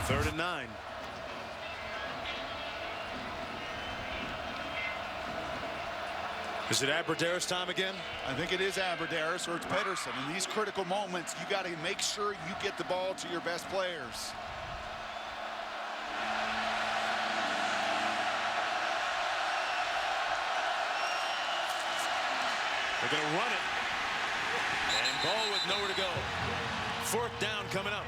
3rd and 9. Is it Aberderis time again? I think it is Aberderis or it's Pedersen. In these critical moments, you got to make sure you get the ball to your best players. They're going to run it. And ball with nowhere to go. 4th down coming up.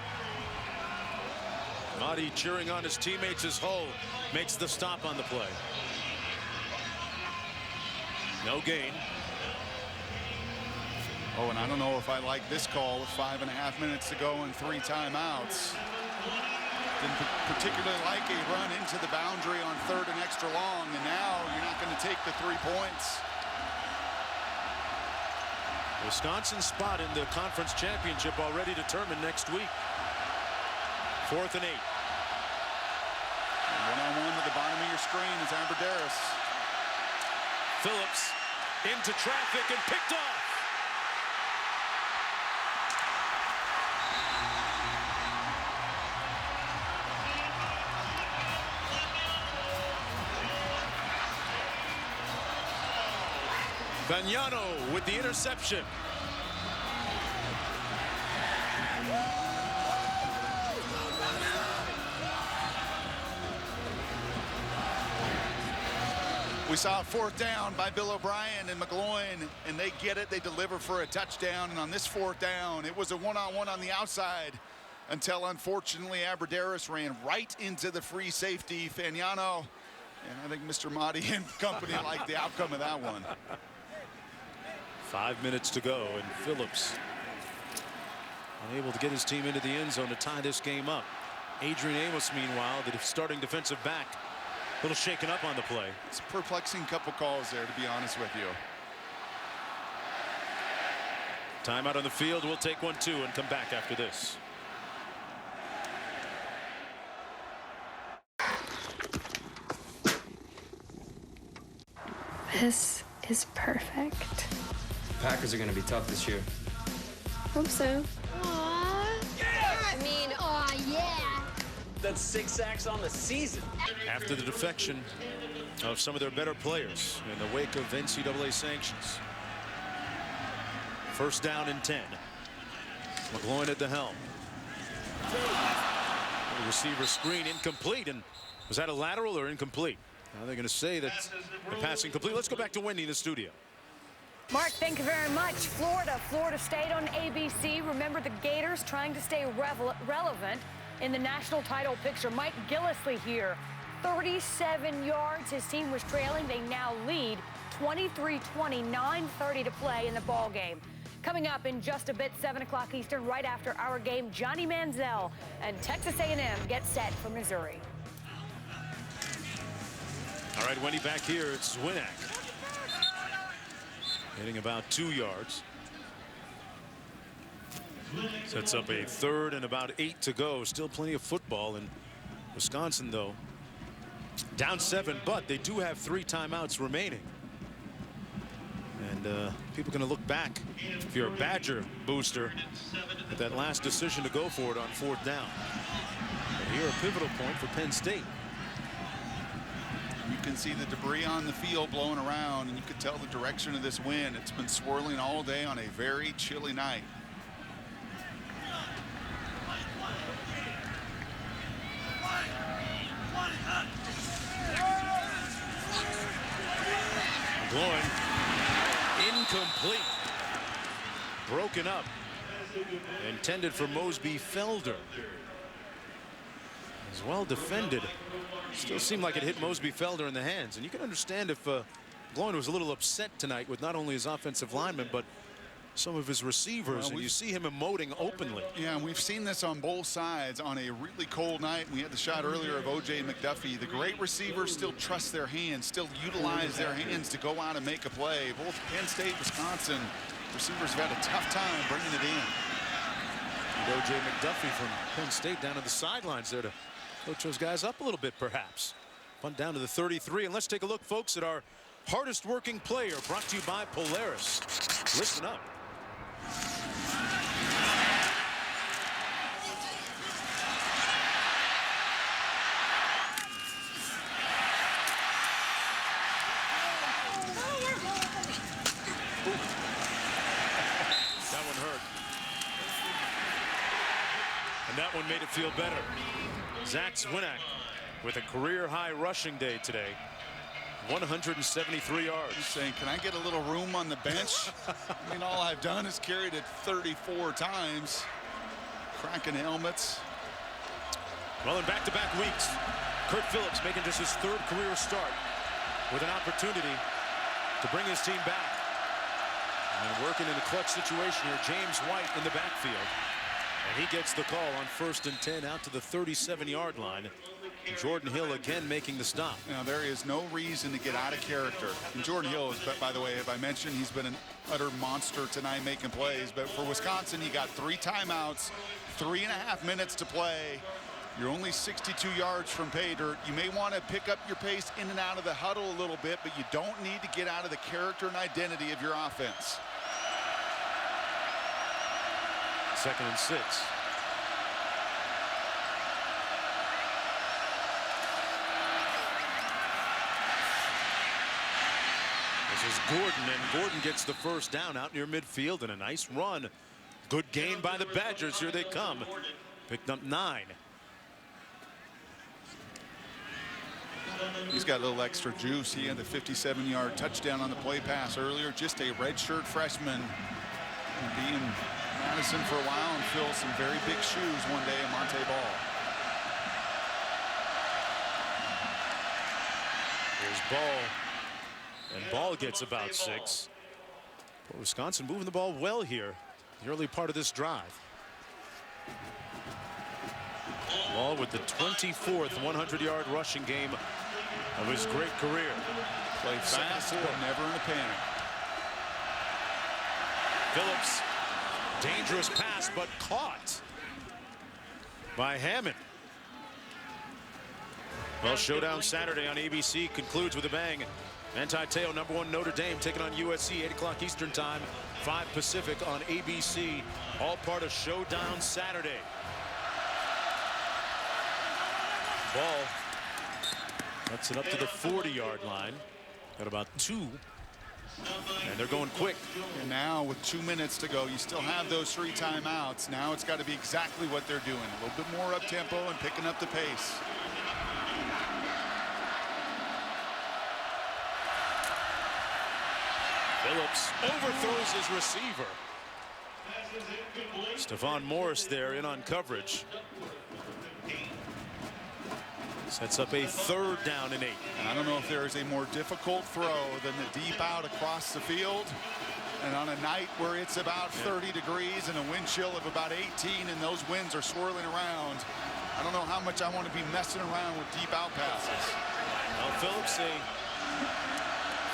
Mahdi cheering on his teammates as Hull makes the stop on the play. No gain. Oh, and I don't know if I like this call with 5.5 minutes to go and 3 timeouts. Didn't particularly like a run into the boundary on 3rd and extra long, and now you're not going to take the 3 points. Wisconsin's spot in the conference championship already determined next week. 4th and 8. One-on-one to the bottom of your screen is Aberderis. Phillips into traffic and picked off. Vagnano with the interception. We saw a 4th down by Bill O'Brien and McGloin, and they get it. They deliver for a touchdown, and on this 4th down, it was a one-on-one on the outside until, unfortunately, Aberderis ran right into the free safety, Fagnano, and I think Mr. Mahdi and company liked the outcome of that one. 5 minutes to go, and Phillips unable to get his team into the end zone to tie this game up. Adrian Amos, meanwhile, the starting defensive back, a little shaken up on the play. It's a perplexing couple calls there, to be honest with you. Timeout on the field. We'll take 1-2 and come back after this. This is perfect. Packers are going to be tough this year. Hope so. Aww. Yeah! I mean, aw, yeah. That's 6 sacks on the season. After the defection of some of their better players in the wake of NCAA sanctions. 1st down and 10. McGloin at the helm. The receiver screen incomplete. And was that a lateral or incomplete? Now they're going to say that the pass incomplete. Let's go back to Wendy in the studio. Mark, thank you very much. Florida State on ABC. Remember the Gators trying to stay relevant in the national title picture. Mike Gillislee here, 37 yards. His team was trailing. They now lead 23-20, 9:30 to play in the ball game. Coming up in just a bit, 7 o'clock Eastern, right after our game, Johnny Manziel and Texas A&M get set for Missouri. All All right, Wendy back here. It's Zwinak. Hitting about 2 yards. Sets up a 3rd and about 8 to go. Still plenty of football in Wisconsin, though. Down 7, but they do have 3 timeouts remaining. And people are going to look back, if you're a Badger booster, at that last decision to go for it on 4th down. But here, a pivotal point for Penn State. You can see the debris on the field blowing around, and you can tell the direction of this wind. It's been swirling all day on a very chilly night. McGloin, incomplete. Broken up. Intended for Mosby Felder. As well defended. Still seemed like it hit Mosby Felder in the hands. And you can understand if McGloin was a little upset tonight with not only his offensive linemen, but some of his receivers, and you see him emoting openly. Yeah, and we've seen this on both sides on a really cold night. We had the shot earlier of O.J. McDuffie. The great receivers still trust their hands, still utilize their hands to go out and make a play. Both Penn State, Wisconsin receivers have had a tough time bringing it in. And O.J. McDuffie from Penn State down to the sidelines there to coach those guys up a little bit, perhaps. Punt down to the 33, and let's take a look, folks, at our hardest working player, brought to you by Polaris. Listen up. That one hurt. And that one made it feel better. Zach Zwinak with a career-high rushing day today. 173 yards. He's saying, can I get a little room on the bench? I mean, all I've done is carried it 34 times. Cracking helmets. Well, in back-to-back weeks, Kurt Phillips making just his 3rd career start with an opportunity to bring his team back. And working in a clutch situation here, James White in the backfield. And he gets the call on 1st and 10 out to the 37-yard line. Jordan Hill again making the stop. Now, there is no reason to get out of character. And Jordan Hill is, by the way, if I mentioned, he's been an utter monster tonight making plays. But for Wisconsin, you got 3 timeouts, 3.5 minutes to play. You're only 62 yards from pay dirt. You may want to pick up your pace in and out of the huddle a little bit, but you don't need to get out of the character and identity of your offense. 2nd and 6. This is Gordon, and Gordon gets the 1st down out near midfield, and a nice run. Good gain by the Badgers. Here they come. Picked up 9. He's got a little extra juice. He had the 57-yard touchdown on the play pass earlier. Just a redshirt freshman. Be in Madison for a while and fill some very big shoes one day in Monte Ball. Here's Ball. And Ball gets about 6. But Wisconsin moving the ball well here. The early part of this drive. Ball with the 24th 100-yard rushing game of his great career. Play fast, but never in a panic. Phillips, dangerous pass, but caught by Hammond. Well, Showdown Saturday on ABC concludes with a bang. Manti Te'o, #1 Notre Dame, taking on USC, 8 o'clock Eastern Time, 5 Pacific on ABC. All part of Showdown Saturday. Ball cuts it up to the 40-yard line. Got about 2. And they're going quick. And now with 2 minutes to go, you still have those 3 timeouts. Now it's got to be exactly what they're doing. A little bit more up-tempo and picking up the pace. Phillips overthrows his receiver. Stephon Morris there in on coverage. Sets up a 3rd down and 8. And I don't know if there is a more difficult throw than the deep out across the field. And on a night where it's about 30 degrees and a wind chill of about 18 and those winds are swirling around, I don't know how much I want to be messing around with deep out passes. Well, Phillips, a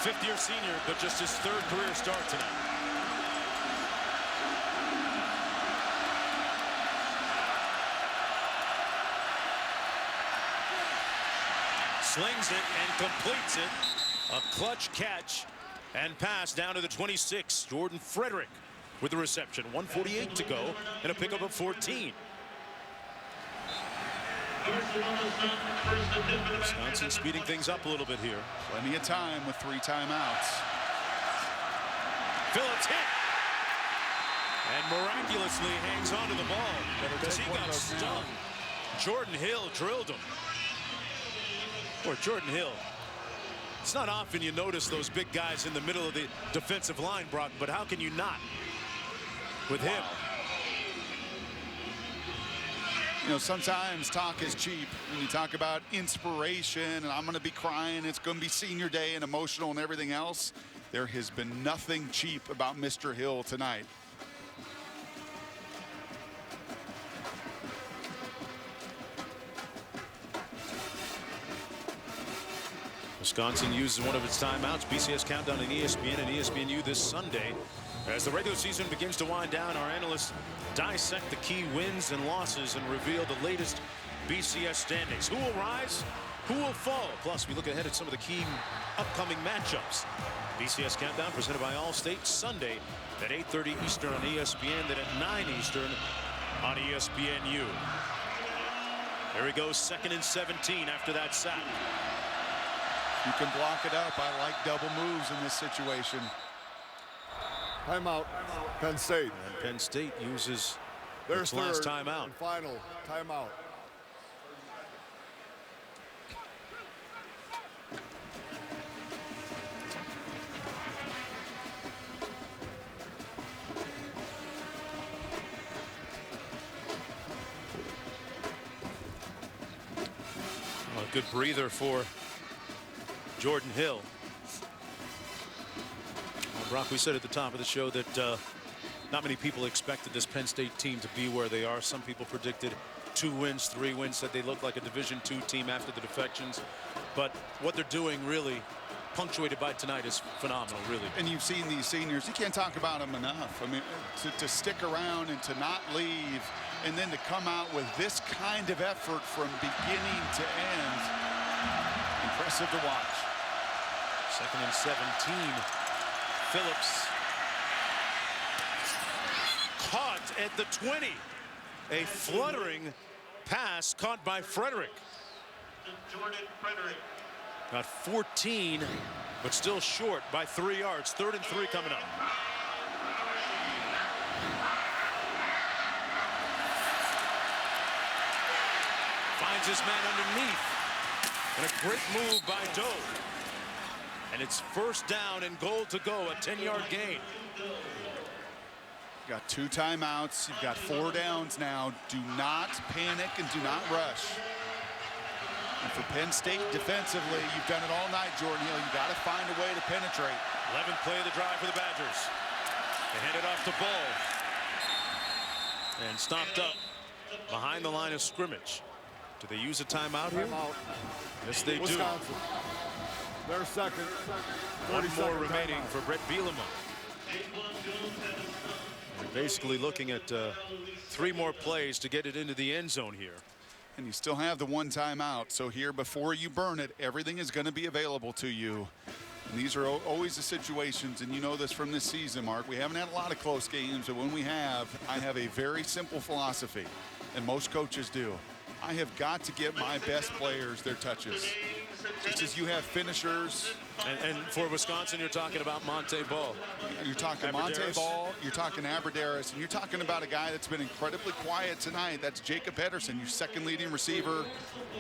Fifth-year senior, but just his third career start tonight. Slings it and completes it. A clutch catch and pass down to the 26. Jordan Frederick with the reception. 1:48 to go and a pickup of 14. Wisconsin speeding things up a little bit here. Plenty of time with 3 timeouts. Phillips hit. And miraculously hangs onto the ball because he got stung. Jordan Hill drilled him. Or Jordan Hill. It's not often you notice those big guys in the middle of the defensive line, Brock, but how can you not with him? You know, sometimes talk is cheap. When you talk about inspiration and I'm going to be crying, it's going to be senior day and emotional and everything else, there has been nothing cheap about Mr. Hill tonight. Wisconsin uses one of its timeouts. BCS Countdown on ESPN and ESPNU this Sunday. As the regular season begins to wind down, our analysts dissect the key wins and losses and reveal the latest BCS standings. Who will rise? Who will fall? Plus, we look ahead at some of the key upcoming matchups. BCS Countdown presented by Allstate Sunday at 8:30 Eastern on ESPN, then at 9 Eastern on ESPNU. Here he goes, 2nd and 17 after that sack. You can block it up. I like double moves in this situation. Timeout, Penn State. And Penn State uses its last timeout. And final timeout. Well, a good breather for Jordan Hill. Well, Brock, we said at the top of the show that not many people expected this Penn State team to be where they are. Some people predicted 2 wins, 3 wins, said they looked like a Division II team after the defections. But what they're doing, really punctuated by tonight, is phenomenal, really. And you've seen these seniors. You can't talk about them enough. I mean, to stick around and to not leave and then to come out with this kind of effort from beginning to end. Impressive to watch. 2nd and 17. Phillips caught at the 20. A fluttering pass caught by Frederick. Jordan Frederick. Got 14, but still short by 3 yards. 3rd and 3 coming up. Finds his man underneath. And a great move by Doe. And it's 1st down and goal to go, a 10-yard gain. Got 2 timeouts. You've got 4 downs now. Do not panic and do not rush. And for Penn State defensively, you've done it all night, Jordan Hill. You got to find a way to penetrate. 11th play of the drive for the Badgers. They hand it off to Ball. And stopped up behind the line of scrimmage. Do they use a timeout here? Timeout. Yes, they Wisconsin. Do. They're second. 1 more remaining for Brett Bielema. They're basically looking at 3 more plays to get it into the end zone here. And you still have the 1 timeout. So here, before you burn it, everything is going to be available to you. And these are always the situations, and you know this from this season, Mark. We haven't had a lot of close games, but when we have, I have a very simple philosophy, and most coaches do. I have got to get my best players their touches. Just as you have finishers. And for Wisconsin, you're talking about Monte Ball. You're talking Monte Ball, you're talking Aberderis, and you're talking about a guy that's been incredibly quiet tonight. That's Jacob Pedersen, your 2nd leading receiver,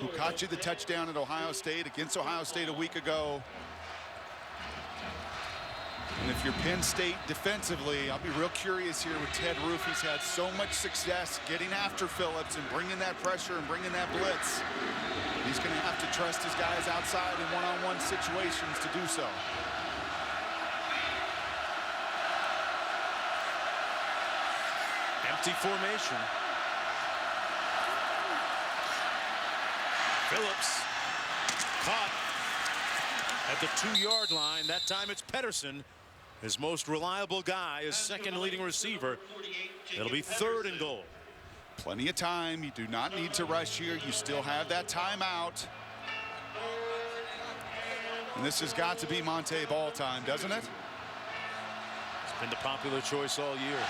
who caught you the touchdown at Ohio State, against Ohio State a week ago. And if you're Penn State defensively, I'll be real curious here with Ted Roof. He's had so much success getting after Phillips and bringing that pressure and bringing that blitz. He's going to have to trust his guys outside in one-on-one situations to do so. Empty formation. Phillips caught at the 2-yard line. That time it's Pedersen, his most reliable guy, his second leading receiver. It'll be 3rd and goal. Plenty of time. You do not need to rush here. You still have that timeout. And this has got to be Monte Ball time, doesn't it? It's been the popular choice all year.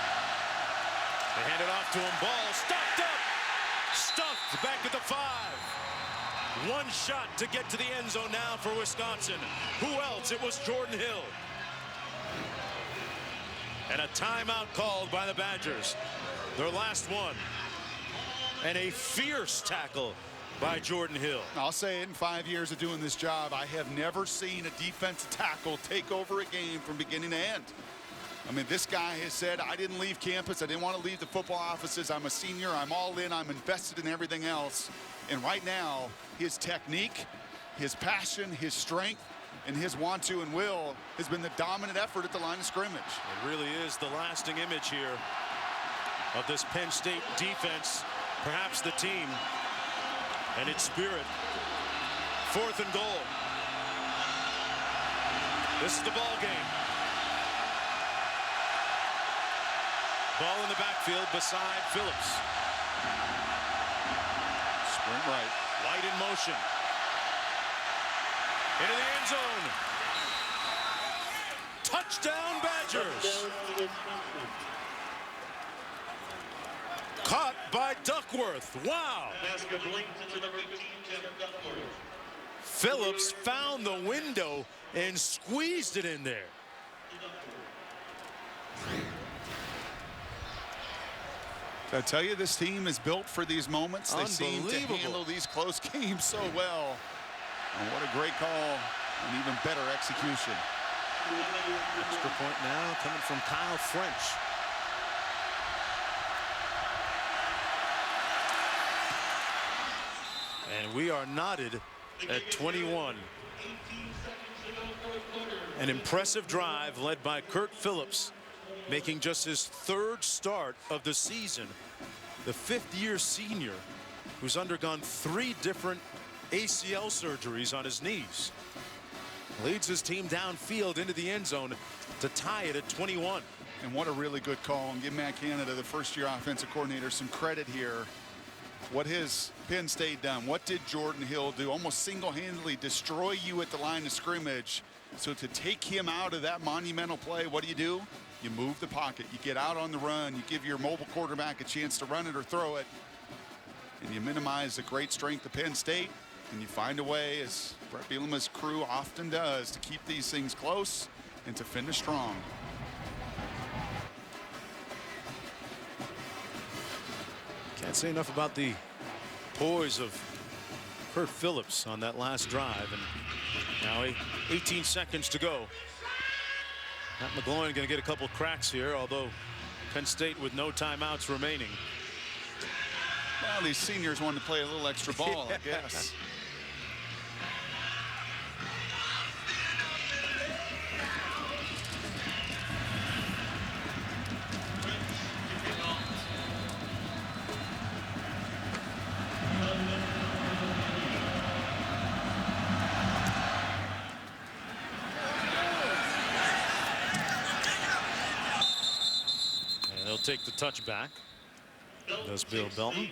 They hand it off to him. Ball stopped up. Stuffed back at the 5. One shot to get to the end zone now for Wisconsin. Who else? It was Jordan Hill. And a timeout called by the Badgers. Their last one. And a fierce tackle by Jordan Hill. I'll say it, in 5 years of doing this job, I have never seen a defensive tackle take over a game from beginning to end. I mean, this guy has said, I didn't leave campus. I didn't want to leave the football offices. I'm a senior. I'm all in. I'm invested in everything else. And right now, his technique, his passion, his strength, and his want to and will has been the dominant effort at the line of scrimmage. It really is the lasting image here of this Penn State defense, perhaps the team and its spirit. 4th and goal. This is the ball game. Ball in the backfield beside Phillips. Sprint right. White in motion. Into the end zone. Touchdown Badgers. Caught by Duckworth. Wow. Phillips found the window and squeezed it in there. I tell you, this team is built for these moments. They seem to handle these close games so well. And what a great call, and even better execution. Extra point now coming from Kyle French. And we are knotted at 21. An impressive drive led by Kurt Phillips, making just his 3rd start of the season. The 5th-year senior who's undergone 3 different ACL surgeries on his knees. Leads his team downfield into the end zone to tie it at 21. And what a really good call. And give Matt Canada, the first-year offensive coordinator, some credit here. What has Penn State done? What did Jordan Hill do? Almost single-handedly destroy you at the line of scrimmage. So to take him out of that monumental play, what do? You move the pocket. You get out on the run. You give your mobile quarterback a chance to run it or throw it. And you minimize the great strength of Penn State. And you find a way, as Brett Bielema's crew often does, to keep these things close and to finish strong. Can't say enough about the poise of Kurt Phillips on that last drive. And now 18 seconds to go. Matt McGloin going to get a couple cracks here, although Penn State with no timeouts remaining. Well, these seniors wanted to play a little extra ball, I guess. Take the touchback. Does Bill Belton.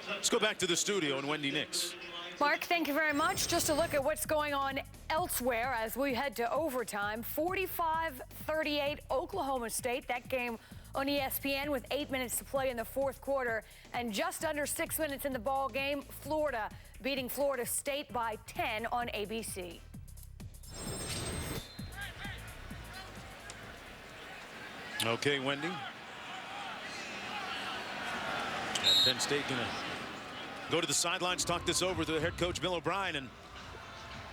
Let's go back to the studio and Wendy Nix. Mark, thank you very much. Just a look at what's going on elsewhere as we head to overtime. 45-38 Oklahoma State. That game on ESPN with 8 minutes to play in the 4th quarter. And just under 6 minutes in the ball game, Florida beating Florida State by 10 on ABC. Okay, Wendy. And Penn State gonna go to the sidelines, talk this over to the head coach Bill O'Brien, and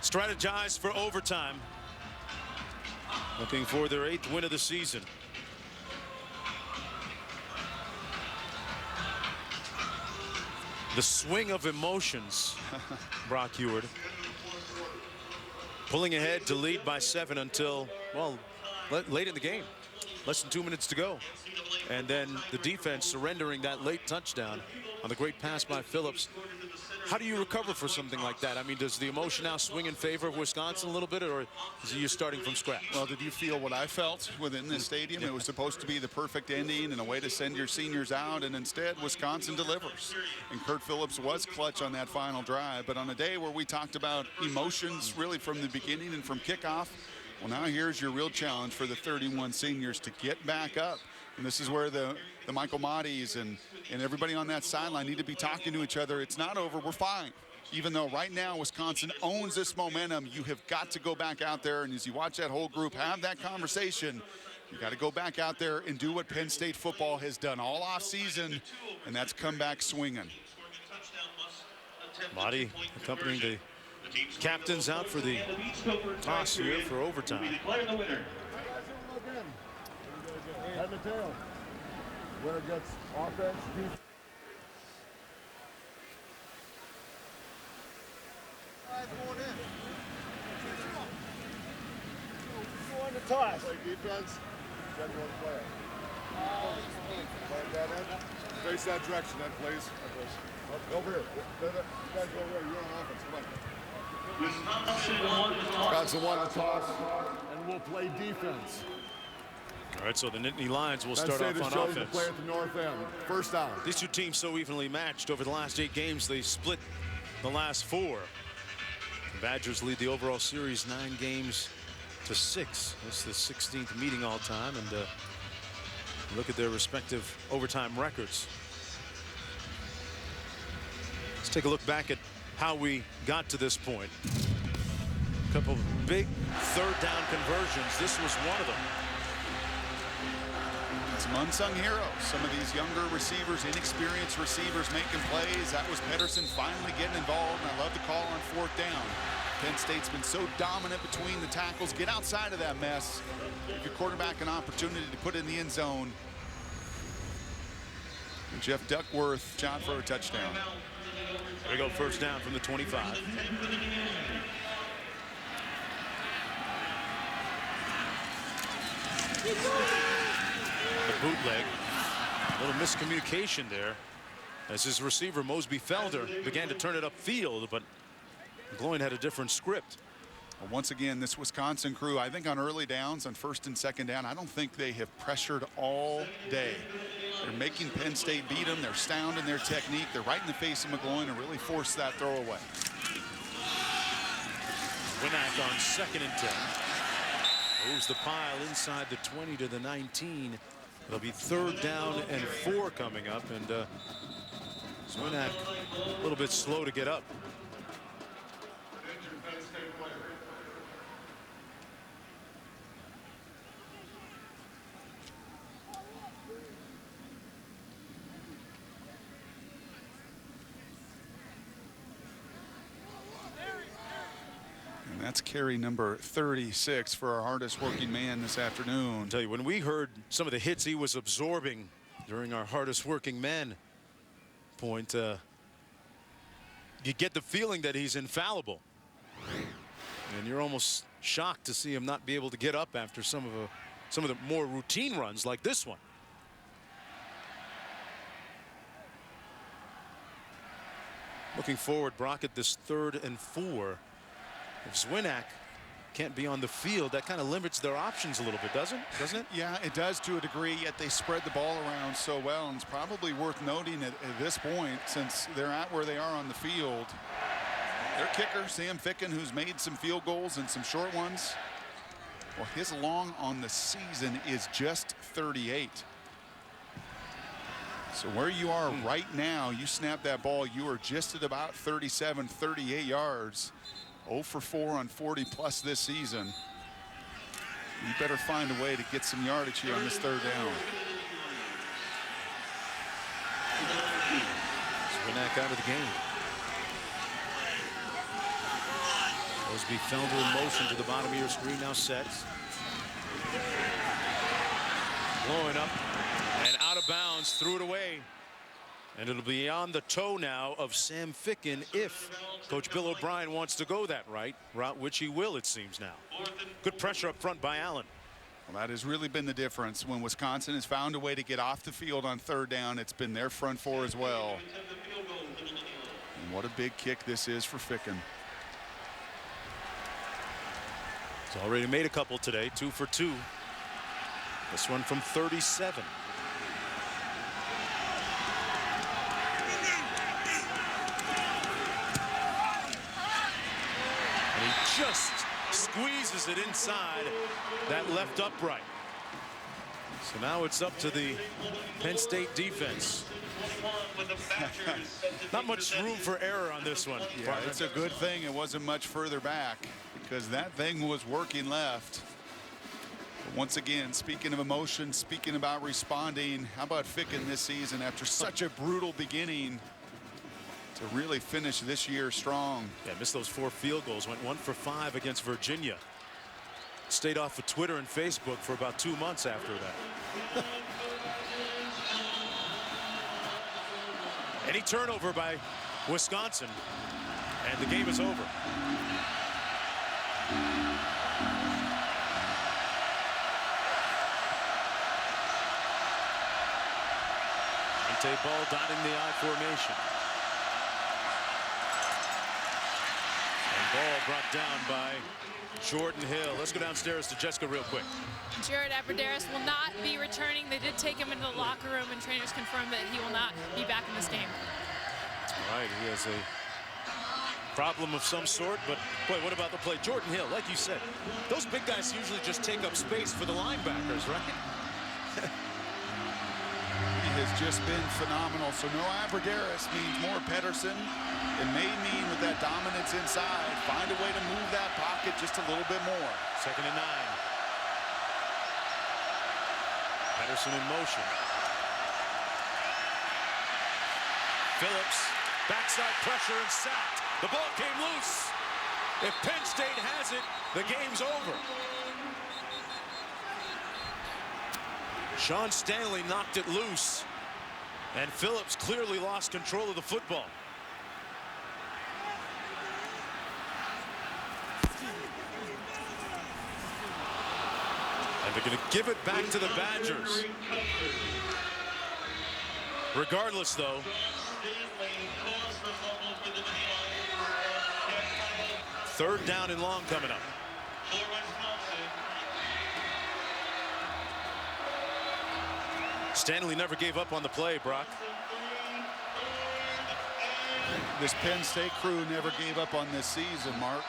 strategize for overtime. Looking for their 8th win of the season. The swing of emotions, Brock Heward. Pulling ahead to lead by 7 until, well, late in the game. Less than 2 minutes to go. And then the defense surrendering that late touchdown on the great pass by Phillips How do you recover for something like that? I mean, does the emotion now swing in favor of Wisconsin a little bit, or is you starting from scratch? Well, did you feel what I felt within this stadium? It was supposed to be the perfect ending and a way to send your seniors out, and instead Wisconsin delivers. And Kurt Phillips was clutch on that final drive, but on a day where we talked about emotions really from the beginning and from kickoff, well, now here's your real challenge for the 31 seniors to get back up. And this is where the Michael Mattis and everybody on that sideline need to be talking to each other. It's not over. We're fine. Even though right now Wisconsin owns this momentum, you have got to go back out there. And as you watch that whole group have that conversation, you got to go back out there and do what Penn State football has done all off season, and that's come back swinging. Mattis accompanying the captains out for the toss here for overtime. Head and tail. Where it gets offense, defense. On the toss. Play defense. Genuine player. Play that in. Face that direction, then, please. Over here. You guys go over here. You're on offense. Come on. Wisconsin won the toss, and we'll play defense. All right, so the Nittany Lions will Penn start State off has on chosen offense. to play at the north end. First down. These two teams so evenly matched over the last 8 games. They split the last 4. The Badgers lead the overall series 9 games to 6. It's the 16th meeting all time, and look at their respective overtime records. Let's take a look back at how we got to this point. A couple of big third down conversions. This was one of them. Some unsung heroes. Some of these younger receivers, inexperienced receivers making plays. That was Pedersen finally getting involved, and I love the call on 4th down. Penn State's been so dominant between the tackles. Get outside of that mess. Give your quarterback an opportunity to put it in the end zone. And Jeff Duckworth shot for a touchdown. There we go, first down from the 25. The bootleg. A little miscommunication there as his receiver Mosby Felder began to turn it upfield, but Gloin had a different script. Well, once again, this Wisconsin crew, I think on early downs, on 1st and 2nd down, I don't think they have pressured all day. They're making Penn State beat them. They're sound in their technique. They're right in the face of McGloin and really force that throw away. Winak on 2nd and 10. Moves the pile inside the 20 to the 19. It'll be 3rd down and 4 coming up, and Winak a little bit slow to get up. That's carry number 36 for our hardest working man this afternoon. I'll tell you, when we heard some of the hits he was absorbing during our hardest working man point, you get the feeling that he's infallible. And you're almost shocked to see him not be able to get up after some of the more routine runs like this one. Looking forward, Brock, at this 3rd and 4. If Zwinak can't be on the field, that kind of limits their options a little bit, doesn't it? Yeah, it does to a degree, yet they spread the ball around so well, and it's probably worth noting at this point, since they're at where they are on the field, their kicker, Sam Ficken, who's made some field goals and some short ones, well, his long on the season is just 38. So where you are right now, you snap that ball, you are just at about 37, 38 yards. 0 for 4 on 40 plus this season. You better find a way to get some yardage here on this 3rd down. Winak out of the game. Mosby Felder in motion to the bottom of your screen, now sets. Blowing up and out of bounds, threw it away. And it'll be on the toe now of Sam Ficken if Coach Bill O'Brien wants to go that route, which he will, it seems now. Good pressure up front by Allen. Well, that has really been the difference. When Wisconsin has found a way to get off the field on 3rd down, it's been their front 4 as well. And what a big kick this is for Ficken. He's already made a couple today, 2 for 2. This one from 37. And he just squeezes it inside that left upright. So now it's up to the Penn State defense. Not much room for error on this one. Yeah, it's a good thing it wasn't much further back, because that thing was working left. But once again, speaking of emotion, speaking about responding, how about Ficken this season after such a brutal beginning to really finish this year strong? Yeah, missed those 4 field goals, went 1 for 5 against Virginia. Stayed off of Twitter and Facebook for about 2 months after that. Any turnover by Wisconsin, and the game is over. Ante ball dotting the I formation. And ball brought down by Jordan Hill. Let's go downstairs to Jessica real quick. Jared Aberderis will not be returning. They did take him into the locker room, and trainers confirmed that he will not be back in this game. All right, he has a problem of some sort, but boy, what about the play? Jordan Hill, like you said, those big guys usually just take up space for the linebackers, right? He has just been phenomenal. So no Aberderis means more Pedersen. It may mean with that dominance inside, find a way to move that pocket just a little bit more. 2nd and 9. Pedersen in motion. Phillips, backside pressure and sacked. The ball came loose. If Penn State has it, the game's over. Sean Stanley knocked it loose, and Phillips clearly lost control of the football. And they're going to give it back to the Badgers. Regardless, though, third down and long coming up. Stanley never gave up on the play, Brock. This Penn State crew never gave up on this season, Mark.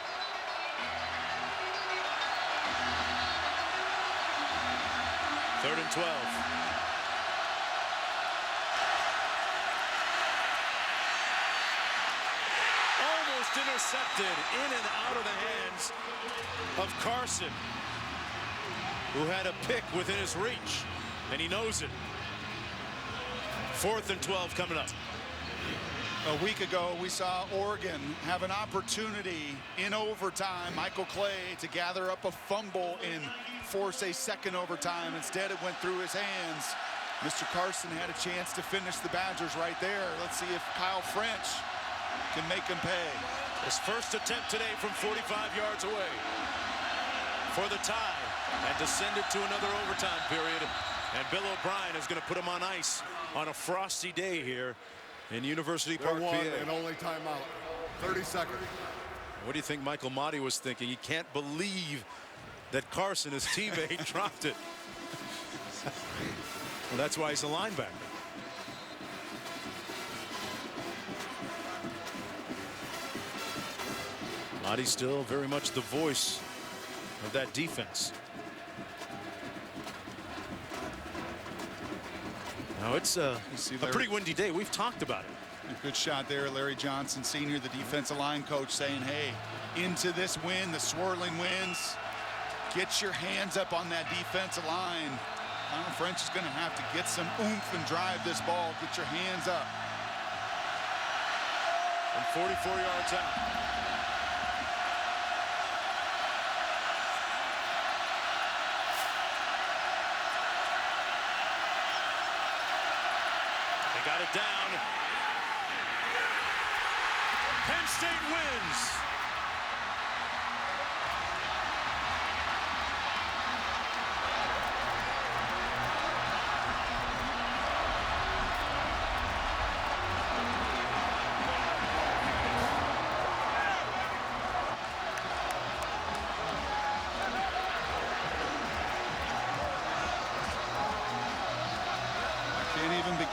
Third and 12. Almost intercepted, in and out of the hands of Carson, who had a pick within his reach, and he knows it. 4th and 12 coming up. A week ago, we saw Oregon have an opportunity in overtime, Michael Clay, to gather up a fumble and force a second overtime. Instead, it went through his hands. Mr. Carson had a chance to finish the Badgers right there. Let's see if Kyle French can make him pay. His first attempt today from 45 yards away for the tie, and to send it to another overtime period. And Bill O'Brien is going to put him on ice on a frosty day here in University Park, PA. And only timeout. 30 seconds. What do you think Michael Motti was thinking? He can't believe that Carson, his teammate, dropped it. Well, that's why he's a linebacker. Motti still very much the voice of that defense. Now it's a pretty windy day. We've talked about it. A good shot there, Larry Johnson Sr., the defensive line coach, saying, hey, into this wind, the swirling winds, get your hands up on that defensive line. Kyle French is going to have to get some oomph and drive this ball. Get your hands up. From 44 yards out. Got it down. Penn State wins.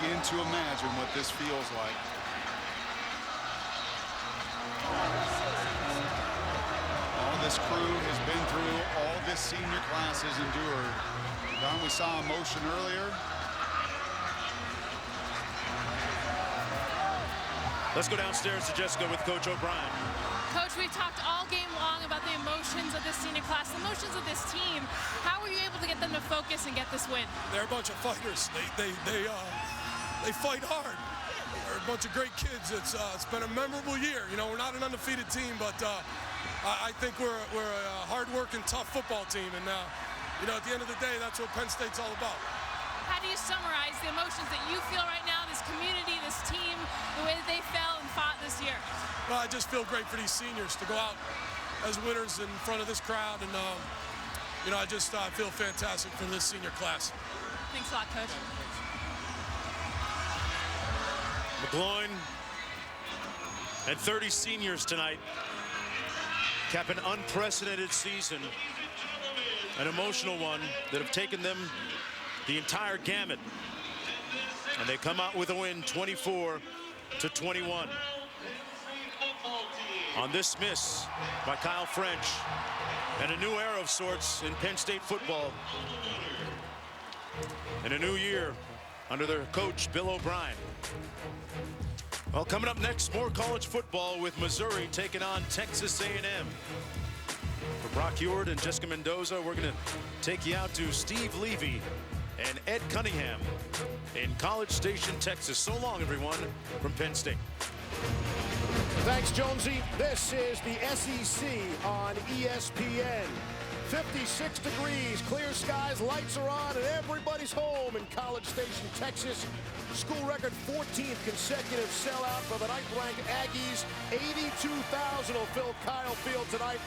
begin to imagine what this feels like. All this crew has been through, all this senior class has endured. Don, we saw emotion earlier. Let's go downstairs to Jessica with Coach O'Brien. Coach, we've talked all game long about the emotions of this senior class, the emotions of this team. How were you able to get them to focus and get this win? They're a bunch of fighters. They fight hard. They're a bunch of great kids. It's been a memorable year. You know, we're not an undefeated team, but I think we're a hard-working, tough football team. And you know, at the end of the day, that's what Penn State's all about. How do you summarize the emotions that you feel right now, this community, this team, the way that they felt and fought this year? Well, I just feel great for these seniors to go out as winners in front of this crowd, and you know, I just feel fantastic for this senior class. Thanks a lot, Coach. McGloin and 30 seniors tonight cap an unprecedented season, an emotional one that have taken them the entire gamut, and they come out with a win, 24-21. On this miss by Kyle French, and a new era of sorts in Penn State football, and a new year under their coach Bill O'Brien. Well, coming up next, more college football with Missouri taking on Texas A&M. For Brock Huard and Jessica Mendoza, we're going to take you out to Steve Levy and Ed Cunningham in College Station, Texas. So long, everyone, from Penn State. Thanks, Jonesy. This is the SEC on ESPN. 56 degrees, clear skies, lights are on, and everybody's home in College Station, Texas. School record 14th consecutive sellout for the ninth-ranked Aggies. 82,000 will fill Kyle Field tonight.